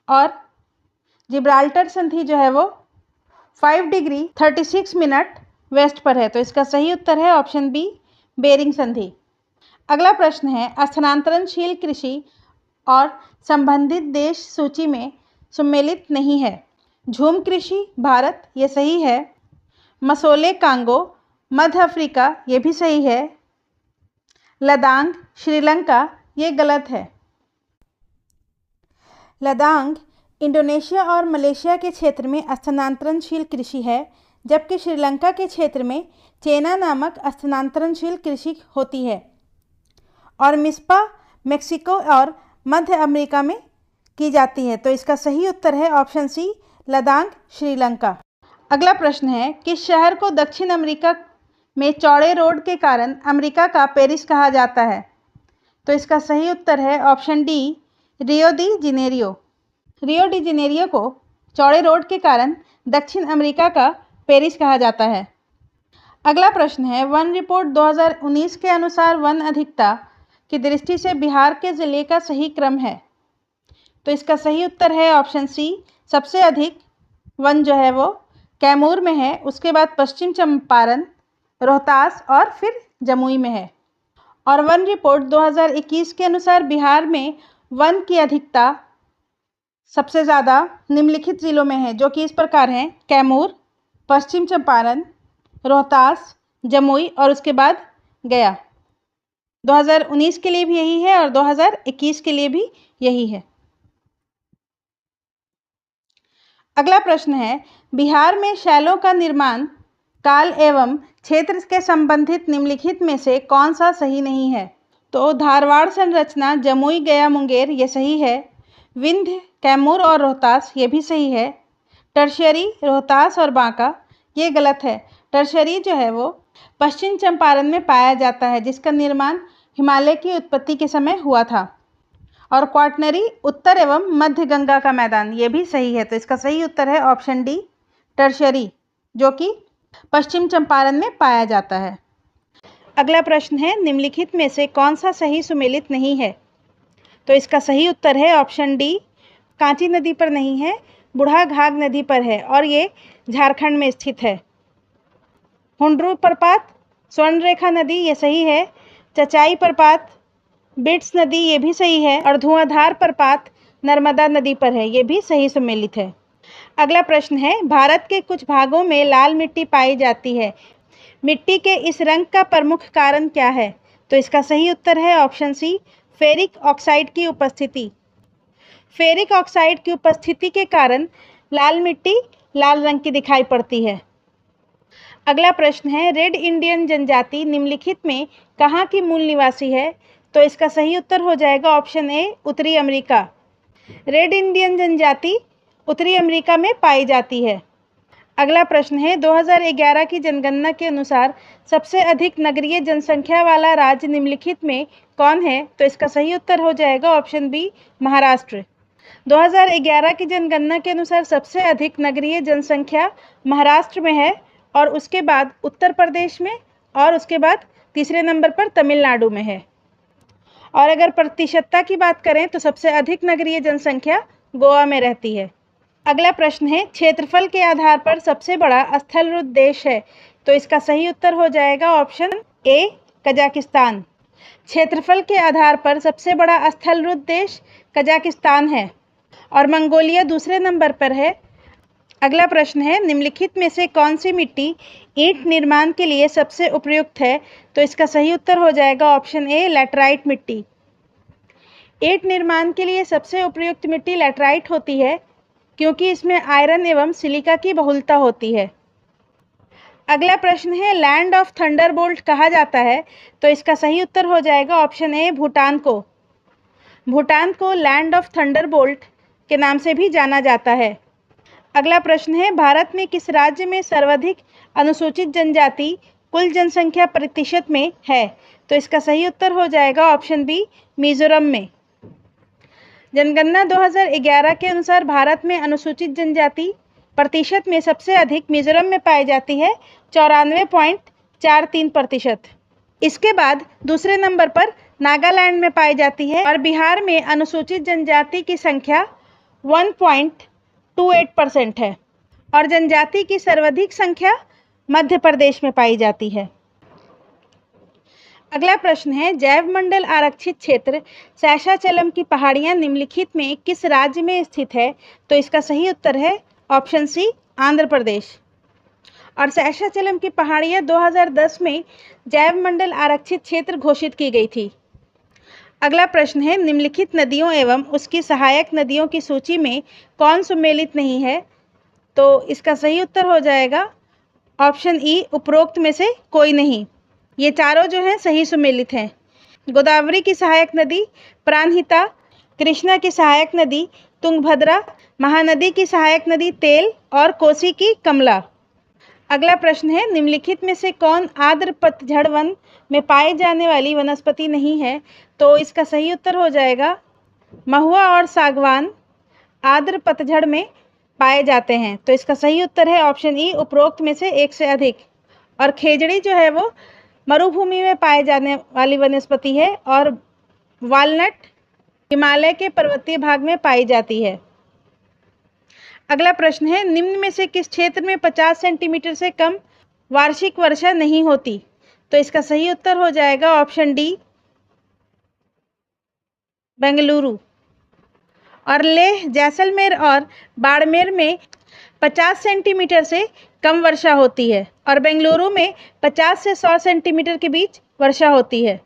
और जिब्राल्टर संधि जो है वो 5 डिग्री 36 मिनट वेस्ट पर है। तो इसका सही उत्तर है ऑप्शन बी, बेरिंग संधि। अगला प्रश्न है, स्थानांतरणशील कृषि और संबंधित देश सूची में सम्मिलित नहीं है। झूम कृषि भारत, ये सही है। मसोले कांगो मध्य अफ्रीका, ये भी सही है। लदांग श्रीलंका, ये गलत है। लदांग इंडोनेशिया और मलेशिया के क्षेत्र में स्थानांतरणशील कृषि है, जबकि श्रीलंका के क्षेत्र में चेना नामक स्थानांतरणशील कृषि होती है और मिस्पा मेक्सिको और मध्य अमेरिका में की जाती है। तो इसका सही उत्तर है ऑप्शन सी, लदांग श्रीलंका। अगला प्रश्न है, किस शहर को दक्षिण अमेरिका में चौड़े रोड के कारण अमेरिका का पेरिस कहा जाता है? तो इसका सही उत्तर है option D, Rio de Janeiro. Rio de Janeiro को चौड़े रोड के कारण दक्षिण अमेरिका का पेरिस कहा जाता है। अगला प्रश्न है, वन रिपोर्ट 2019 के अनुसार वन अधिकता की दृष्टि से बिहार के जिले का सही क्रम है? तो इसका सही उत्तर है ऑप्शन सी, सबसे अधिक वन जो है वो कैमूर में है, उसके बाद पश्चिम चंपारण, रोहतास और फिर जमुई में है। और वन रिपोर्ट 2021 के अनुसार बिहार में वन की अधिकता सबसे ज़्यादा निम्नलिखित जिलों में है, जो कि इस प्रकार हैं: कैमूर, पश्चिम चंपारण, रोहतास, जमुई और उसके बाद गया। 2019 के लिए भी यही है और 2021 के लिए भी यही है। अगला प्रश्न है, बिहार में शैलों का निर्माण काल एवं क्षेत्र के संबंधित निम्नलिखित में से कौन सा सही नहीं है? तो धारवाड़ संरचना जमुई, गया, मुंगेर, ये सही है। विंध्य, कैमूर और रोहतास, ये भी सही है। टर्शियरी रोहतास और बांका, ये गलत है। टर्शियरी जो है वो पश्चिम चंपारण में पाया जाता है, जिसका निर्माण हिमालय की उत्पत्ति के समय हुआ था। और क्वाटनरी उत्तर एवं मध्य गंगा का मैदान, ये भी सही है। तो इसका सही उत्तर है ऑप्शन डी, टर्शियरी, जो कि पश्चिम चंपारण में पाया जाता है। अगला प्रश्न है, निम्नलिखित में से कौन सा सही सुमेलित नहीं है? तो इसका सही उत्तर है ऑप्शन डी, कांची नदी पर नहीं है, बूढ़ाघाघ नदी पर है और ये झारखंड में स्थित है। हुंड्रू प्रपात स्वर्णरेखा नदी, ये सही है। चचाई प्रपात बिट्स नदी, ये भी सही है। और धुआंधार प्रपात नर्मदा नदी पर है, ये भी सही सम्मिलित है। अगला प्रश्न है, भारत के कुछ भागों में लाल मिट्टी पाई जाती है, मिट्टी के इस रंग का प्रमुख कारण क्या है? तो इसका सही उत्तर है ऑप्शन सी, फेरिक ऑक्साइड की उपस्थिति। फेरिक ऑक्साइड की उपस्थिति के कारण लाल मिट्टी लाल रंग की दिखाई पड़ती है। अगला प्रश्न है, रेड इंडियन जनजाति निम्नलिखित में कहाँ की मूल निवासी है? तो इसका सही उत्तर हो जाएगा ऑप्शन ए, उत्तरी अमेरिका। रेड इंडियन जनजाति उत्तरी अमेरिका में पाई जाती है। अगला प्रश्न है, 2011 की जनगणना के अनुसार सबसे अधिक नगरीय जनसंख्या वाला राज्य निम्नलिखित में कौन है? तो इसका सही उत्तर हो जाएगा ऑप्शन बी, महाराष्ट्र। 2011 की जनगणना के अनुसार सबसे अधिक नगरीय जनसंख्या महाराष्ट्र में है और उसके बाद उत्तर प्रदेश में और उसके बाद तीसरे नंबर पर तमिलनाडु में है। और अगर प्रतिशतता की बात करें तो सबसे अधिक नगरीय जनसंख्या गोवा में रहती है। अगला प्रश्न है, क्षेत्रफल के आधार पर सबसे बड़ा स्थलरुद्ध देश है? तो इसका सही उत्तर हो जाएगा ऑप्शन ए, कजाकिस्तान। क्षेत्रफल के आधार पर सबसे बड़ा स्थलरुद्ध देश कजाकिस्तान है और मंगोलिया दूसरे नंबर पर है। अगला प्रश्न है, निम्नलिखित में से कौन सी मिट्टी ईंट निर्माण के लिए सबसे उपयुक्त है? तो इसका सही उत्तर हो जाएगा ऑप्शन ए, लैटराइट मिट्टी। ईंट निर्माण के लिए सबसे उपयुक्त मिट्टी लैटराइट होती है क्योंकि इसमें आयरन एवं सिलिका की बहुलता होती है। अगला प्रश्न है, लैंड ऑफ थंडरबोल्ट कहा जाता है? तो इसका सही उत्तर हो जाएगा ऑप्शन ए, भूटान को। भूटान को लैंड ऑफ थंडरबोल्ट के नाम से भी जाना जाता है। अगला प्रश्न है, भारत में किस राज्य में सर्वाधिक अनुसूचित जनजाति कुल जनसंख्या प्रतिशत में है? तो इसका सही उत्तर हो जाएगा ऑप्शन बी, मिजोरम में। जनगणना 2011 के अनुसार भारत में अनुसूचित जनजाति प्रतिशत में सबसे अधिक मिजोरम में पाई जाती है, 94.43%। इसके बाद दूसरे नंबर पर नागालैंड में पाई जाती है और बिहार में अनुसूचित जनजाति की संख्या 1.28% है और जनजाति की सर्वाधिक संख्या मध्य प्रदेश में पाई जाती है। अगला प्रश्न है, जैवमंडल आरक्षित क्षेत्र शेषाचलम की पहाड़ियाँ निम्नलिखित में किस राज्य में स्थित है? तो इसका सही उत्तर है ऑप्शन सी, आंध्र प्रदेश। और शेषाचलम की पहाड़ियाँ 2010 में जैवमंडल आरक्षित क्षेत्र घोषित की गई थी। अगला प्रश्न है, निम्नलिखित नदियों एवं उसकी सहायक नदियों की सूची में कौन सम्मिलित नहीं है? तो इसका सही उत्तर हो जाएगा ऑप्शन ई, उपरोक्त में से कोई नहीं। ये चारों जो हैं सही सम्मिलित हैं। गोदावरी की सहायक नदी प्राणहिता, कृष्णा की सहायक नदी तुंगभद्रा, महानदी की सहायक नदी तेल और कोसी की कमला। अगला प्रश्न है, निम्नलिखित में से कौन आर्द्र पतझड़ वन में पाई जाने वाली वनस्पति नहीं है? तो इसका सही उत्तर हो जाएगा महुआ और सागवान आर्द्र पतझड़ में पाए जाते हैं। तो इसका सही उत्तर है ऑप्शन ई, उपरोक्त में से एक से अधिक। और खेजड़ी जो है वो मरुभूमि में पाए जाने वाली वनस्पति है और वालनट हिमालय के पर्वतीय भाग में पाई जाती है। अगला प्रश्न है, निम्न में से किस क्षेत्र में 50 सेंटीमीटर से कम वार्षिक वर्षा नहीं होती? तो इसका सही उत्तर हो जाएगा ऑप्शन डी, बेंगलुरु। और लेह, जैसलमेर और बाड़मेर में 50 सेंटीमीटर से कम वर्षा होती है और बेंगलुरु में 50 से 100 सेंटीमीटर के बीच वर्षा होती है।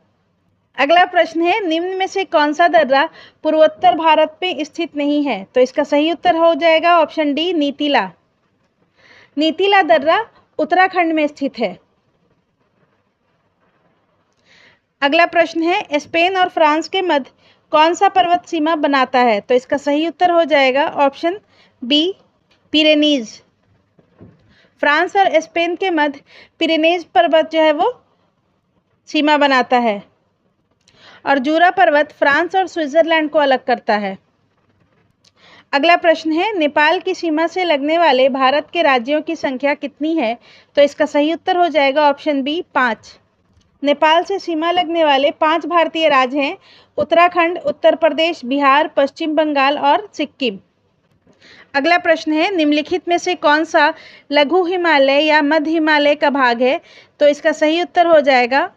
अगला प्रश्न है, निम्न में से कौन सा दर्रा पूर्वोत्तर भारत में स्थित नहीं है? तो इसका सही उत्तर हो जाएगा ऑप्शन डी, नीतिला। नीतिला दर्रा उत्तराखंड में स्थित है। अगला प्रश्न है, स्पेन और फ्रांस के मध्य कौन सा पर्वत सीमा बनाता है? तो इसका सही उत्तर हो जाएगा ऑप्शन बी, पिरेनीज। फ्रांस और स्पेन के मध्य पिरेनीज पर्वत जो है वो सीमा बनाता है और जूरा पर्वत फ्रांस और स्विट्जरलैंड को अलग करता है। अगला प्रश्न है, नेपाल की सीमा से लगने वाले भारत के राज्यों की संख्या कितनी है? तो इसका सही उत्तर हो जाएगा ऑप्शन बी, 5। नेपाल से सीमा लगने वाले 5 भारतीय राज्य हैं: उत्तराखंड, उत्तर प्रदेश, बिहार, पश्चिम बंगाल और सिक्किम। अगला प्रश्न है, निम्नलिखित में से कौन सा लघु हिमालय या मध्य हिमालय का भाग है? तो इसका सही उत्तर हो जाएगा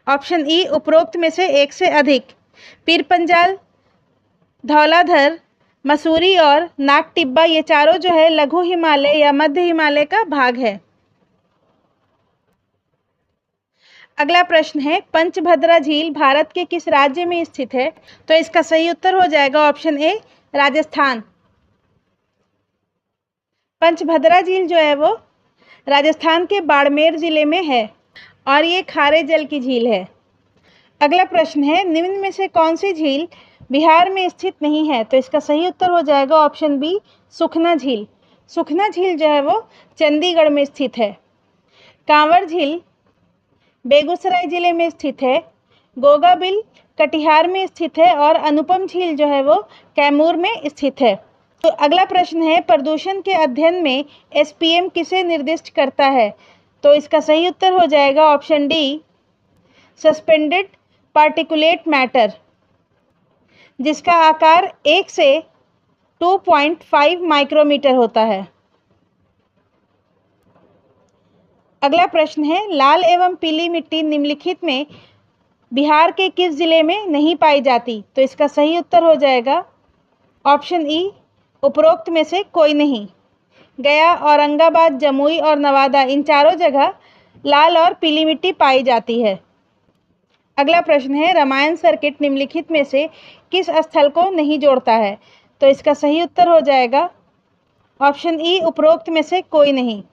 ऑप्शन ई, उपरोक्त में से एक से अधिक। पीर पंजाल, धौलाधर, मसूरी और नाग टिब्बा, ये चारों जो है लघु हिमालय या मध्य हिमालय का भाग है। अगला प्रश्न है, पंचभद्रा झील भारत के किस राज्य में स्थित है? तो इसका सही उत्तर हो जाएगा ऑप्शन ए, राजस्थान। पंचभद्रा झील जो है वो राजस्थान के बाड़मेर जिले में है और ये खारे जल की झील है। अगला प्रश्न है, निम्न में से कौन सी झील बिहार में स्थित नहीं है? तो इसका सही उत्तर हो जाएगा ऑप्शन बी, सुखना झील। सुखना झील जो है वो चंडीगढ़ में स्थित है। कांवर झील बेगूसराय जिले में स्थित है। गोगाबिल कटिहार में स्थित है और अनुपम झील जो है वो कैमूर में स्थित है। तो अगला प्रश्न है, प्रदूषण के अध्ययन में एसपीएम किसे निर्दिष्ट करता है? तो इसका सही उत्तर हो जाएगा option D, suspended particulate matter, जिसका आकार 1 से 2.5 माइक्रोमीटर होता है। अगला प्रश्न है, लाल एवं पीली मिट्टी निम्नलिखित में बिहार के किस जिले में नहीं पाई जाती? तो इसका सही उत्तर हो जाएगा ऑप्शन ई, उपरोक्त में से कोई नहीं। गया, औरंगाबाद, जमुई और नवादा, इन चारों जगह लाल और पीली मिट्टी पाई जाती है। अगला प्रश्न है, रामायण सर्किट निम्नलिखित में से किस स्थल को नहीं जोड़ता है? तो इसका सही उत्तर हो जाएगा ऑप्शन ई, उपरोक्त में से कोई नहीं।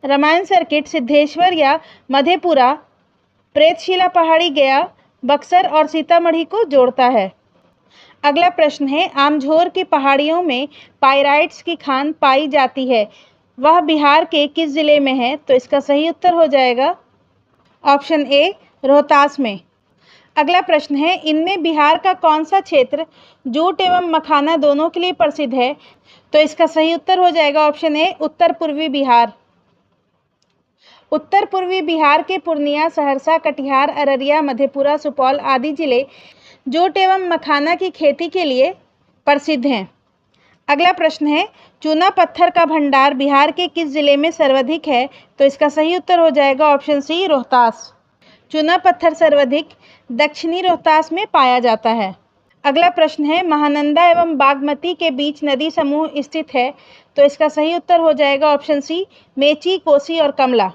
रामायण सर्किट सिद्धेश्वर या मधेपुरा, प्रेतशिला पहाड़ी, गया, बक्सर और सीतामढ़ी को जोड़ता है। अगला प्रश्न है, आमझोर की पहाड़ियों में पाइराइट्स की खान पाई जाती है, वह बिहार के किस जिले में है? तो इसका सही उत्तर हो जाएगा ऑप्शन ए, रोहतास में। अगला प्रश्न है, इनमें बिहार का कौन सा क्षेत्र जूट एवं मखाना दोनों के लिए प्रसिद्ध है? तो इसका सही उत्तर हो जाएगा ऑप्शन ए, उत्तर पूर्वी बिहार। उत्तर पूर्वी बिहार के पूर्णिया, सहरसा, कटिहार, अररिया, मधेपुरा, सुपौल आदि जिले जूट एवं मखाना की खेती के लिए प्रसिद्ध हैं। अगला प्रश्न है, चूना पत्थर का भंडार बिहार के किस जिले में सर्वाधिक है? तो इसका सही उत्तर हो जाएगा ऑप्शन सी, रोहतास। चूना पत्थर सर्वाधिक दक्षिणी रोहतास में पाया जाता है। अगला प्रश्न है, महानंदा एवं बागमती के बीच नदी समूह स्थित है, तो इसका सही उत्तर हो जाएगा ऑप्शन सी, मेची, कोसी और कमला।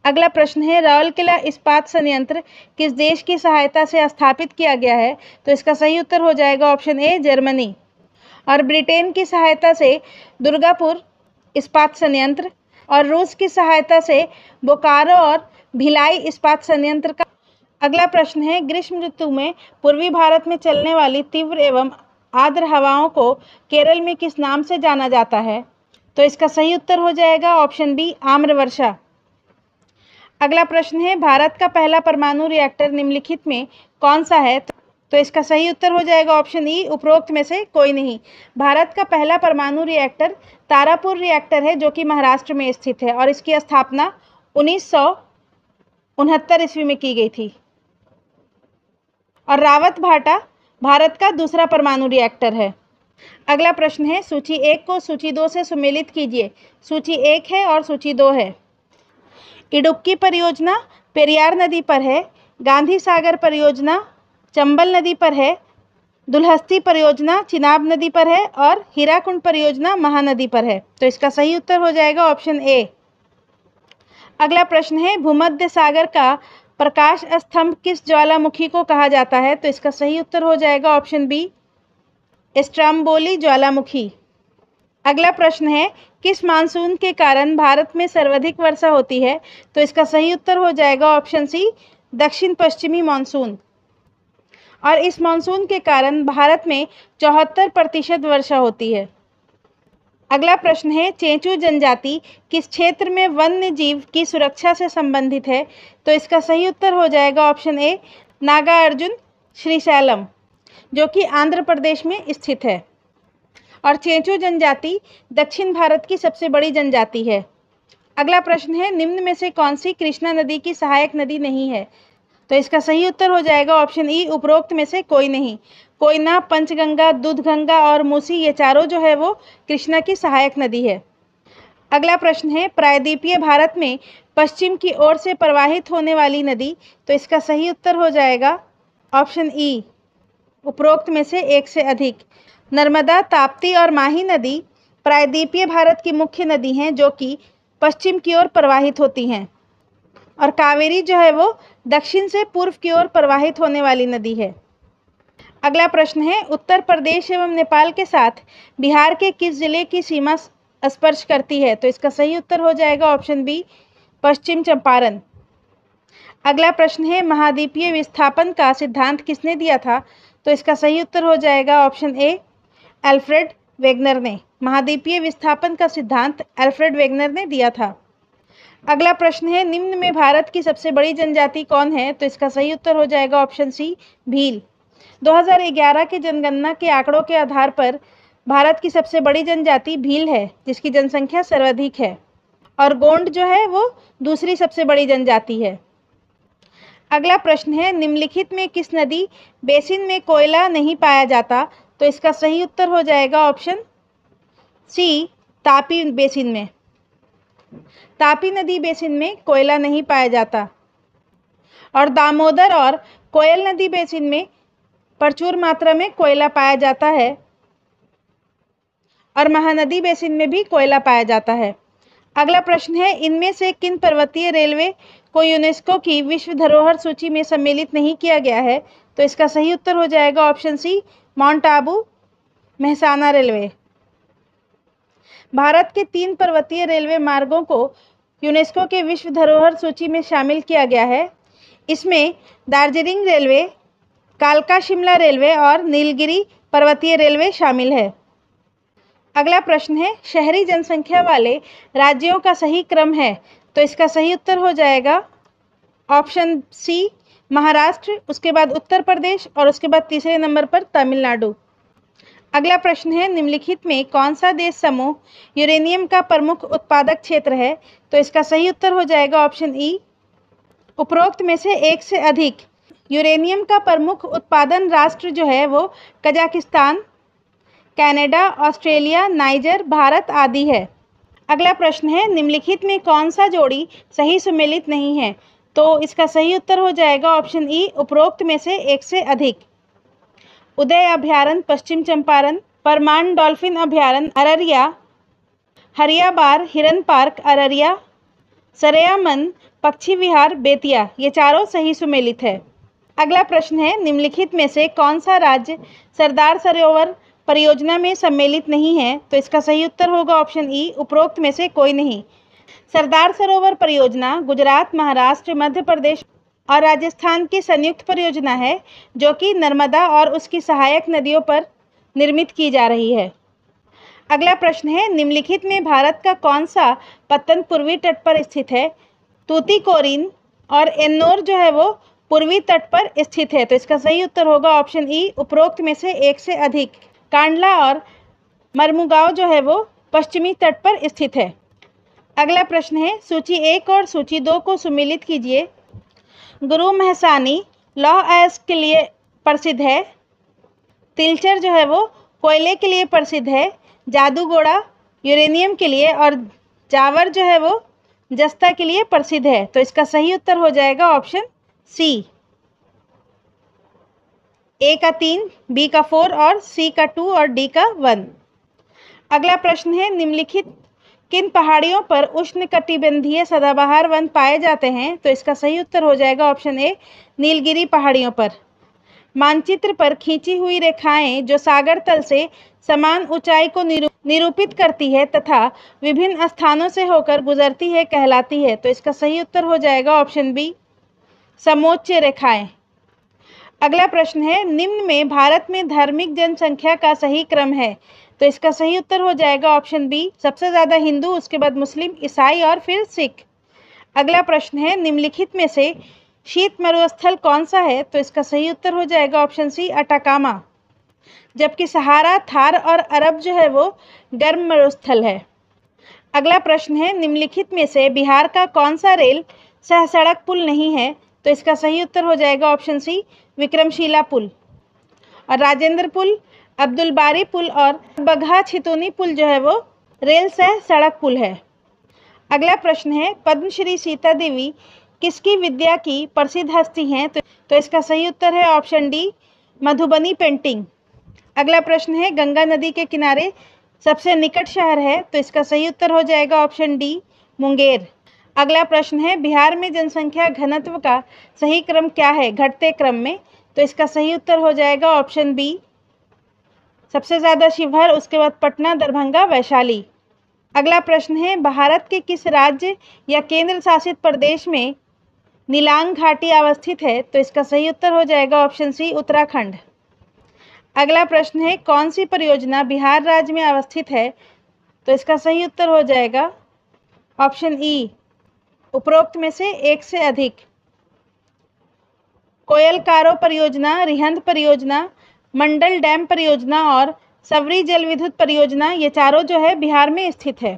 अगला प्रश्न है, राउरकेला इस्पात संयंत्र किस देश की सहायता से स्थापित किया गया है? तो इसका सही उत्तर हो जाएगा ऑप्शन ए, जर्मनी। और ब्रिटेन की सहायता से दुर्गापुर इस्पात संयंत्र और रूस की सहायता से बोकारो और भिलाई इस्पात संयंत्र का। अगला प्रश्न है, ग्रीष्म ऋतु में पूर्वी भारत में चलने वाली तीव्र एवं आर्द्र हवाओं को केरल में किस नाम से जाना जाता है? तो इसका सही उत्तर हो जाएगा ऑप्शन बी, आम्रवर्षा। अगला प्रश्न है, भारत का पहला परमाणु रिएक्टर निम्नलिखित में कौन सा है? तो इसका सही उत्तर हो जाएगा ऑप्शन ई, उपरोक्त में से कोई नहीं। भारत का पहला परमाणु रिएक्टर तारापुर रिएक्टर है, जो कि महाराष्ट्र में स्थित है और इसकी स्थापना 1969 ईस्वी में की गई थी। और रावत भाटा भारत का दूसरा परमाणु रिएक्टर है। अगला प्रश्न है, सूची 1 को सूची 2 से सुमेलित कीजिए। सूची 1 है और सूची 2 है। इडुक्की परियोजना पेरियार नदी पर है, गांधी सागर परियोजना चंबल नदी पर है, दुलहस्ती परियोजना चिनाब नदी पर है और हीराकुंड परियोजना महानदी पर है। तो इसका सही उत्तर हो जाएगा ऑप्शन ए। अगला प्रश्न है, भूमध्य सागर का प्रकाश स्तंभ किस ज्वालामुखी को कहा जाता है? तो इसका सही उत्तर हो जाएगा ऑप्शन बी, स्ट्रम्बोली ज्वालामुखी। अगला प्रश्न है, किस मानसून के कारण भारत में सर्वाधिक वर्षा होती है? तो इसका सही उत्तर हो जाएगा ऑप्शन सी, दक्षिण पश्चिमी मानसून। और इस मानसून के कारण भारत में 74% वर्षा होती है। अगला प्रश्न है, चेंचू जनजाति किस क्षेत्र में वन्य जीव की सुरक्षा से संबंधित है? तो इसका सही उत्तर हो जाएगा ऑप्शन ए, नागार्जुन श्रीशैलम, जो कि आंध्र प्रदेश में स्थित है। और चेंचू जनजाति दक्षिण भारत की सबसे बड़ी जनजाति है। अगला प्रश्न है, निम्न में से कौन सी कृष्णा नदी की सहायक नदी नहीं है? तो इसका सही उत्तर हो जाएगा ऑप्शन ई, उपरोक्त में से कोई नहीं। कोयना, पंचगंगा, दूधगंगा और मूसी, ये चारों जो है वो कृष्णा की सहायक नदी है। अगला प्रश्न है, प्रायद्वीपीय भारत में पश्चिम की ओर से प्रवाहित होने वाली नदी, तो इसका सही उत्तर हो जाएगा ऑप्शन ई, उपरोक्त में से एक से अधिक। नर्मदा, ताप्ती और माही नदी प्रायद्वीपीय भारत की मुख्य नदी हैं जो कि पश्चिम की ओर प्रवाहित होती हैं, और कावेरी जो है वो दक्षिण से पूर्व की ओर प्रवाहित होने वाली नदी है। अगला प्रश्न है, उत्तर प्रदेश एवं नेपाल के साथ बिहार के किस जिले की सीमा स्पर्श करती है? तो इसका सही उत्तर हो जाएगा ऑप्शन बी, पश्चिम चंपारण। अगला प्रश्न है, महाद्वीपीय विस्थापन का सिद्धांत किसने दिया था? तो इसका सही उत्तर हो जाएगा ऑप्शन ए, अल्फ्रेड वेगनर ने। महाद्वीपीय विस्थापन का सिद्धांत अल्फ्रेड वेगनर ने दिया था। अगला प्रश्न है, निम्न में भारत की सबसे बड़ी जनजाति कौन है? तो इसका सही उत्तर हो जाएगा ऑप्शन सी, भील। 2011 के जनगणना के आंकड़ों के आधार पर भारत की सबसे बड़ी जनजाति भील है, जिसकी जनसंख्या सर्वाधिक है, और गोंड जो है वो दूसरी सबसे बड़ी जनजाति है। अगला प्रश्न है, निम्नलिखित में किस नदी बेसिन में कोयला नहीं पाया जाता? तो इसका सही उत्तर हो जाएगा ऑप्शन सी, तापी बेसिन में। तापी नदी बेसिन में कोयला नहीं पाया जाता, और दामोदर और कोयल नदी बेसिन में प्रचुर मात्रा में कोयला पाया जाता है, और महानदी बेसिन में भी कोयला पाया जाता है। अगला प्रश्न है, इनमें से किन पर्वतीय रेलवे को यूनेस्को की विश्व धरोहर सूची में सम्मिलित नहीं किया गया है? तो इसका सही उत्तर हो जाएगा option C, mount Abu Mehsana railway. Bharat के 3 पर्वतीय रेलवे मार्गों को यूनेस्को के विश्व धरोहर सूची में शामिल किया गया है। इसमें दार्जिलिंग रेलवे, कालका शिमला रेलवे और नीलगिरी पर्वतीय रेलवे शामिल है। अगला प्रश्न है, शहरी जनसंख्या वाले राज्यों का सही क्रम है? तो इसका सही उत्तर हो जाएगा ऑप्शन सी, महाराष्ट्र, उसके बाद उत्तर प्रदेश, और उसके बाद तीसरे नंबर पर तमिलनाडु। अगला प्रश्न है, निम्नलिखित में कौन सा देश समूह यूरेनियम का प्रमुख उत्पादक क्षेत्र है? तो इसका सही उत्तर हो जाएगा ऑप्शन ई, उपरोक्त में से एक से अधिक। यूरेनियम का प्रमुख उत्पादन राष्ट्र जो है वो Kazakhstan, Canada, Australia, niger, Bharat आदि है। अगला प्रश्न है, निम्नलिखित में कौन सा जोड़ी सही सुमेलित नहीं है? तो इसका सही उत्तर हो जाएगा ऑप्शन ई, उपरोक्त में से एक से अधिक। उदय अभयारण्य पश्चिम चंपारण, परमान डॉल्फिन अभयारण्य अररिया, हरियाबार हिरन पार्क अररिया, सरयामन पक्षी विहार बेतिया, ये चारों सही सुमेलित है। अगला प्रश्न है, निम्नलिखित में से कौन सा राज्य सरदार सरोवर परियोजना में सम्मिलित नहीं है? तो इसका सही उत्तर होगा ऑप्शन ई, उपरोक्त में से कोई नहीं। सरदार सरोवर परियोजना गुजरात, महाराष्ट्र, मध्य प्रदेश और राजस्थान की संयुक्त परियोजना है, जो कि नर्मदा और उसकी सहायक नदियों पर निर्मित की जा रही है। अगला प्रश्न है, निम्नलिखित में भारत का कौन सा पत्तन पूर्वी तट पर स्थित है? तूतीकोरिन और एन्नोर जो है वो पूर्वी तट पर स्थित है, तो इसका सही उत्तर होगा ऑप्शन ई, उपरोक्त में से एक से अधिक। कांडला और मरमुगांव जो है वो पश्चिमी तट पर स्थित है। अगला प्रश्न है, सूची 1 और सूची 2 को सुमेलित कीजिए। गुरु महसानी लौह अयस्क के लिए प्रसिद्ध है, तिलचर जो है वो कोयले के लिए प्रसिद्ध है, जादूगोड़ा यूरेनियम के लिए, और जावर जो है वो जस्ता के लिए प्रसिद्ध है। तो इसका सही उत्तर हो जाएगा ऑप्शन सी, ए का 3, बी का 4 और सी का 2 और डी का 1। अगला प्रश्न है, निम्नलिखित किन पहाड़ियों पर उष्णकटिबंधीय सदाबहार वन पाए जाते हैं? तो इसका सही उत्तर हो जाएगा ऑप्शन ए, नीलगिरी पहाड़ियों पर। मानचित्र पर खींची हुई रेखाएं जो सागर तल से समान ऊंचाई को निरूपित करती है तथा विभिन्न स्थानों से होकर गुजरती है कहलाती है। तो इसका सही उत्तर हो जाएगा ऑप्शन बी, समोच्च रेखाएं। अगला प्रश्न है, निम्न में भारत में धार्मिक जनसंख्या का सही क्रम है? तो इसका सही उत्तर हो जाएगा ऑप्शन बी, सबसे ज़्यादा हिंदू, उसके बाद मुस्लिम, ईसाई और फिर सिख। अगला प्रश्न है, निम्नलिखित में से शीत मरुस्थल कौन सा है? तो इसका सही उत्तर हो जाएगा ऑप्शन सी, अटाकामा, जबकि सहारा, थार और अरब जो है वो गर्म मरुस्थल है। अगला प्रश्न है, निम्नलिखित में से बिहार का कौन सा रेल सह सड़क पुल नहीं है? तो इसका सही उत्तर हो जाएगा ऑप्शन सी, विक्रमशिला पुल। और राजेंद्र पुल, अब्दुल बारी पुल और बगहा छितुनी पुल जो है वो रेल सह सड़क पुल है। अगला प्रश्न है, पद्मश्री सीता देवी किसकी विद्या की प्रसिद्ध हस्ती हैं? तो इसका सही उत्तर है ऑप्शन डी, मधुबनी पेंटिंग। अगला प्रश्न है, गंगा नदी के किनारे सबसे निकट शहर है? तो इसका सही उत्तर हो जाएगा ऑप्शन डी, मुंगेर। अगला प्रश्न है, बिहार में जनसंख्या घनत्व का सही क्रम क्या है घटते क्रम में? तो इसका सही उत्तर हो जाएगा ऑप्शन बी, सबसे ज़्यादा शिवहर, उसके बाद पटना, दरभंगा, वैशाली। अगला प्रश्न है, भारत के किस राज्य या केंद्र शासित प्रदेश में नीलांग घाटी अवस्थित है? तो इसका सही उत्तर हो जाएगा ऑप्शन सी, उत्तराखंड। अगला प्रश्न है, कौन सी परियोजना बिहार राज्य में अवस्थित है? तो इसका सही उत्तर हो जाएगा ऑप्शन ई, उपरोक्त में से एक से अधिक। कोयलकारो परियोजना, रिहंद परियोजना, मंडल डैम परियोजना और सबरी जल विद्युत परियोजना, ये चारों जो है बिहार में स्थित है।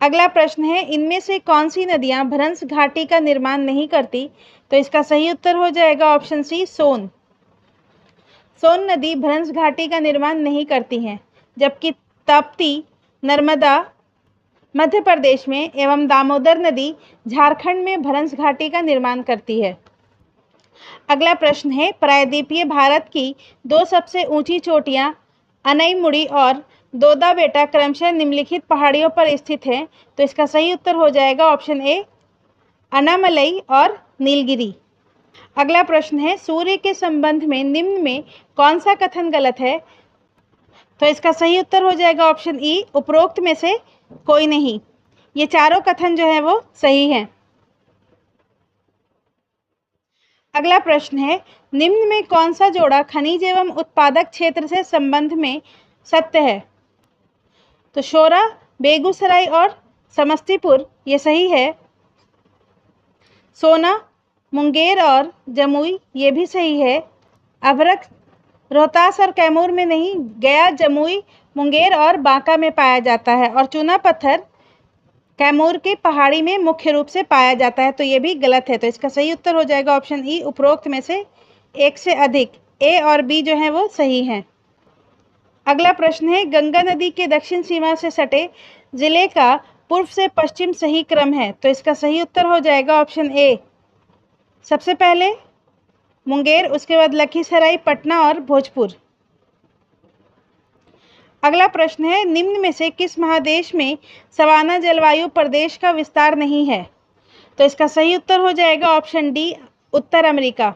अगला प्रश्न है, इनमें से कौन सी नदियां भ्रंश घाटी का निर्माण नहीं करती? तो इसका सही उत्तर हो जाएगा ऑप्शन सी, सोन। सोन नदी भ्रंश घाटी का निर्माण नहीं करती हैं, जबकि ताप्ती, नर्मदा मध्य प्रदेश में एवं दामोदर नदी झारखंड में भ्रंश घाटी का निर्माण करती है। अगला प्रश्न है, प्रायद्वीपीय भारत की दो सबसे ऊंची चोटियां अनईमुड़ी और दोदा बेटा क्रमशः निम्नलिखित पहाड़ियों पर स्थित हैं? तो इसका सही उत्तर हो जाएगा ऑप्शन ए, अनामलई और नीलगिरी। अगला प्रश्न है, सूर्य के संबंध में निम्न में कौन सा कथन गलत है? तो इसका सही उत्तर हो जाएगा ऑप्शन ई, उपरोक्त में से कोई नहीं। ये चारों कथन जो है वो सही हैं। अगला प्रश्न है, निम्न में कौन सा जोड़ा खनिज एवं उत्पादक क्षेत्र से संबंध में सत्य है? तो शोरा, बेगूसराय और समस्तीपुर ये सही है। सोना, मुंगेर और जमुई ये भी सही है। अभ्रक रोहतास और कैमूर में नहीं, गया, जमुई, मुंगेर और बांका में पाया जाता है। और चूना पत्थर कैमूर के पहाड़ी में मुख्य रूप से पाया जाता है, तो ये भी गलत है। तो इसका सही उत्तर हो जाएगा ऑप्शन ई, उपरोक्त में से एक से अधिक। ए और बी जो है वो सही हैं। अगला प्रश्न है, गंगा नदी के दक्षिण सीमा से सटे जिले का पूर्व से पश्चिम सही क्रम है? तो इसका सही उत्तर हो जाएगा ऑप्शन ए, सबसे पहले मुंगेर, उसके बाद लखीसराय, पटना और भोजपुर। अगला प्रश्न है, निम्न में से किस महादेश में सवाना जलवायु प्रदेश का विस्तार नहीं है? तो इसका सही उत्तर हो जाएगा ऑप्शन डी, उत्तर अमेरिका।